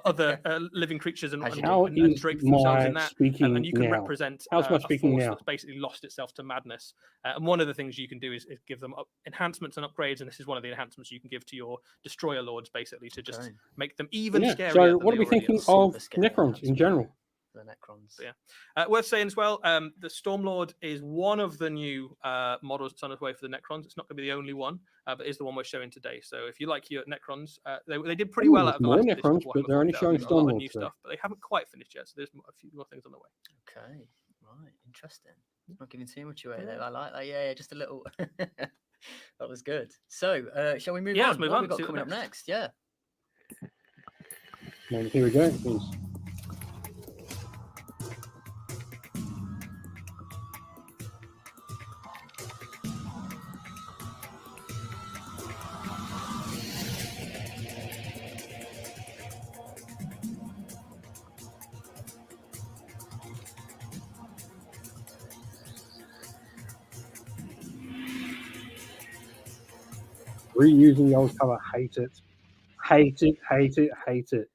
other living creatures and drape themselves in that. And you can represent a force that's basically lost itself to madness. And one of the things you can do is give them enhancements and upgrades, and this is one of the enhancements you can give to your Destroyer Lords, basically, to just make them even scarier. So what are we thinking of Necrons in general? The Necrons. Worth saying as well, the Stormlord is one of the new models that's on its way for the Necrons. It's not going to be the only one, but is the one we're showing today. So if you like your Necrons, they did pretty well out of the last Necrons, but they're only showing Stormlord new stuff, but they haven't quite finished yet. So there's a few more things on the way. Okay, right, interesting. Not giving too much away there. I like that. Yeah, just a little. That was good. So shall we move on? Let's move on. We've got coming up next. Yeah. And here we go. Please. Reusing the old cover, hate it. Hate it, hate it, hate it.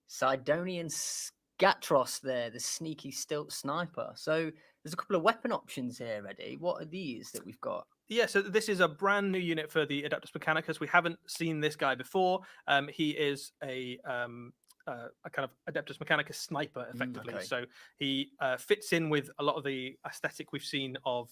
Sidonian Scatros there, the sneaky stilt sniper. So there's a couple of weapon options here, Eddie. What are these that we've got? Yeah, so this is a brand new unit for the Adeptus Mechanicus. We haven't seen this guy before. He is a kind of Adeptus Mechanicus sniper, effectively. So he fits in with a lot of the aesthetic we've seen of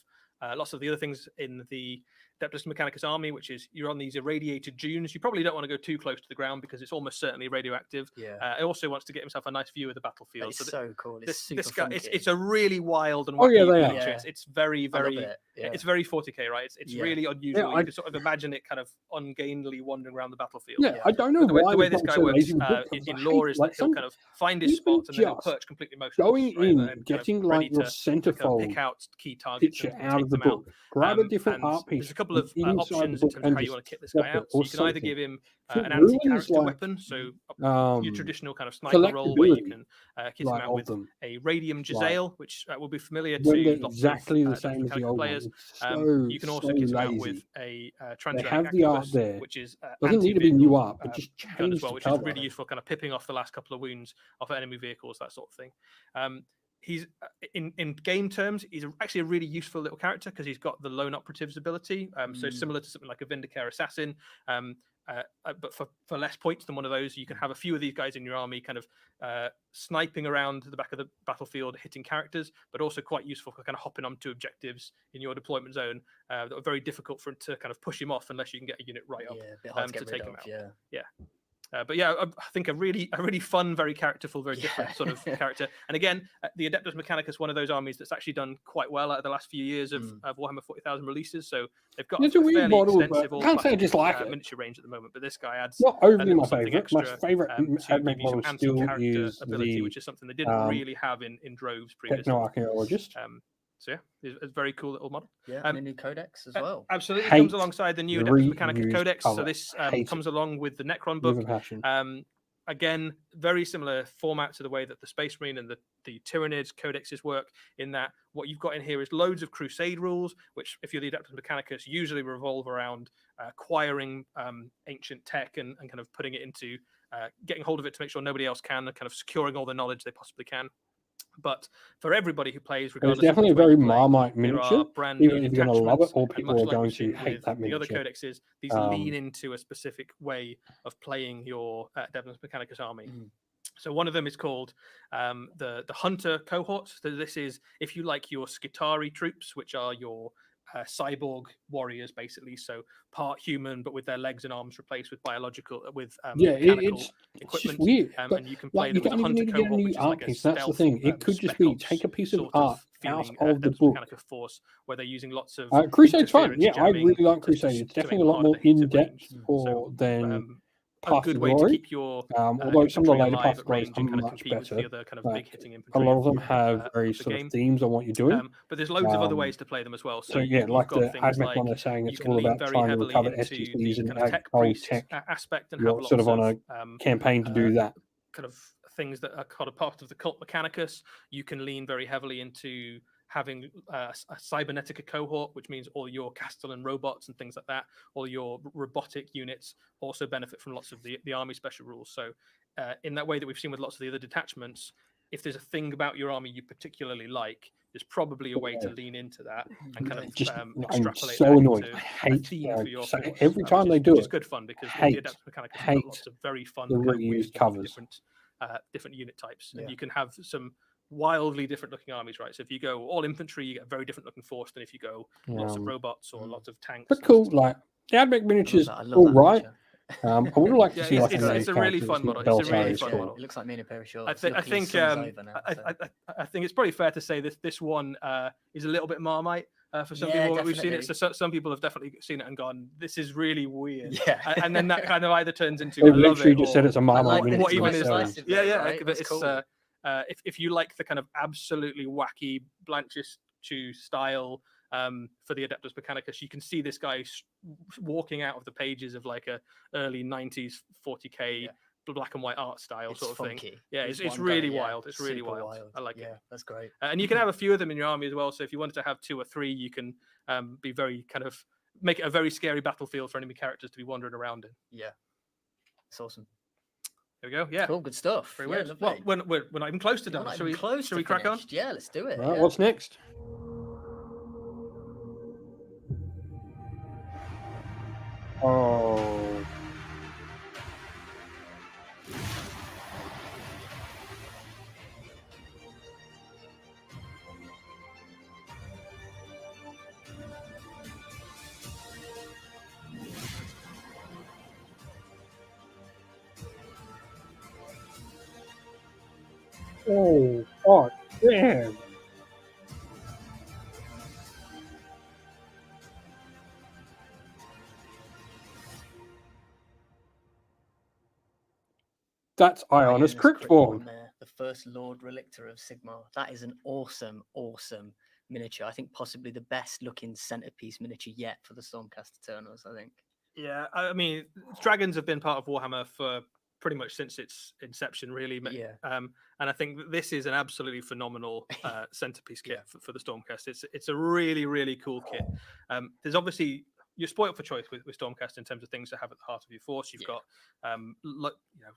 lots of the other things in the Adeptus Mechanicus army, which is you're on these irradiated dunes. You probably don't want to go too close to the ground because it's almost certainly radioactive. It also wants to get himself a nice view of the battlefield. It's so cool. It's this guy, it's a really wild and wacky creature. It's very, very, it's very 40k, right? It's really unusual. You can sort of imagine it kind of ungainly wandering around the battlefield. I don't know why the way this guy works in lore is that he'll kind of find his spots and then he'll perch completely motionless. Going in, getting like your centerfold pick out key targets picture out of the book. Grab a different art piece, couple of inside the options in book terms of and how you just want to kit this swap guy it out. So or you can either something. give him I think an ruins, anti-character like, weapon, so your traditional kind of sniper role where you collectability, can kit him like, out of with them. a Radium Giselle, which will be familiar When they're to lots exactly of the same as the Mechanicus old one. players. It's so, You can so also kit him out with lazy. a They transatlantic have the art octopus, there. which is Doesn't need to be new anti-vehicle art, but just gun as change well, the which is cover. really useful, kind of pipping off the last couple of wounds off enemy vehicles, that sort of thing. He's in game terms, he's actually a really useful little character because he's got the lone operatives ability. So similar to something like a Vindicare assassin, but for less points than one of those, you can have a few of these guys in your army, kind of sniping around the back of the battlefield, hitting characters, but also quite useful for kind of hopping onto objectives in your deployment zone that are very difficult for him to kind of push him off unless you can get a unit right up a bit hard to take him of, out. But yeah, I think a really fun, very characterful, very different sort of character. And again, the Adeptus Mechanicus, one of those armies that's actually done quite well out of the last few years of Warhammer 40,000 releases. So they've got It's a a weird fairly model, extensive but I can't say I dislike it. miniature range at the moment. But this guy adds Not a overly little my something favorite. My extra favorite to Admech give you some model still anti-character is ability, the which is something they didn't really have in droves previously. Techno-archaeologist. So yeah, it's a very cool little model. And a new codex as well. Absolutely, comes alongside the new Adeptus Mechanicus Codex. cover. So this comes along with the Necron With a book. passion. Again, very similar format to the way that the Space Marine and the Tyranids codexes work, in that what you've got in here is loads of Crusade rules, which, if you're the Adeptus Mechanicus, usually revolve around acquiring ancient tech and kind of putting it into getting hold of it to make sure nobody else can, and kind of securing all the knowledge they possibly can. But for everybody who plays, regardless, it's definitely of a very play, Marmite miniature. Brand Either new you're going to love it, or and people much are like going we've to seen hate with that the other miniature. codexes, these lean into a specific way of playing your Adeptus Mechanicus army. So one of them is called the Hunter cohort. So this is, if you like, your Skitarii troops, which are your cyborg warriors, basically. So part human, but with their legs and arms replaced with biological, with mechanical it's just equipment. weird. And you can play you them as a don't even Hunter need to get a cohort, new which is art like a piece. That's the stealth, thing. It could just be take a piece of sort art feeling out of the Adeptus book. Mechanicus force, where they're using lots of Crusade's fun. interference Yeah, I jamming really like just to Crusade. It's make definitely a lot harder more to hit at in depth range. than A Path good to way to Glory. keep your Although some of the infantry later alive Path to at Glories range are and kind of much compete with better. the other kind of big hitting A infantry. lot of them have very the sort game. of themes on what you're doing. But there's loads of other ways to play them as well. So yeah, you've like got the things Admech one, they're saying you it's can all lean about very trying to heavily recover into STCs the and kind of tech old priest tech. aspect, and You're have lots sort of on a campaign to do that. Kind of things that are kind of part of the Cult Mechanicus. You can lean very heavily into having a Cybernetica cohort, which means all your Castellan robots and things like that, all your robotic units also benefit from lots of the army special rules. So in that way that we've seen with lots of the other detachments, if there's a thing about your army you particularly like, there's probably a way to lean into that and kind of extrapolate so that annoyed. into I hate theme for your so force, every time they do which it. is good fun, because the Adeptus Mechanicus have got lots of very fun the kind of reused weird, covers. different unit types, and you can have some wildly different looking armies, right? So if you go all infantry, you get a very different looking force than if you go lots of robots or lots of tanks. But cool, like the Admech miniatures, all right. I would have liked to see like it's a really fun model. It's a really fun model. It looks like me and a pair of shorts. I think it's probably fair to say this one is a little bit Marmite for some people. We've seen it, so some people have definitely seen it and gone, "This is really weird." And then that kind of either turns into they've literally just said it's a Marmite miniature. What even is right? it's cool. If you like the kind of absolutely wacky Blanchest style for the Adeptus Mechanicus, you can see this guy walking out of the pages of like a early 90s 40k black and white art style it's sort of funky. thing. Yeah, it's really wild. It's really wild. I like it. That's great. And you can have a few of them in your army as well. So if you wanted to have 2 or 3, you can be very kind of make it a very scary battlefield for enemy characters to be wandering around in. Yeah, it's awesome. There we go. Yeah, cool, good stuff. Very weird. Well, we're not even close to done. Shall we crack on? Yeah, let's do it. Right, what's next? Oh. Oh, fuck, damn. That's Ionis Cryptborn. The first Lord Relictor of Sigmar. That is an awesome miniature. I think possibly the best looking centerpiece miniature yet for the Stormcast Eternals, I think. Yeah, I mean, dragons have been part of Warhammer for pretty much since its inception, really. Yeah. And I think that this is an absolutely phenomenal centerpiece kit for the Stormcast. It's a really, really cool kit. There's obviously, you're spoiled for choice with Stormcast in terms of things to have at the heart of your force. You've got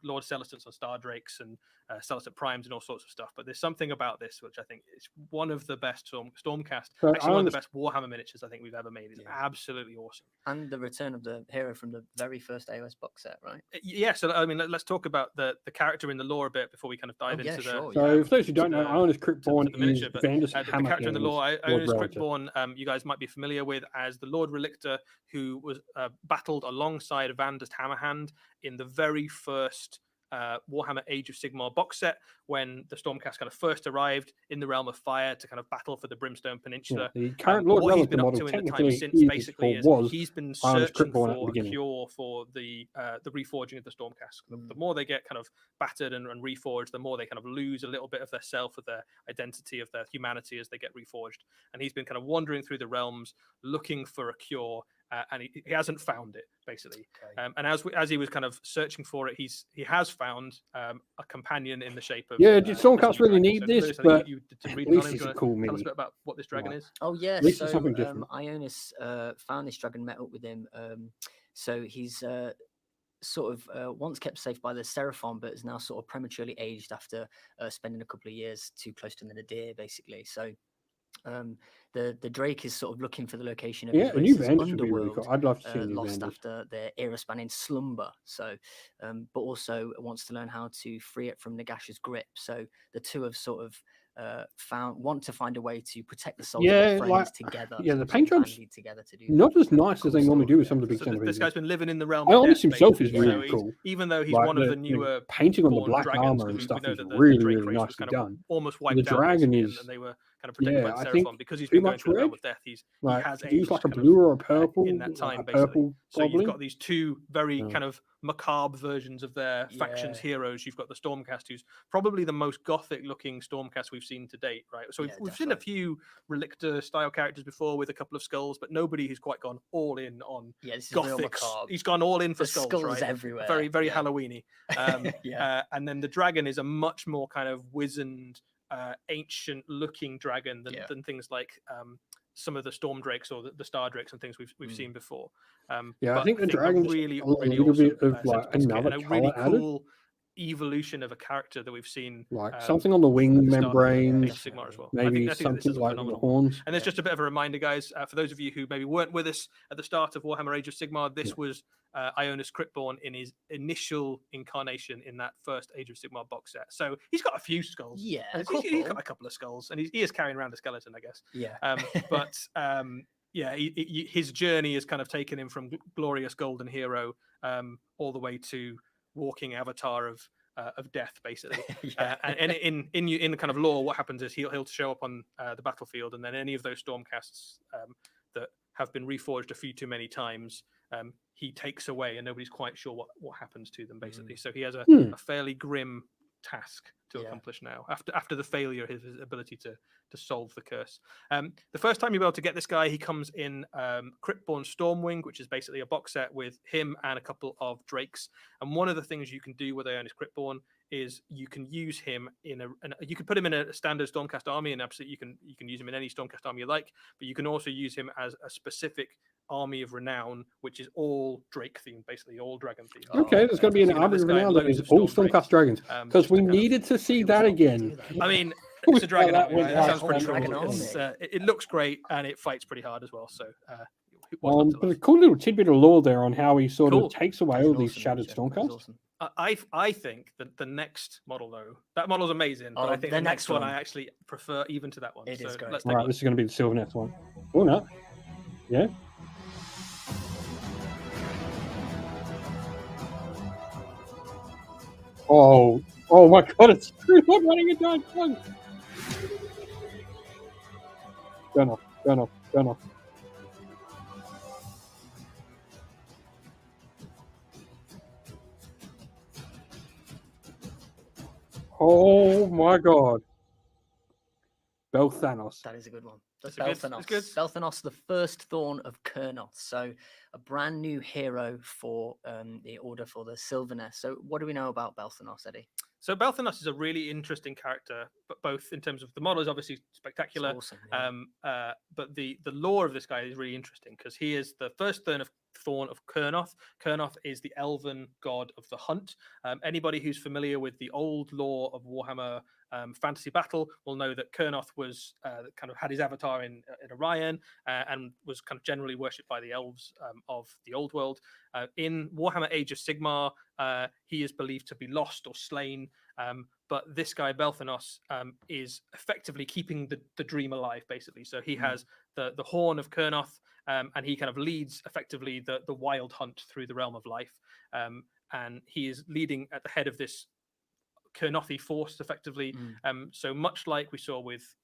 Lord Celestants on Star Drakes and Celestant Primes and all sorts of stuff. But there's something about this which I think is one of the best Stormcast, actually one of the best Warhammer miniatures I think we've ever made. It's absolutely awesome. And the return of the hero from the very first AOS box set, right? Yeah, so I mean, let's talk about the character in the lore a bit before we kind of dive into the. Sure, so, for those who don't know, Ionis Cryptborn is Vander's the Hammer character in the lore, Lord Ionis Relic. Cryptborn, you guys might be familiar with as the Lord Relictor, who was battled alongside Vandast Hammerhand in the very first Warhammer Age of Sigmar box set, when the Stormcast kind of first arrived in the Realm of Fire to kind of battle for the Brimstone Peninsula. The current Lord what he's Relic been up model to in the time technically since basically is was he's been Ionis searching Cryptborn at the for a beginning. cure for the reforging of the Stormcast. The more they get kind of battered and reforged, the more they kind of lose a little bit of their self, of their identity, of their humanity as they get reforged. And he's been kind of wandering through the realms looking for a cure. And he hasn't found it, basically. Okay. And as he was kind of searching for it, he has found a companion in the shape of. Yeah, did Stormcast really need so this? Lewis, But you did some at reading on least him. it's a Tell cool us mini. a bit about what this dragon is. Oh yeah, least so it's something different. Ionis found this dragon, met up with him. So he's sort of once kept safe by the Seraphon, but is now sort of prematurely aged after spending a couple of years too close to the Nadir, basically. So the Drake is sort of looking for the location of his a new race's Vanders would be really underworld, cool. I'd love to see a new lost Vanders. after their era spanning slumber. So, but also wants to learn how to free it from Nagash's grip. So the two have sort of want to find a way to protect the souls of their friends together. Yeah, so the paint job's together to do not as nice as they normally do with some of the big So centerpieces. this guy's been living in the realm. Ionis of himself is basically. really cool. Even though he's Like, one of the newer painting on the black dragons, armor and stuff we know is that the really, Drake really race was nicely kind done. of almost wiped The out. dragon basically, is, and they were kind of protected by I the think Seraphon because he's too been going much through the realm red. of death. He's Like, he has to use aged like a kind of, blue or a purple in that time, a basically. purple So you've goblin. got these two very kind of macabre versions of their factions heroes. You've got the Stormcast, who's probably the most gothic looking Stormcast we've seen to date, right? So we've seen a few Relictor style characters before with a couple of skulls, but nobody who's quite gone all in on gothic. He's gone all in for skulls, right? Everywhere. Very, very Halloweeny. And then the dragon is a much more kind of wizened, ancient looking dragon than things like some of the Storm Drakes or the Star Drakes and things we've seen before. I think the dragon's really, a really little awesome, bit of like another and a color really added. cool evolution of a character that we've seen, like something on the wing membranes, Sigmar as well. maybe I think something like the phenomenal horns. And there's just a bit of a reminder, guys, for those of you who maybe weren't with us at the start of Warhammer Age of Sigmar, this was Ionis Cryptborn in his initial incarnation in that first Age of Sigmar box set. So he's got a few skulls. Yeah, he's got a couple of skulls, and he is carrying around a skeleton, I guess. His journey has kind of taken him from glorious golden hero all the way to walking avatar of death, basically. And in the kind of lore, what happens is he'll show up on the battlefield, and then any of those Stormcasts that have been reforged a few too many times, he takes away, and nobody's quite sure what happens to them, basically. So he has a fairly grim task to accomplish now after the failure of his ability to solve the curse. The first time you're able to get this guy, he comes in Cryptborn Stormwing, which is basically a box set with him and a couple of Drakes. And one of the things you can do with Ionis Cryptborn is you can use him you can put him in a standard Stormcast army, and absolutely you can use him in any Stormcast army you like, but you can also use him as a specific army of renown, which is all Drake themed, basically all dragon themed. Okay, there's going to be an army of renown that is all Stormcast dragons, because we needed to see that again. I mean, it's a dragon army, right? That sounds pretty dragon cool. army. It looks great, and it fights pretty hard as well. So, but a cool little tidbit of lore there on how he sort of takes away all these shattered Stormcasts. I think that the next model, though, that model's amazing, but I think the next one I actually prefer even to that one. It is great. All right, this is going to be the Sylvaneth one. Oh, no. Yeah. Oh my God! It's not running a giant tongue. Turn off. Oh my God! Belthanos. That is a good one. The That's a good- Belthanos. it's good. Belthanos, the first Thorn of Kurnoth. So a brand new hero for the Order for the Sylvaneth. So what do we know about Belthanos, Eddie? So Belthanos is a really interesting character, but both in terms of the model is obviously It's spectacular. awesome. Yeah. But the lore of this guy is really interesting because he is the first Thorn of Kurnoth. Kurnoth is the elven god of the hunt. Anybody who's familiar with the old lore of Warhammer Fantasy Battle will know that Kurnoth was kind of had his avatar in Orion and was kind of generally worshipped by the elves of the old world. In Warhammer Age of Sigmar, he is believed to be lost or slain. But this guy Belthanos is effectively keeping the dream alive, basically. So he has the horn of Kurnoth, and he kind of leads effectively the wild hunt through the realm of life. And he is leading at the head of this Kurnothi force, effectively. So much like we saw with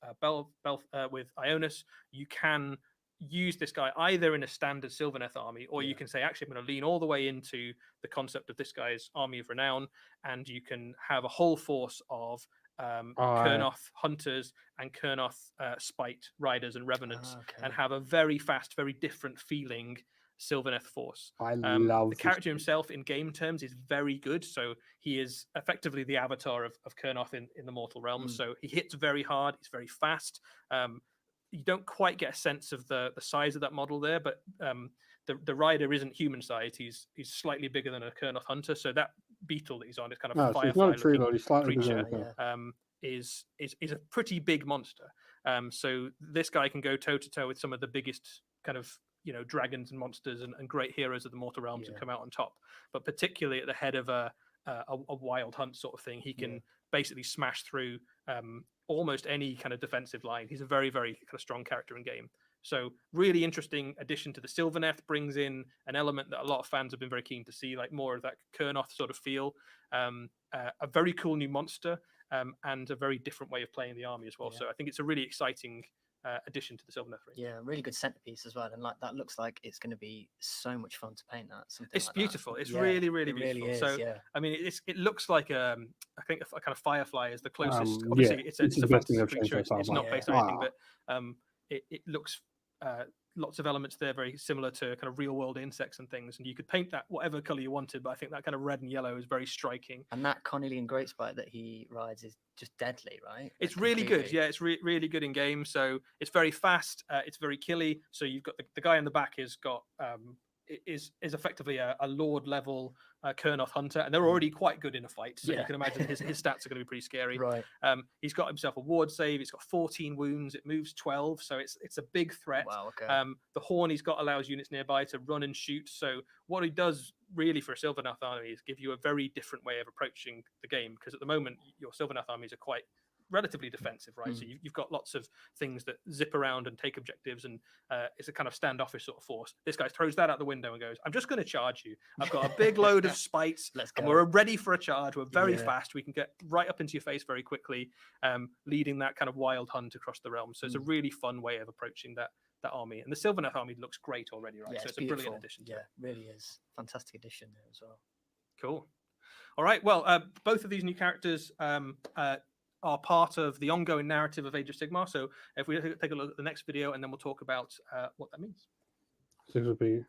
with Ionis, you can use this guy either in a standard Sylvaneth army, or you can say, actually, I'm going to lean all the way into the concept of this guy's army of renown, and you can have a whole force of Kurnoth hunters and Kurnoth spite riders and revenants, and have a very fast, very different feeling Sylvaneth force. I love the character himself in game terms is very good. So he is effectively the avatar of Kurnoth in the mortal realms. So he hits very hard. He's very fast. You don't quite get a sense of the size of that model there, but the rider isn't human sized. He's slightly bigger than a Kurnoth hunter. So that beetle that he's on is kind of so he's not a tree lord, he's slightly creature. bigger. Is a pretty big monster. So this guy can go toe to toe with some of the biggest kind of dragons and monsters and great heroes of the mortal realms and come out on top. But particularly at the head of a wild hunt sort of thing, he can basically smash through almost any kind of defensive line. He's a very, very kind of strong character in game. So really interesting addition to the Sylvaneth, brings in an element that a lot of fans have been very keen to see, like more of that Kurnoth sort of feel. A very cool new monster, and a very different way of playing the army as well. So I think it's a really exciting addition to the Sylvaneth range. Yeah, really good centerpiece as well, and like that looks like it's going to be so much fun to paint that. It's like beautiful. That. It's really, really it beautiful. Really is, so I mean, it looks like I think a kind of firefly is the closest. Obviously, it's a fantasy creature. It's not based on anything, but it looks. Lots of elements there very similar to kind of real world insects and things, and you could paint that whatever color you wanted, but I think that kind of red and yellow is very striking. And that Cornelian Greatspite that he rides is just deadly, right? It's really good. Yeah, it's really good in game. So it's very fast, it's very killy. So you've got the guy in the back has got is effectively a Lord level Kurnoth hunter, and they're already quite good in a fight. So you can imagine his stats are going to be pretty scary. Right. He's got himself a ward save. He's got 14 wounds. It moves 12, so it's a big threat. Wow. Okay. The horn he's got allows units nearby to run and shoot. So what he does really for a Sylvaneth army is give you a very different way of approaching the game, because at the moment your Sylvaneth armies are quite relatively defensive, right? So you've got lots of things that zip around and take objectives, and it's a kind of standoffish sort of force. This guy throws that out the window and goes, I'm just going to charge you. I've got a big load of spites, and we're ready for a charge. We're very fast. We can get right up into your face very quickly, leading that kind of wild hunt across the realm. So it's a really fun way of approaching that army. And the Sylvaneth army looks great already, right? So it's a brilliant addition. Yeah, really is. Fantastic addition there as well. Cool. All right. Well, both of these new characters are part of the ongoing narrative of Age of Sigmar. So if we take a look at the next video, and then we'll talk about what that means. So this will be...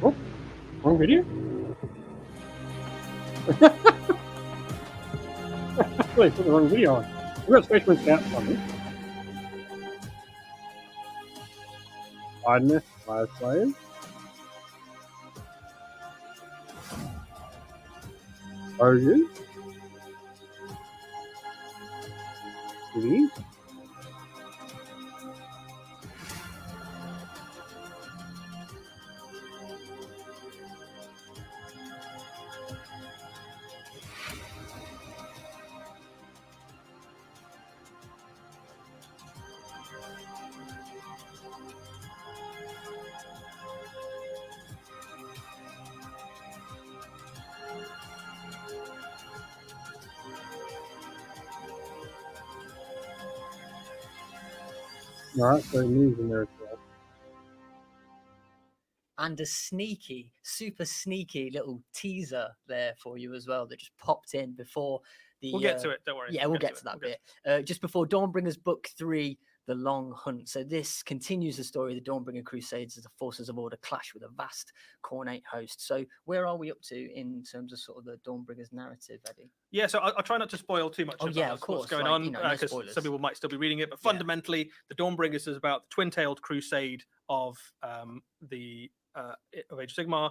Oh, wrong video? Wait, put the wrong video on. We've got Space Marine Scouts on this. Hardness, Fire Slayers. Ogres. Cities. All right, so it moves in there as well. And a super sneaky little teaser there for you as well that just popped in before We'll get to it. Don't worry. Yeah, we'll get to that bit. Just before Dawnbringers Book 3, The Long Hunt. So this continues the story of the Dawnbringer Crusades as the forces of order clash with a vast Khornate host. So where are we up to in terms of sort of the Dawnbringers narrative, Eddie? Yeah, so I'll try not to spoil too much of course, what's going on, no because some people might still be reading it. But fundamentally, the Dawnbringers is about the twin-tailed crusade of Age of Sigmar.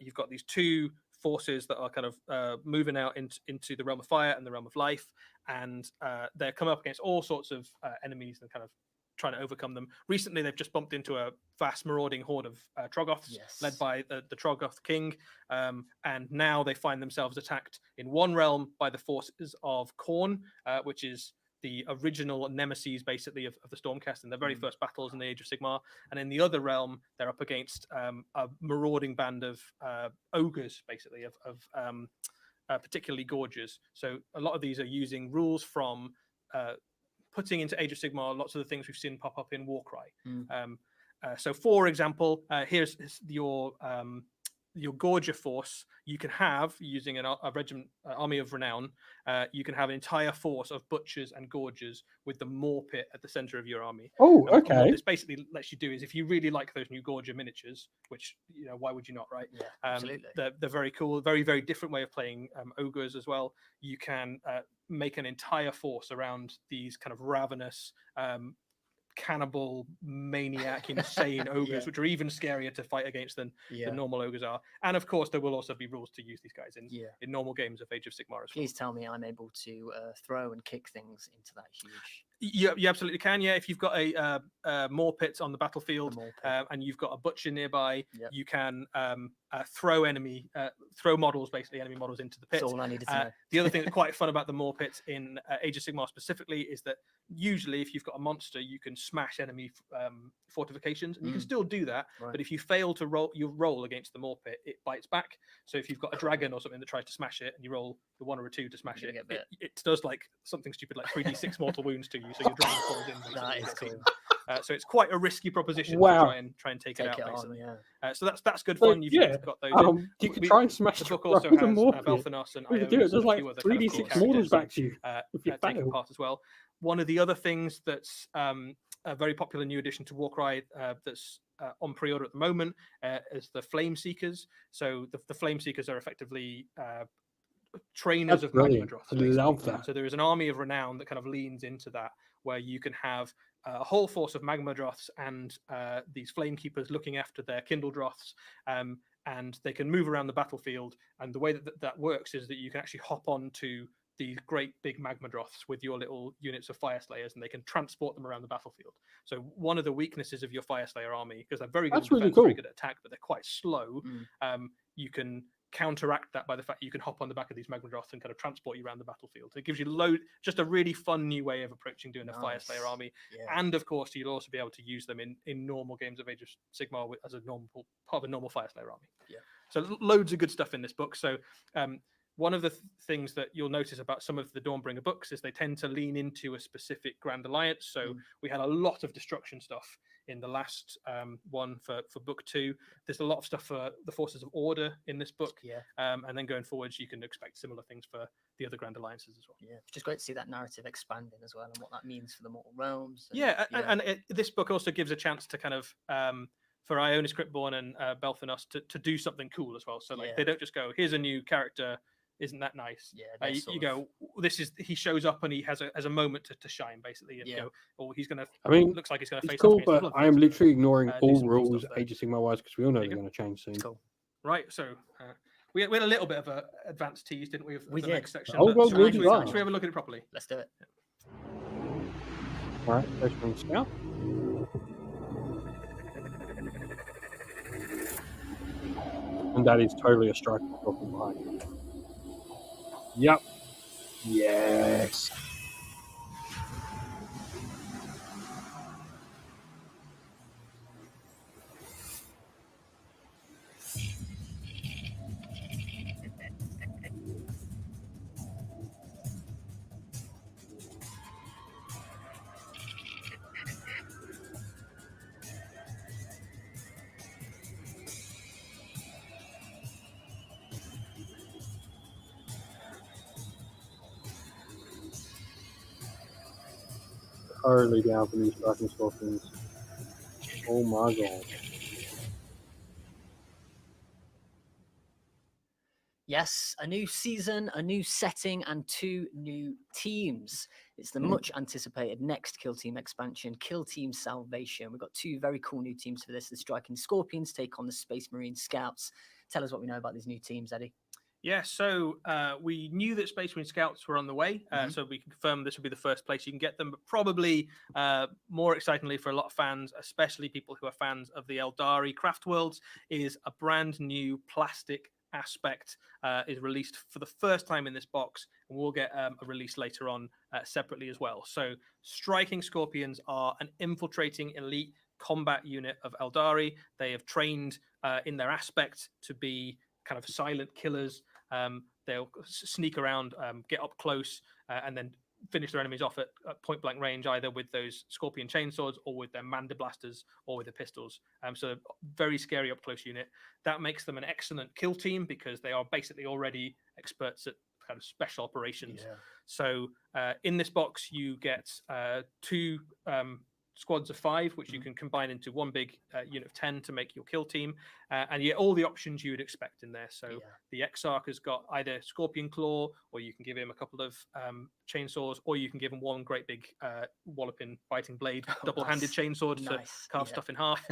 You've got these two forces that are kind of moving out into the realm of fire and the realm of life, and they're coming up against all sorts of enemies and kind of trying to overcome them. Recently, they've just bumped into a vast marauding horde of Troggoths, led by the Troggoth king, and now they find themselves attacked in one realm by the forces of Khorne, which is the original nemesis, basically, of the Stormcast in their very first battles in the Age of Sigmar. And in the other realm, they're up against a marauding band of ogres, basically, of particularly gorges. So a lot of these are using rules from putting into Age of Sigmar lots of the things we've seen pop up in Warcry. So, for example, here's your Gorger force. You can have, using a regiment, army of renown, you can have an entire force of butchers and gorgers with the Maw Pit at the center of your army. Oh, And okay. what this basically lets you do is, if you really like those new Gorger miniatures, which, why would you not, right? Yeah, absolutely. They're very cool, very, very different way of playing ogres as well. You can make an entire force around these kind of ravenous, cannibal, maniac, insane ogres, which are even scarier to fight against than normal ogres are. And of course, there will also be rules to use these guys in normal games of Age of Sigmar as well. Please tell me I'm able to throw and kick things into that huge... You absolutely can. Yeah, if you've got a Maw Pit on the battlefield, and you've got a butcher nearby, you can throw models, basically enemy models, into the pit. That's all I needed to know. The other thing that's quite fun about the Maw Pits in Age of Sigmar specifically is that usually, if you've got a monster, you can smash enemy fortifications, and you can still do that. But if you fail to roll against the Maw Pit, it bites back. So if you've got a dragon or something that tries to smash it, and you roll the 1 or a 2 to smash it, it does like something stupid like 3d6 mortal wounds to you. So your dragon falls in. That is cool. So it's quite a risky proposition to try and take it out, basically. So that's good fun. You've got those. You can try and smash the the book also has Belthanos and do it. There's like 3d6 models back to you taking part as well. One of the other things that's a very popular new addition to Warcry that's on pre-order at the moment is the Flame Seekers. So the Flame Seekers are effectively trainers of Magmadroth. I love that. So there is an army of renown that kind of leans into that, where you can have a whole force of Magmadroths and these Flame Keepers looking after their Kindledroths, and they can move around the battlefield. And the way that works is that you can actually hop onto these great big Magmadroths with your little units of Fire Slayers, and they can transport them around the battlefield. So one of the weaknesses of your Fire Slayer army, because they're very good at defense, very good at attack, but they're quite slow, you can counteract that by the fact that you can hop on the back of these Magmadroths and kind of transport you around the battlefield. It gives you just a really fun new way of approaching doing a Fire Slayer army. And of course, you'll also be able to use them in normal games of Age of Sigmar as a normal part of a normal Fire Slayer army. So loads of good stuff in this book. So one of the things that you'll notice about some of the Dawnbringer books is they tend to lean into a specific Grand Alliance. So we had a lot of destruction stuff in the last one for book 2. There's a lot of stuff for the Forces of Order in this book. And then going forwards, you can expect similar things for the other Grand Alliances as well. It's just great to see that narrative expanding as well, and what that means for the Mortal Realms. This book also gives a chance to kind of for Ionis Cryptborn and Belthanos to do something cool as well. So they don't just go, here's a new character, isn't that nice? You go, he shows up and he has a moment to shine, basically, and go, oh, he's gonna. I mean, looks like he's gonna face cool, off. but I am literally ignoring all rules Age of Sigmar wise, because we all know they're going to change soon. Cool. Right, so we had a little bit of an advanced tease, didn't we? We the did. Next section. Oh, well, should we have a look at it properly? Let's do it. All right, first one scout. And that is totally a strike from behind. Yep. Yes. totally down for these Striking Scorpions. Oh my god. Yes, a new season, a new setting, and 2 new teams. It's the much anticipated next Kill Team expansion, Kill Team Salvation. We've got 2 very cool new teams for this. The Striking Scorpions take on the Space Marine Scouts. Tell us what we know about these new teams, Eddie. Yeah, so we knew that Space Marine Scouts were on the way, so we can confirm this will be the first place you can get them. But probably more excitingly for a lot of fans, especially people who are fans of the Eldari Craft Worlds, is a brand new plastic aspect is released for the first time in this box, and we'll get a release later on separately as well. So Striking Scorpions are an infiltrating elite combat unit of Eldari. They have trained in their aspect to be kind of silent killers. They'll sneak around, get up close, and then finish their enemies off at point blank range, either with those Scorpion chainswords or with their Mandiblasters or with the pistols. So very scary up close unit. That makes them an excellent kill team because they are basically already experts at kind of special operations. Yeah. So in this box, you get 2 squads of 5, which you can combine into one big unit of 10 to make your kill team, and you get all the options you would expect in there. So the Exarch has got either Scorpion Claw, or you can give him a couple of chainsaws, or you can give him one great big walloping biting blade, double-handed chainsword to carve stuff in half.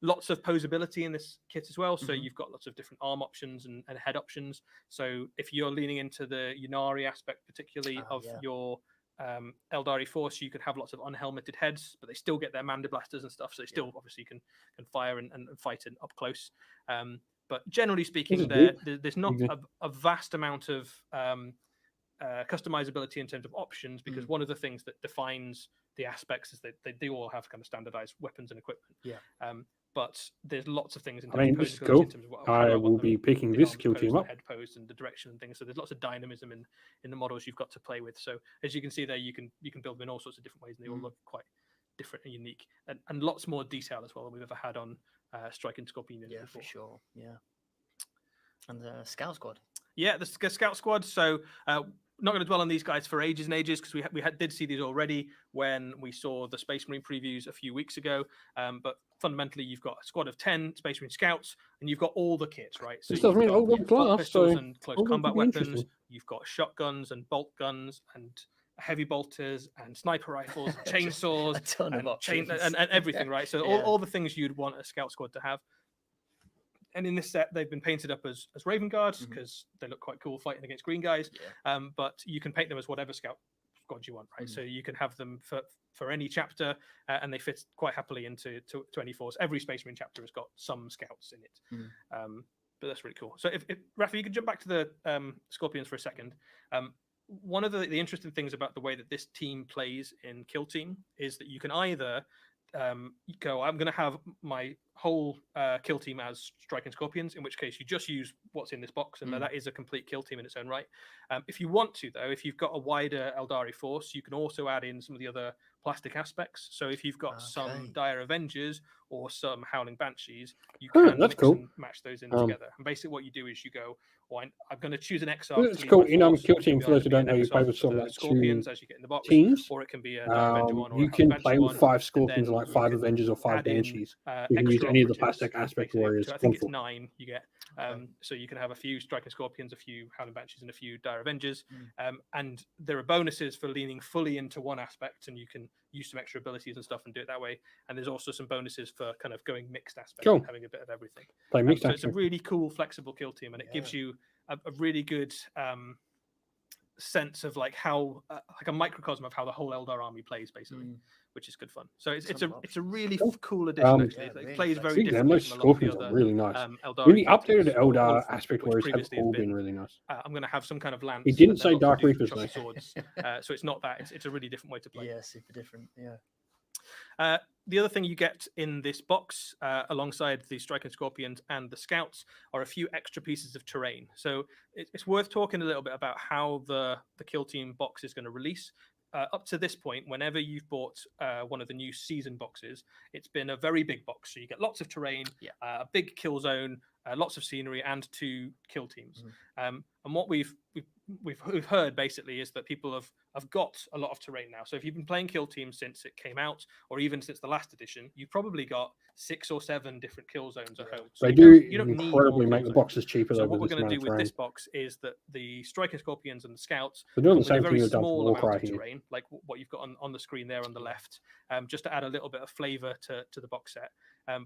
Lots of posability in this kit as well, so you've got lots of different arm options and head options. So if you're leaning into the Yunari aspect particularly of your Eldari force, you could have lots of unhelmeted heads, but they still get their Mandiblasters and stuff, so they still obviously can fire and fight in up close. But generally speaking, there's not a vast amount of customizability in terms of options, because one of the things that defines the aspects is that they do all have kind of standardized weapons and equipment. But there's lots of things in terms of this is cool. in terms of what I will be picking this kill team up. Head pose and the direction and things. So there's lots of dynamism in the models you've got to play with. So as you can see there, you can build them in all sorts of different ways, and they all look quite different and unique, and lots more detail as well than we've ever had on Striking Scorpion units before. For sure. Yeah. And the Scout Squad. Yeah, the Scout Squad. So not going to dwell on these guys for ages and ages, because we did see these already when we saw the Space Marine previews a few weeks ago. But fundamentally, you've got a squad of 10 Space Marine Scouts, and you've got all the kits, right? So this doesn't mean all class, pistols and close combat weapons. You've got shotguns and bolt guns and heavy bolters and sniper rifles, chainsaws, a ton of options. and everything, right? So all the things you'd want a Scout Squad to have. And in this set, they've been painted up as Raven Guards because they look quite cool fighting against green guys. But you can paint them as whatever Scout Squad you want, right? So you can have them for any chapter, and they fit quite happily into any force. Every Space Marine chapter has got some Scouts in it. But that's really cool. So if Rafa, you could jump back to the Scorpions for a second. One of the interesting things about the way that this team plays in Kill Team is that you can either go, I'm going to have my whole kill team as Striking Scorpions, in which case you just use what's in this box, and that is a complete kill team in its own right. If you want to, though, if you've got a wider Eldari force, you can also add in some of the other plastic aspects. So if you've got some Dire Avengers or some Howling Banshees, you can mix and match those in together. And basically what you do is you go, I'm going to choose an Exarch. It's cool. Kill Team, for those who don't know, you play with sort of like Scorpions as you get in the box, teams, or it can be a Avenger one. Or you can play with 5 Scorpions, like 5 Avengers or 5 Banshees. You can use any of the plastic aspect warriors. So I think it's 9 you get. So you can have a few Striking Scorpions, a few Howling Banshees, and a few Dire Avengers. And there are bonuses for leaning fully into one aspect, and you can use some extra abilities and stuff and do it that way. And there's also some bonuses for kind of going mixed aspect and having a bit of everything. So it's a really cool, flexible kill team, and it gives you a really good sense of like how like a microcosm of how the whole Eldar army plays, basically, which is good fun. So it's a really cool addition. Actually, it plays very differently. Those Scorpions are really nice. Really updated Eldar aspect warriors have all been really nice. I'm going to have some kind of lance. He didn't say Dark Reapers though. Swords. So it's not that. It's a really different way to play. Yeah, super different. Yeah. The other thing you get in this box, alongside the Striking Scorpions and the Scouts, are a few extra pieces of terrain. So it's worth talking a little bit about how the Kill Team box is going to release. Up to this point, whenever you've bought one of the new season boxes, it's been a very big box. So you get lots of terrain, a big kill zone, lots of scenery, and 2 kill teams. And what we've heard basically is that people have got a lot of terrain now. So if you've been playing kill teams since it came out, or even since the last edition, you've probably got 6 or 7 different kill zones at home. So they you don't incredibly need make the boxes cheaper. So what we're going to do with this box is that the striking scorpions and the scouts they're doing the with a same very thing they've done small for amount Warcry of here. terrain, like what you've got on the screen there on the left, just to add a little bit of flavor to the box set.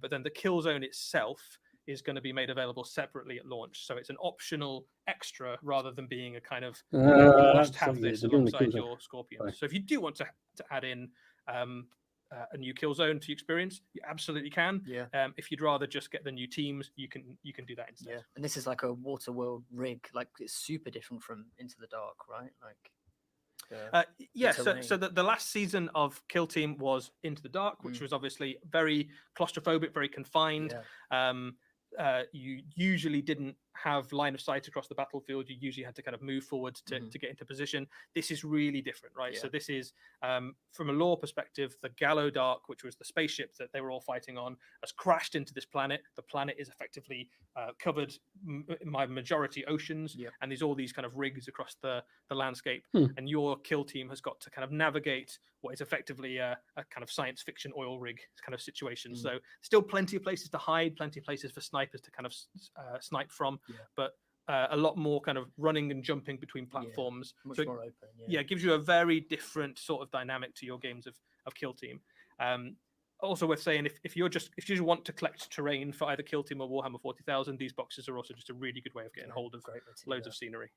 But then the kill zone itself is going to be made available separately at launch. So it's an optional extra rather than being a kind of you must have this alongside your scorpions. Right. So if you do want to add in a new kill zone to your experience, you absolutely can. Yeah. If you'd rather just get the new teams, you can do that instead. Yeah. And this is like a water world rig. Like it's super different from Into the Dark, right? Like so the last season of Kill Team was Into the Dark, which was obviously very claustrophobic, very confined. You usually didn't have line of sight across the battlefield. You usually had to kind of move forward to get into position. This is really different, right? So this is from a lore perspective, the Gallo Dark, which was the spaceship that they were all fighting on, has crashed into this planet. The planet is effectively covered by majority oceans, and there's all these kind of rigs across the landscape. And your kill team has got to kind of navigate what is effectively a kind of science fiction oil rig kind of situation. So still plenty of places to hide, plenty of places for snipers to kind of snipe from. But a lot more kind of running and jumping between platforms. Much so more open. It gives you a very different sort of dynamic to your games of Kill Team. Also worth saying, if you just want to collect terrain for either Kill Team or Warhammer 40,000, these boxes are also just a really good way of getting hold of loads of scenery.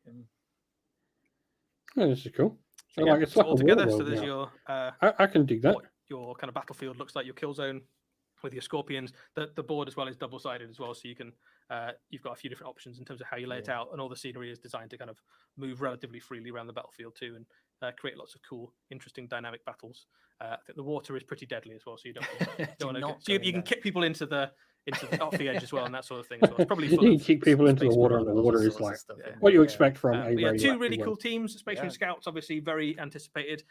Oh, this is cool. So, it's like all together. So there's your I can dig that. Your kind of battlefield looks like your kill zone with your scorpions. The board as well is double-sided as well, so you can you've got a few different options in terms of how you lay it out, and all the scenery is designed to kind of move relatively freely around the battlefield too, and create lots of cool, interesting, dynamic battles. I think the water is pretty deadly as well, so you don't want to. So you can kick people into the off the edge as well, and that sort of thing. So it's probably you kick people into the water, and the water is like what you expect from a 2 really cool teams. Space Marine Scouts, obviously very anticipated.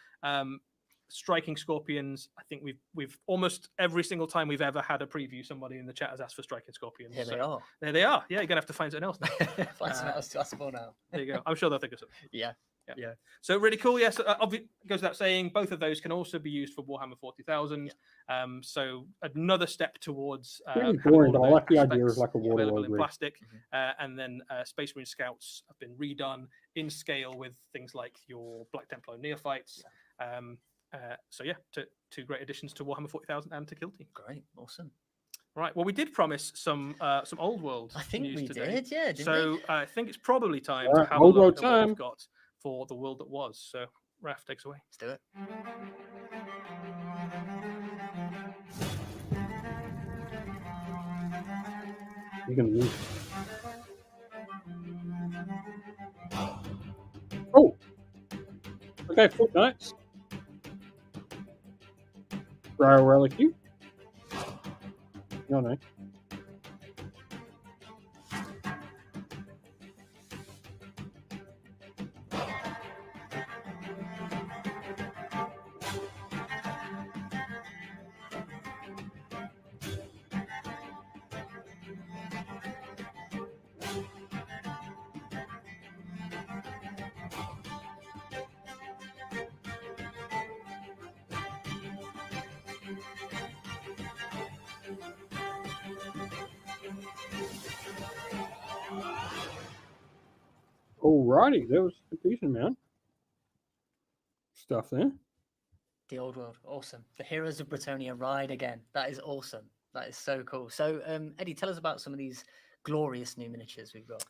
Striking Scorpions, I think we've almost every single time we've ever had a preview, somebody in the chat has asked for Striking Scorpions. Here they are. There they are. Yeah, you're gonna have to find something else now. Find something else to ask for now. There you go. I'm sure they'll think of something. Yeah. So really cool. Yes, goes without saying, both of those can also be used for Warhammer 40,000. So another step towards really boring, but I like the idea of like a water available world in plastic. And then Space Marine Scouts have been redone in scale with things like your Black Templar Neophytes. So two great additions to Warhammer 40,000 and to Kill Team. Great, awesome. Right, well, we did promise some old world. I think news we today. did, yeah. So I think it's probably time All to right, have a old look world at what time. we've got for the world that was. So Raf takes away. Let's do it. You can move. Oh, okay, Fortnights. Royal Relic you. No. Alrighty, there was a decent amount of stuff there. The old world, awesome. The Heroes of Britonia ride again. That is awesome. That is so cool. So, Eddie, tell us about some of these glorious new miniatures we've got.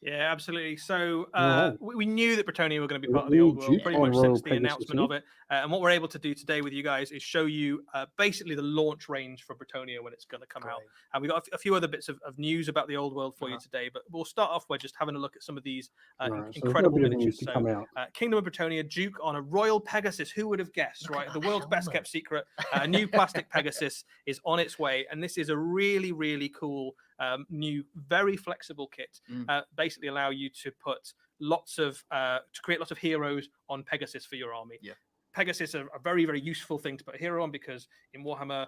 Yeah, absolutely. So we knew that Britonia were going to be part of the old world pretty much since the announcement of it. And what we're able to do today with you guys is show you basically the launch range for Britonia when it's going to come out. And we've got a few other bits of news about the old world for you today, but we'll start off by just having a look at some of these incredible miniatures. So, Kingdom of Britonia, Duke on a Royal Pegasus. Who would have guessed, right? The world's best kept secret. A new plastic Pegasus is on its way. And this is a really, really cool new, very flexible kit. Basically allow you to put lots of to create lots of heroes on Pegasus for your army. Pegasus are a very, very useful thing to put a hero on, because in Warhammer,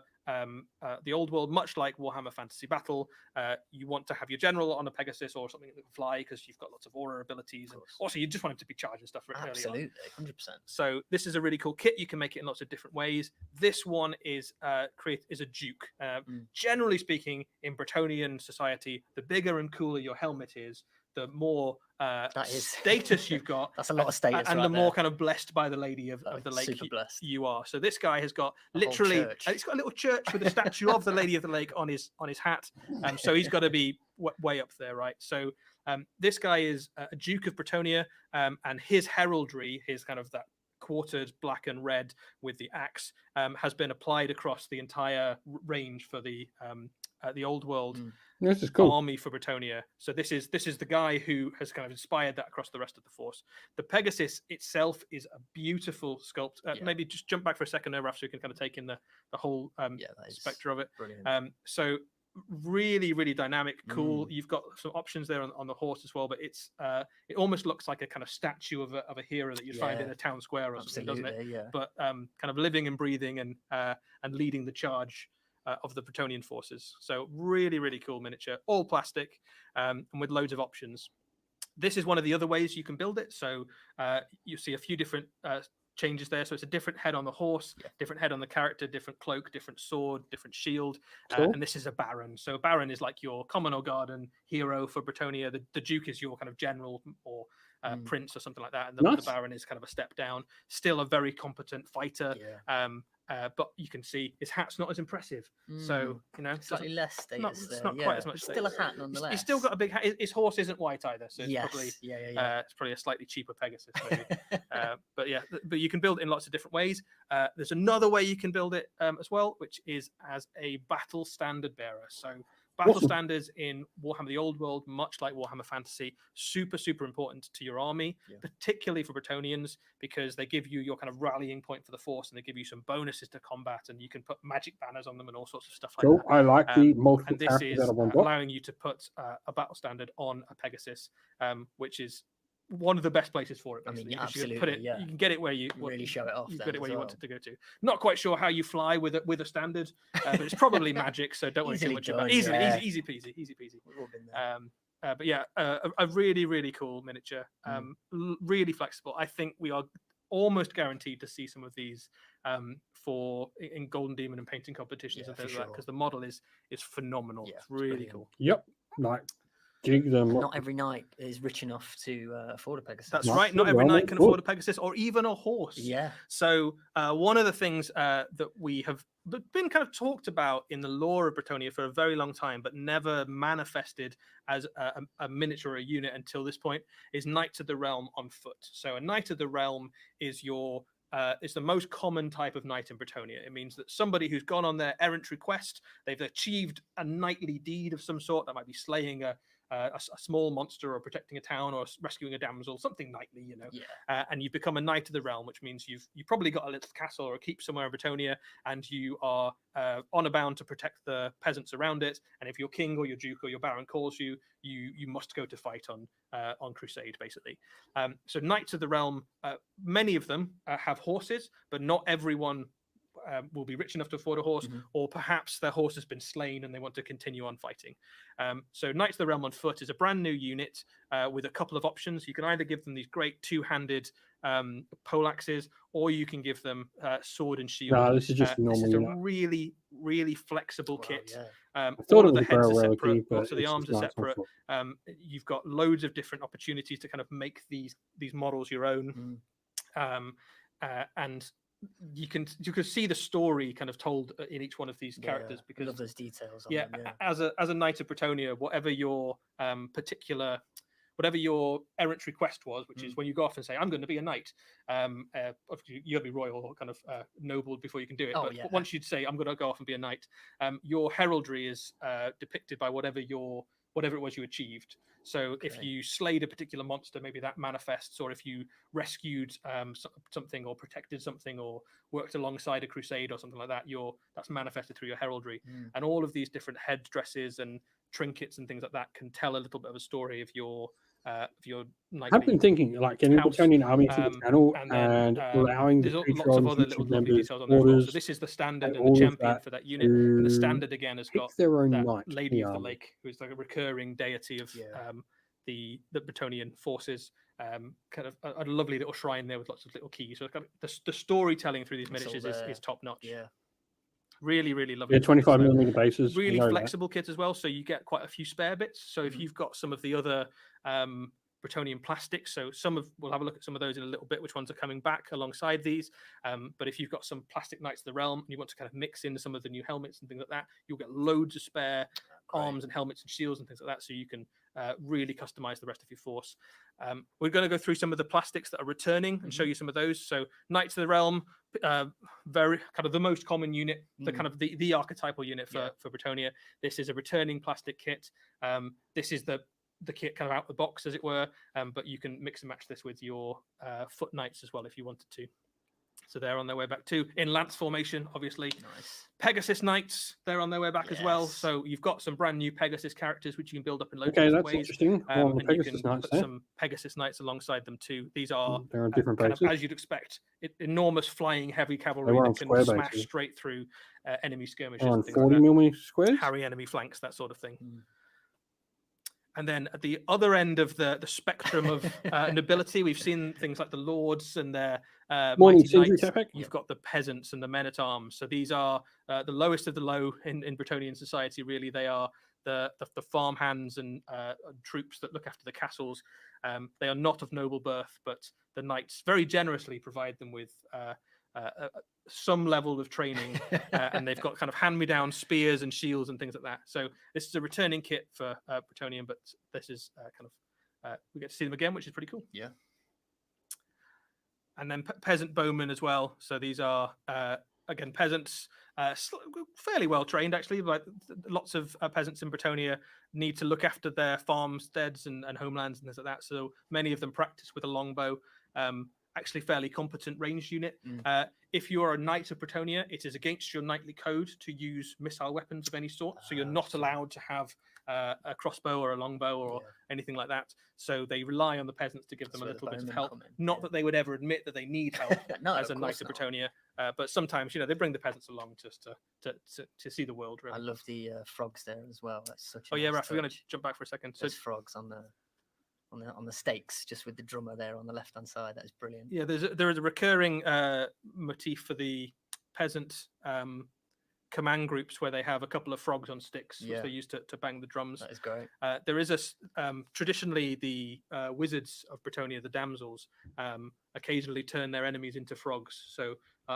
the old world, much like Warhammer Fantasy Battle, you want to have your general on a Pegasus or something that can fly, because you've got lots of aura abilities, and also you just want him to be charging stuff early on. Absolutely, 100%. So this is a really cool kit. You can make it in lots of different ways. This one is a Duke. Generally speaking, in Bretonian society, the bigger and cooler your helmet is, the more status you've got. That's a lot of status, and right the more there. kind of blessed by the Lady of the Lake you are. So this guy has got literally, it's got a little church with a statue of the Lady of the Lake on his hat. So he's got to be way up there, right? So this guy is a Duke of Bretonia, and his heraldry, his kind of that quartered black and red with the axe, has been applied across the entire range for the old world This is cool. army for Bretonia. So this is the guy who has kind of inspired that across the rest of the force. The Pegasus itself is a beautiful sculpt. Maybe just jump back for a second there, Raf, so you can kind of take in the whole spectre of it. Brilliant. So really, really dynamic, cool. You've got some options there on the horse as well, but it's it almost looks like a kind of statue of a hero that you'd find in a town square or something, doesn't it? Yeah. But kind of living and breathing and leading the charge of the Bretonian forces. So really, really cool miniature, all plastic, and with loads of options. This is one of the other ways you can build it. So you see a few different changes there. So it's a different head on the horse, different head on the character, different cloak, different sword, different shield. And this is a Baron. So a Baron is like your common or garden hero for Bretonia. The Duke is your kind of general or prince or something like that. And the Baron is kind of a step down. Still a very competent fighter. But you can see his hat's not as impressive. So, slightly less status. It's not quite as much status. Still a hat nonetheless. He's still got a big hat. His horse isn't white either. So it's probably it's probably a slightly cheaper Pegasus. Maybe. But you can build it in lots of different ways. There's another way you can build it as well, which is as a battle standard bearer. So battle standards in Warhammer the Old World, much like Warhammer Fantasy, super, super important to your army, particularly for Bretonians, because they give you your kind of rallying point for the force, and they give you some bonuses to combat, and you can put magic banners on them and all sorts of stuff like that. I like the multiple and this is allowing you to put a battle standard on a Pegasus, which is one of the best places for it. Basically. I mean, absolutely. You can get it where you really show it off. You get it where you want it to go to. Not quite sure how you fly with a standard, but it's probably magic. So don't worry too much about it. Easy peasy. We've all been there. But yeah, a really, really cool miniature. Really flexible. I think we are almost guaranteed to see some of these in Golden Demon and painting competitions and things like that, because the model is phenomenal. It's really cool. Yep. Like jig them. Not every knight is rich enough to afford a Pegasus. That's right. Not every knight can afford a Pegasus or even a horse. Yeah. So one of the things that we have been kind of talked about in the lore of Bretonia for a very long time, but never manifested as a miniature or a unit until this point, is Knights of the Realm on foot. So a Knight of the Realm is is the most common type of knight in Bretonia. It means that somebody who's gone on their errantry quest, they've achieved a knightly deed of some sort. That might be slaying a small monster or protecting a town or rescuing a damsel, something knightly, and you've become a Knight of the Realm, which means you've probably got a little castle or a keep somewhere in Bretonia, and you are honor bound to protect the peasants around it. And if your king or your duke or your baron calls you, you must go to fight on crusade, basically. So Knights of the Realm, many of them have horses, but not everyone will be rich enough to afford a horse, or perhaps their horse has been slain and they want to continue on fighting. So Knights of the Realm on foot is a brand new unit with a couple of options. You can either give them these great two-handed poleaxes, or you can give them sword and shield. No, this is just normal. This is a really, really flexible kit. I thought All it of the was heads are very separate, but so the arms are separate. You've got loads of different opportunities to kind of make these models your own, and you can see the story kind of told in each one of these characters, because I love those details. As a Knight of Bretonia, whatever your whatever your errantry quest was, which is when you go off and say, I'm going to be a knight, you got to be royal or kind of noble before you can do it. But once you'd say, I'm going to go off and be a knight, your heraldry is depicted by whatever it was you achieved. So if you slayed a particular monster, maybe that manifests, or if you rescued something or protected something or worked alongside a crusade or something like that, that's manifested through your heraldry. And all of these different head dresses and trinkets and things like that can tell a little bit of a story of your I've been thinking, like, getting a Bretonian army to the channel and allowing the there's Patreon lots of other YouTube little lovely members details on there as well. So orders this is the standard and and the all of champion that for that unit. And the to standard again has pick got their own that knight Lady in of the army. Lake, who's like a recurring deity of the Bretonian forces. Kind of a lovely little shrine there with lots of little keys. So kind of the storytelling through these miniatures is top notch. Yeah. Really, really lovely. Yeah, 25mm bases. Really flexible kit as well, so you get quite a few spare bits. So if you've got some of the other Bretonian plastics, so we'll have a look at some of those in a little bit, which ones are coming back alongside these. But if you've got some plastic Knights of the Realm and you want to kind of mix in some of the new helmets and things like that, you'll get loads of spare arms and helmets and shields and things like that, so you can really customize the rest of your force. We're going to go through some of the plastics that are returning and show you some of those. So Knights of the Realm, very kind of the most common unit, the kind of the archetypal unit for Bretonia. This is a returning plastic kit. This is the kit kind of out the box, as it were, but you can mix and match this with your foot knights as well if you wanted to. So they're on their way back too, in lance formation, obviously. Nice. Pegasus Knights, they're on their way back as well. So you've got some brand new Pegasus characters, which you can build up in loads of different ways. Interesting. And you can put some Pegasus Knights alongside them too. These are they're on different kind bases. of, as you'd expect, enormous flying heavy cavalry that can smash straight through enemy skirmishes. On and 40mm squares? Harry enemy flanks, that sort of thing. And then at the other end of the spectrum of nobility, we've seen things like the lords and their mighty knights. You've got the peasants and the men-at-arms. So these are the lowest of the low in Bretonian society, really. They are the farm hands and troops that look after the castles. They are not of noble birth, but the knights very generously provide them with some level of training, and they've got kind of hand-me-down spears and shields and things like that. So this is a returning kit for Bretonian, but this is kind of we get to see them again, which is pretty cool. Yeah. And then peasant bowmen as well. So these are again peasants, fairly well trained actually, but lots of peasants in Bretonia need to look after their farmsteads and homelands and things like that. So many of them practice with a longbow. Actually fairly competent ranged unit. If you are a knight of Bretonia, it is against your knightly code to use missile weapons of any sort. So you're not allowed to have a crossbow or a longbow or anything like that. So they rely on the peasants to give them a little bit of help. Not that they would ever admit that they need help as a knight of Bretonia, but sometimes they bring the peasants along just to see the world. Really. I love the frogs there as well. That's such. Oh yeah, Raph, we're going to jump back for a second. So there's frogs on the stakes, just with the drummer there on the left hand side. That is brilliant. Yeah, there is a recurring motif for the peasant command groups where they have a couple of frogs on sticks, which they use to bang the drums. That is great. There is traditionally the wizards of Bretonia, the damsels, occasionally turn their enemies into frogs. So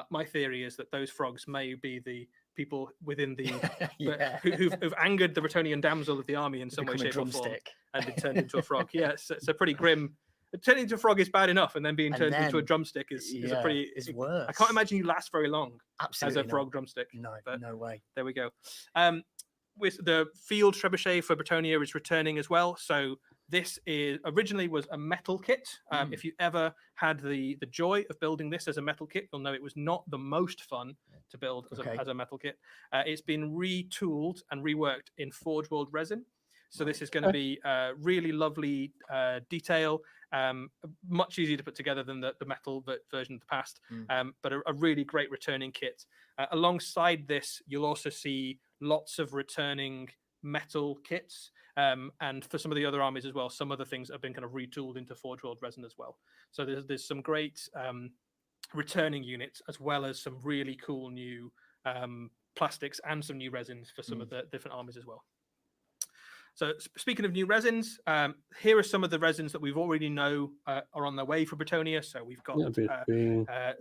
my theory is that those frogs may be the people within the who've angered the Bretonian damsel of the army in some way, shape, or form, and been turned into a frog. Yes, it's a pretty grim. Turning into a frog is bad enough, and then being turned into a drumstick is a pretty. It's worse. I can't imagine you last very long as a frog drumstick. No, but no way. There we go. With the field trebuchet for Bretonia is returning as well. So this originally was a metal kit. If you ever had the joy of building this as a metal kit, you'll know it was not the most fun to build as a metal kit. It's been retooled and reworked in Forge World resin. So this is going to be really lovely detail, much easier to put together than the metal version of the past, but a really great returning kit. Alongside this, you'll also see lots of returning metal kits, and for some of the other armies as well, some other things have been kind of retooled into Forge World resin as well. So there's some great returning units, as well as some really cool new plastics and some new resins for some of the different armies as well. So speaking of new resins, here are some of the resins that we've already know are on their way for Bretonia. So we've got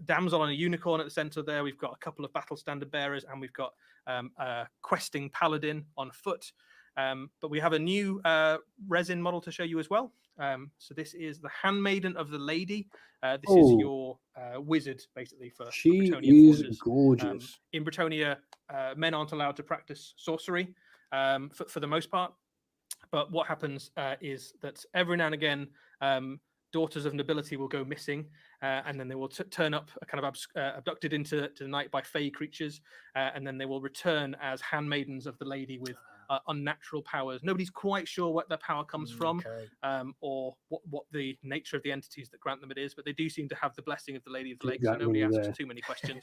Damsel on a Unicorn at the center there. We've got a couple of Battle Standard Bearers, and we've got a Questing Paladin on foot. But we have a new resin model to show you as well. So this is the Handmaiden of the Lady. This is your wizard, basically, for Bretonian forces. Gorgeous. In Bretonia, men aren't allowed to practice sorcery for the most part. But what happens is that every now and again, daughters of nobility will go missing, and then they will turn up kind of abducted into the night by fey creatures, and then they will return as handmaidens of the lady with unnatural powers. Nobody's quite sure what their power comes from, Okay. or what the nature of the entities that grant them it is, but they do seem to have the blessing of the Lady of the Lake, so Exactly nobody asks there. too many questions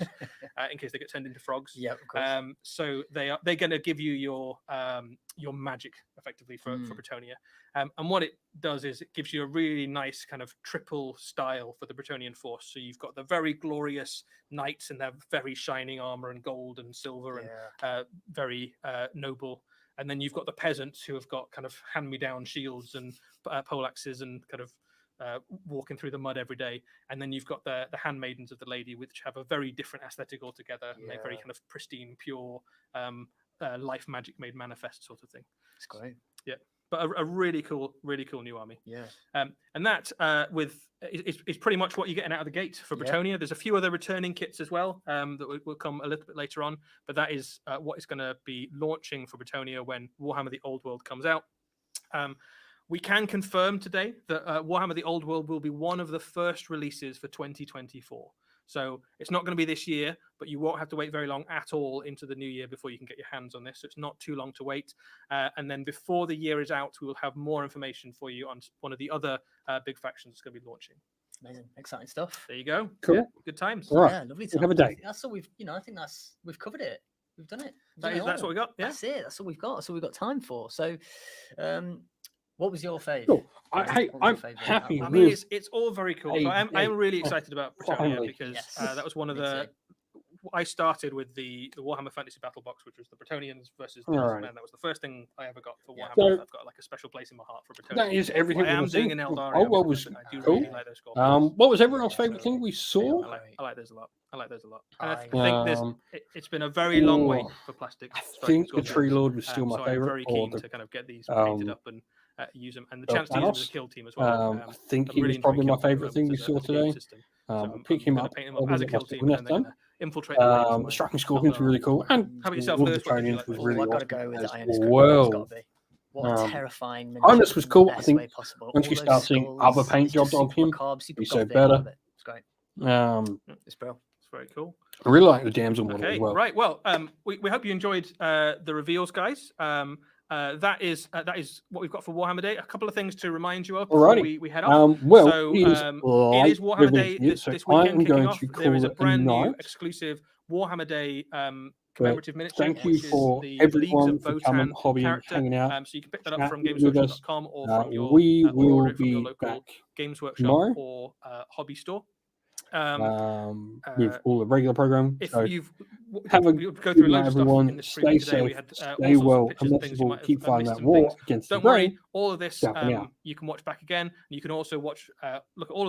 in case they get turned into frogs. Yeah, of course. So they're going to give you your magic effectively for Bretonnia, and what it does is it gives you a really nice kind of triple style for the Bretonian force. So you've got the very glorious knights in their very shining armor and gold and silver and very noble. And then you've got the peasants who have got kind of hand-me-down shields and poleaxes and kind of walking through the mud every day. And then you've got the handmaidens of the lady, which have a very different aesthetic altogether. And they're very kind of pristine, pure, life magic made manifest sort of thing. It's great. Yeah. But a really cool new army. Yeah. And that is pretty much what you're getting out of the gate for Bretonnia. There's a few other returning kits as well that will come a little bit later on. But that is what is going to be launching for Bretonnia when Warhammer the Old World comes out. We can confirm today that Warhammer the Old World will be one of the first releases for 2024. So it's not going to be this year, but you won't have to wait very long at all into the new year before you can get your hands on this. So it's not too long to wait. And then before the year is out, we will have more information for you on one of the other big factions that's going to be launching. Amazing, exciting stuff. There you go. Cool. Yeah, good times. All right. Yeah, lovely Have time. a day. That's all we've, I think we've covered it. We've done it. That's what we got. Yeah. That's it. That's all we've got. That's all we've got time for. So, what was your favourite? Cool. I'm happy. I mean, it's all very cool. So I am really excited about Bretonnia finally. because that was one of the. I started with the Warhammer Fantasy Battle Box, which was the Bretonians versus the Eldermen. That was the first thing I ever got for Warhammer. So, I've got like a special place in my heart for Bretonnia. That is everything. I am doing an Eldar. Oh, what was cool? Like those What was everyone's favourite thing we saw? I like those a lot. And I think it's been a very long wait for plastic. I think the Tree Lord was still my so favourite. I'm very keen to kind of get these painted up and use them, and the chance to use them as a kill team as well. I think he was probably my favourite thing we saw today. Pick him up as a kill team, and then infiltrate. Striking Scorpions were really cool, and how about yourself, Lewis? Bretonians was really I've got to awesome go with as the well. What a terrifying. Ironus was cool. I think possible. once you start seeing other paint jobs on him, he's so better. It's great. It's brilliant. It's very cool. I really like the damsel model Okay, as well. right. Well, we hope you enjoyed the reveals, guys. That is what we've got for Warhammer Day. A couple of things to remind you of before we head off. It is Warhammer Day this weekend kicking off. There is a brand new exclusive Warhammer Day commemorative miniature. Thank you for everyone for coming, hobby, and hanging out. So you can pick that up from gamesworkshop.com or from your we will be local back Games Workshop tomorrow. or hobby store. With all the regular program. If So you've have a go good through night, loads of stuff everyone. in this Stay preview today. We safe, had stay well, and most of all, keep fighting that war against the Don't grey. worry, all of this Jumping out. you can watch back again. You can also watch look at all of